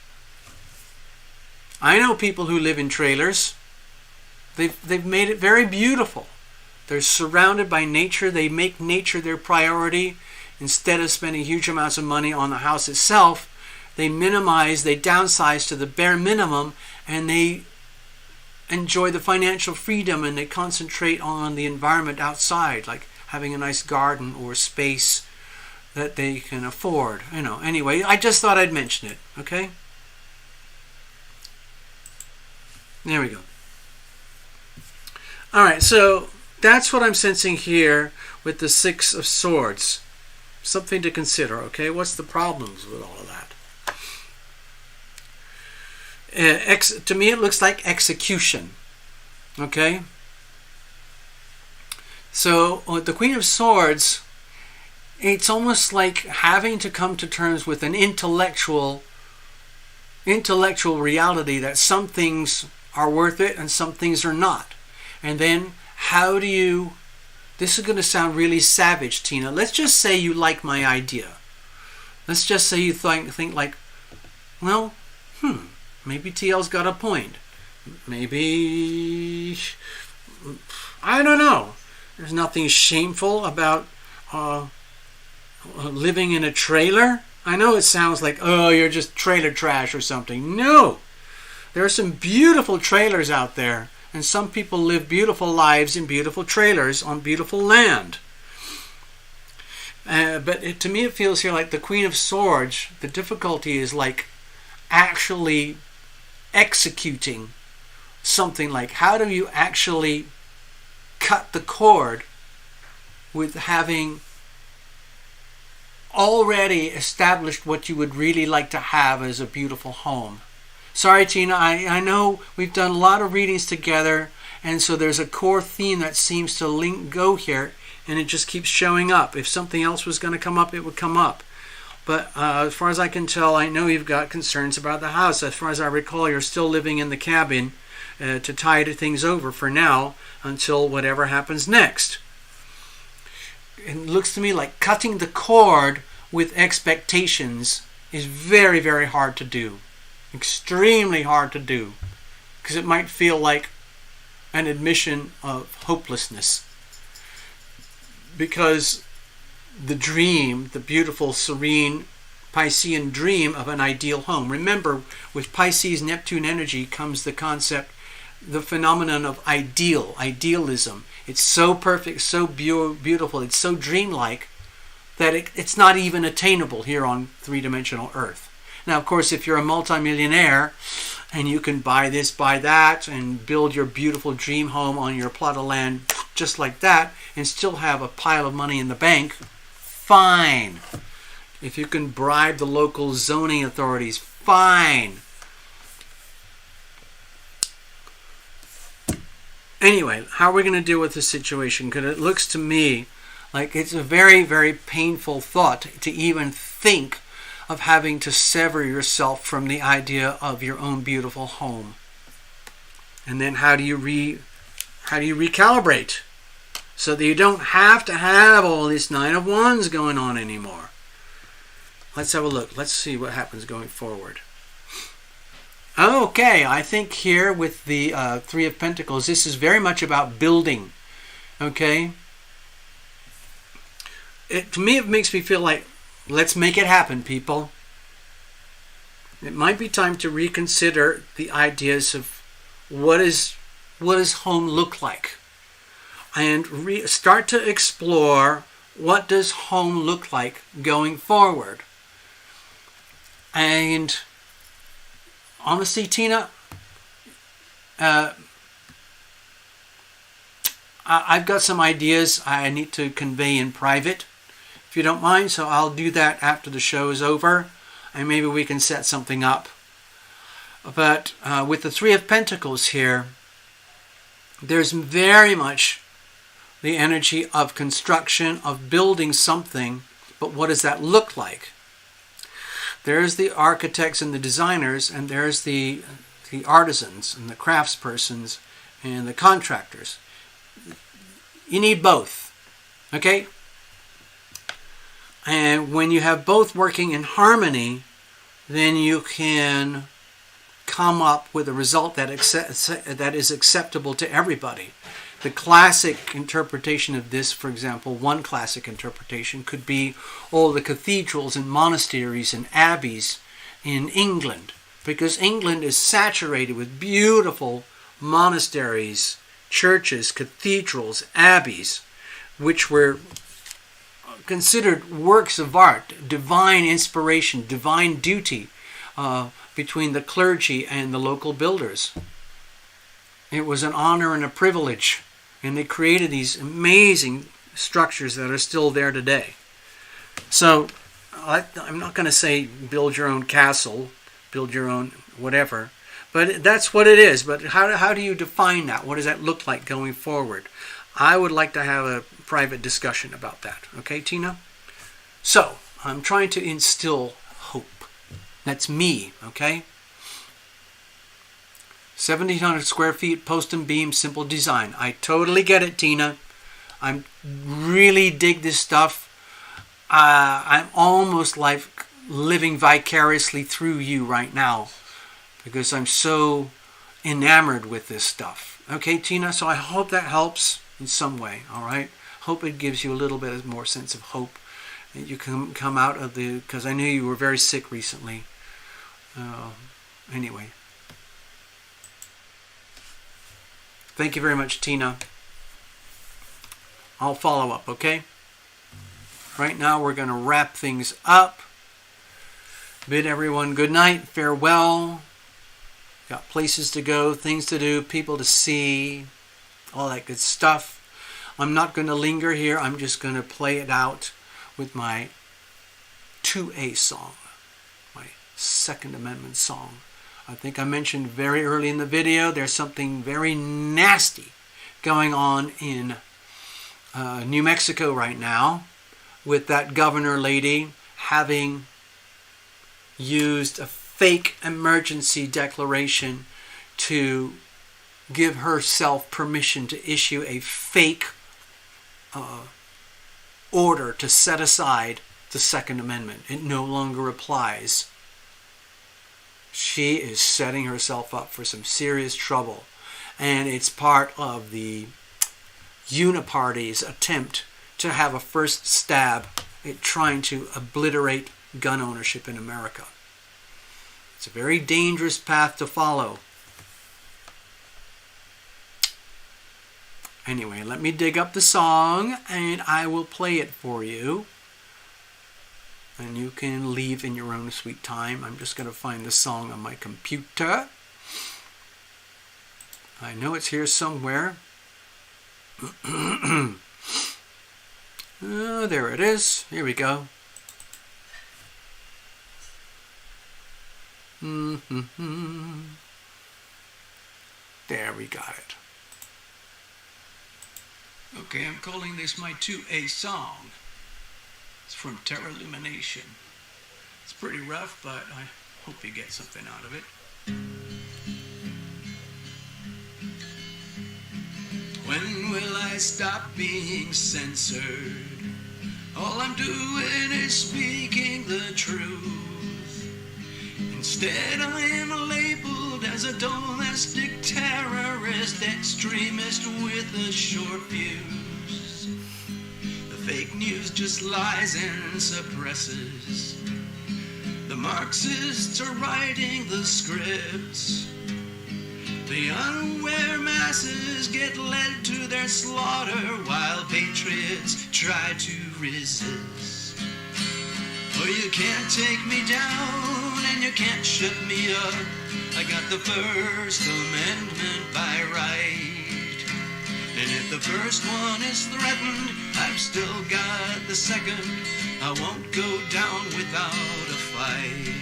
I know people who live in trailers. They've made it very beautiful. They're surrounded by nature. They make nature their priority. Instead of spending huge amounts of money on the house itself, they minimize, they downsize to the bare minimum, and they enjoy the financial freedom, and they concentrate on the environment outside, like having a nice garden or space that they can afford. Anyway, I just thought I'd mention it, okay? There we go. All right, so that's what I'm sensing here with the Six of Swords. Something to consider, okay? What's the problems with all of that? To me, it looks like execution, okay? So with the Queen of Swords, it's almost like having to come to terms with an intellectual reality that some things are worth it and some things are not. And then how do you, this is going to sound really savage, Tina. Let's just say you like my idea. Let's just say you think like, well, maybe TL's got a point. Maybe, I don't know. There's nothing shameful about living in a trailer. I know it sounds like, oh, you're just trailer trash or something. No! There are some beautiful trailers out there, and some people live beautiful lives in beautiful trailers on beautiful land. But to me it feels here like the Queen of Swords, the difficulty is like actually executing something. Like, how do you actually cut the cord with having already established what you would really like to have as a beautiful home? Sorry, Tina, I know we've done a lot of readings together, and so there's a core theme that seems to go here, and it just keeps showing up. If something else was going to come up, it would come up. But as far as I can tell, I know you've got concerns about the house. As far as I recall, you're still living in the cabin to tide things over for now until whatever happens next. It looks to me like cutting the cord with expectations is very, very hard to do. Extremely hard to do, because it might feel like an admission of hopelessness, because the dream, the beautiful, serene Piscean dream of an ideal home. Remember, with Pisces Neptune energy comes the concept, the phenomenon of idealism. It's so perfect, so beautiful, it's so dreamlike that it's not even attainable here on three-dimensional Earth. Now, of course, if you're a multimillionaire and you can buy this, buy that, and build your beautiful dream home on your plot of land just like that, and still have a pile of money in the bank, fine. If you can bribe the local zoning authorities, fine. Anyway, how are we going to deal with this situation? Because it looks to me like it's a very, very painful thought to even think of having to sever yourself from the idea of your own beautiful home. And then how do you recalibrate? so that you don't have to have all this Nine of Wands going on anymore. Let's have a look. Let's see what happens going forward. Okay, I think here with the Three of Pentacles, this is very much about building. Okay? To me, it makes me feel like, let's make it happen, people. It might be time to reconsider the ideas of what does home look like, and start to explore what does home look like going forward. And honestly, Tina, I've got some ideas I need to convey in private, if you don't mind, so I'll do that after the show is over, and maybe we can set something up. But with the Three of Pentacles here, there's very much the energy of construction, of building something, but what does that look like? There's the architects and the designers, and there's the artisans and the craftspersons and the contractors. You need both, okay? And when you have both working in harmony, then you can come up with a result that is acceptable to everybody. The classic interpretation of this, for example, one classic interpretation could be all the cathedrals and monasteries and abbeys in England, because England is saturated with beautiful monasteries, churches, cathedrals, abbeys, which were considered works of art, divine inspiration, divine duty between the clergy and the local builders. It was an honor and a privilege, and they created these amazing structures that are still there today. So I'm not going to say build your own castle, build your own whatever, but that's what it is. But how do you define that? What does that look like going forward? I would like to have a private discussion about that. Okay, Tina? So, I'm trying to instill hope. That's me, okay? 1,700 square feet, post and beam, simple design. I totally get it, Tina. I really dig this stuff. I'm almost like living vicariously through you right now, because I'm so enamored with this stuff. Okay, Tina? So I hope that helps in some way, all right? Hope it gives you a little bit more sense of hope. That you can come out of because I knew you were very sick recently. Anyway. Thank you very much, Tina. I'll follow up, okay? Right now we're going to wrap things up. Bid everyone good night, farewell. Got places to go, things to do, people to see, all that good stuff. I'm not going to linger here. I'm just going to play it out with my 2A song, my Second Amendment song. I think I mentioned very early in the video, there's something very nasty going on in New Mexico right now, with that governor lady having used a fake emergency declaration to give herself permission to issue a fake order to set aside the Second Amendment. It no longer applies. She is setting herself up for some serious trouble, and it's part of the Uniparty's attempt to have a first stab at trying to obliterate gun ownership in America. It's a very dangerous path to follow. Anyway, let me dig up the song and I will play it for you. And you can leave in your own sweet time. I'm just going to find the song on my computer. I know it's here somewhere. Oh, there it is. Here we go. There, we got it. Okay, I'm calling this my 2A song. It's from TarotLumination. It's pretty rough, but I hope you get something out of it. When will I stop being censored? All I'm doing is speaking the truth. Instead I am labeled as a domestic terrorist, extremist with a short fuse. The fake news just lies and suppresses. The Marxists are writing the scripts. The unaware masses get led to their slaughter while patriots try to resist. Oh, you can't take me down and you can't shut me up. I got the First Amendment by right. And if the first one is threatened, I've still got the second. I won't go down without a fight.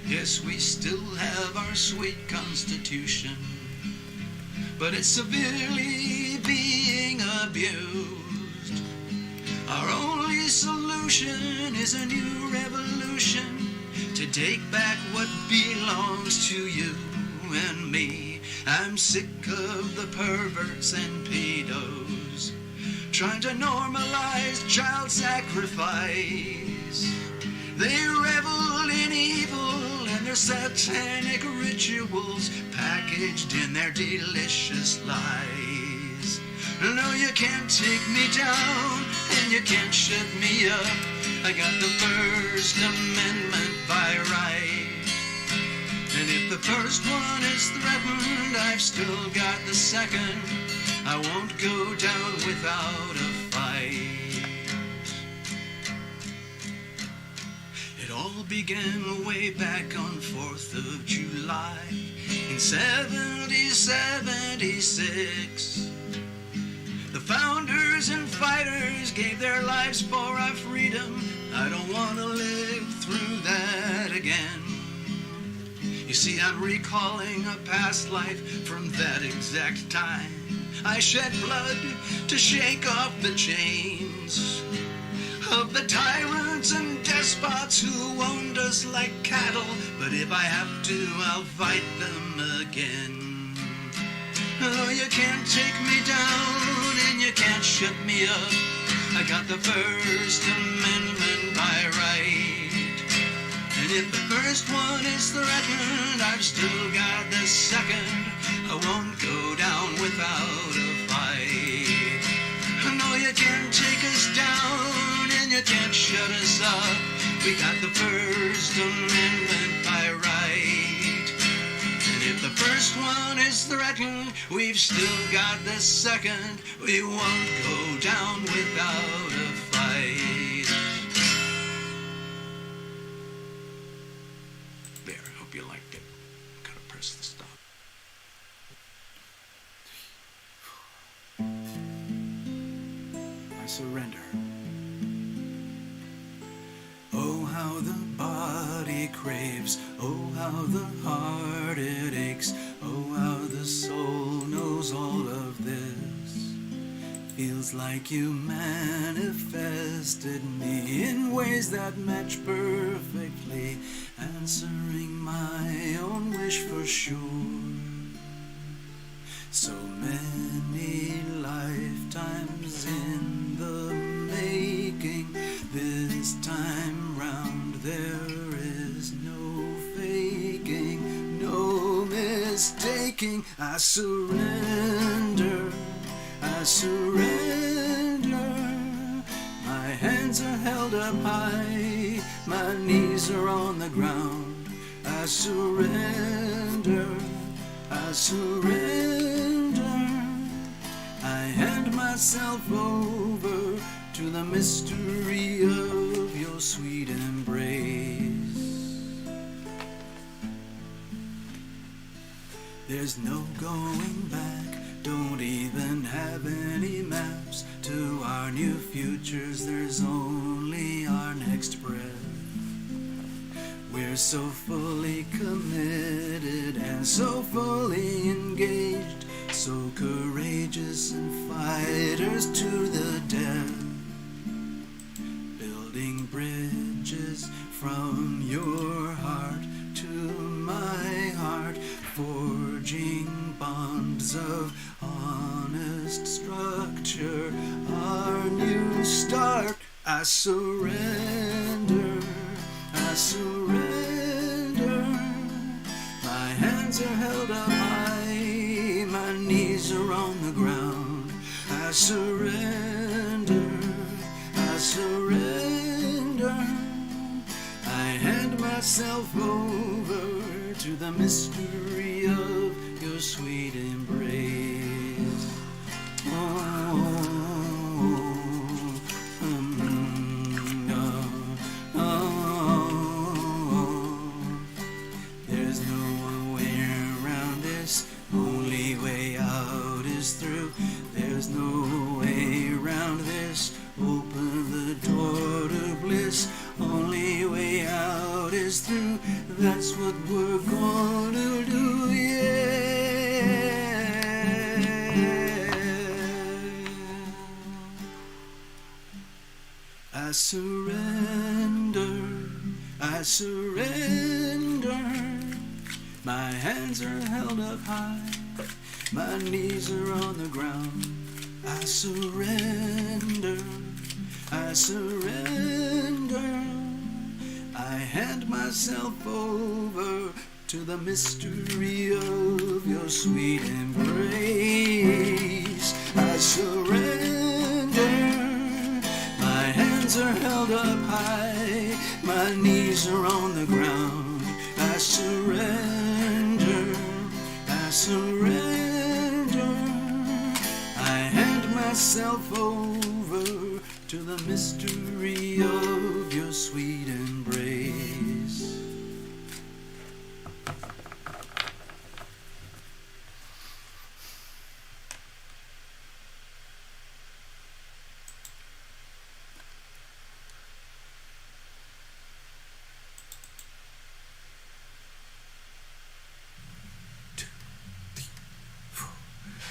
Yes, we still have our sweet Constitution, but it's severely being abused. Our only solution is a new revolution to take back what belongs to you and me. I'm sick of the perverts and pedos trying to normalize child sacrifice. They revel in evil and their satanic rituals packaged in their delicious lies. No, you can't take me down and you can't shut me up. I got the First Amendment by right. And if the first one is threatened, I've still got the second. I won't go down without a fight. It all began way back on 4th of July in 1776. The founders and fighters gave their lives for our freedom. I don't want to live through that again. You see, I'm recalling a past life from that exact time. I shed blood to shake off the chains of the tyrants and despots who owned us like cattle. But if I have to, I'll fight them again. Oh, you can't take me down and you can't shut me up. I got the First Amendment by right. And if the first one is threatened, I've still got the second. I won't go down without a fight. No, you can't take us down and you can't shut us up. We got the First Amendment by right. And if the first one is threatened, we've still got the second. We won't go down without a fight. There, I hope you liked it. Gotta press the stop. I surrender. Oh, how the body craves. Oh, how the heart it aches. Oh, how the soul knows all of this. Feels like you manifested me in ways that match perfectly, answering my own wish for sure. So many lifetimes in the making. This time round there is no faking, no mistaking. I surrender, I surrender. My hands are held up high, my knees are on the ground. I surrender, I surrender. I hand myself over to the mystery of your sweet embrace. There's no going back, don't even have any maps to our new futures. There's only our next breath. We're so fully committed and so fully engaged, so courageous and fighters to the death, building bridges from your heart to my heart, forging bonds bonds of honest structure, our new start. I surrender, I surrender. My hands are held up high, my knees are on the ground. I surrender, I surrender. I hand myself over to the mystery of your sweet embrace. There's no way around this, only way out is through. There's no way around this, open the door to bliss. Only way out is through, that's what we're gonna do, yeah. I surrender, I surrender. My hands are held up high, my knees are on the ground. I surrender, I surrender. I hand myself over to the mystery of your sweet embrace. I surrender. My hands are held up high, my knees are on the ground. I surrender, I surrender. I hand myself over to the mystery of your sweet embrace.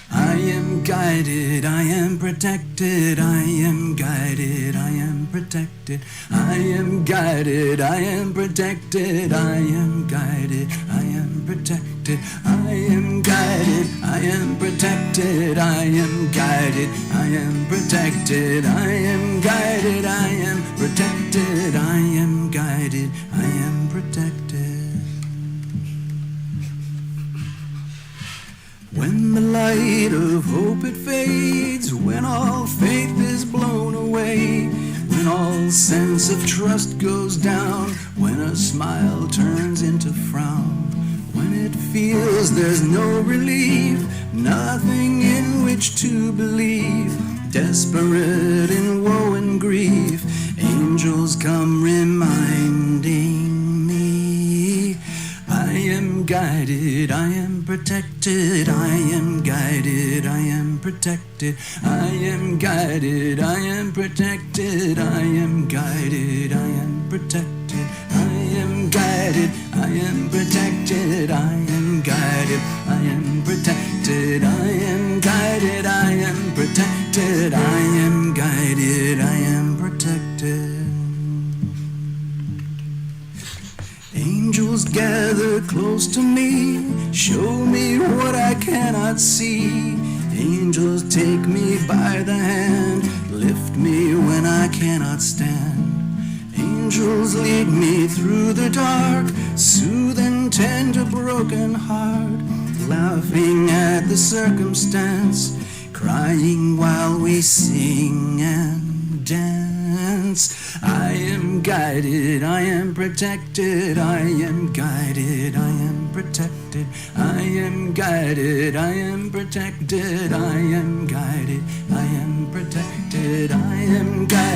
I am guided, I am protected, I am guided, I am protected, I am guided, I am protected, I am guided, I am protected, I am guided, I am protected, I am guided, I am protected, I am guided, I am protected, I am guided, I am protected. When the light of hope it fades, when all faith is blown away, when all sense of trust goes down, when a smile turns into frown, when it feels there's no relief, nothing in which to believe, desperate in woe and grief, angels come reminding me, I am guided, I am protected, I am guided, I am protected, I am guided, I am protected, I am guided, I am protected, I am guided, I am protected, I am guided, I am protected, I am guided, I am protected, I am guided, I am protected. Angels gather close to me, show me what I cannot see. Angels take me by the hand, lift me when I cannot stand. Angels lead me through the dark, soothe and tend a broken heart, laughing at the circumstance, crying while we sing and dance. I am guided, I am protected, I am guided, I am protected, I am guided, I am protected, I am guided, I am protected, I am guided.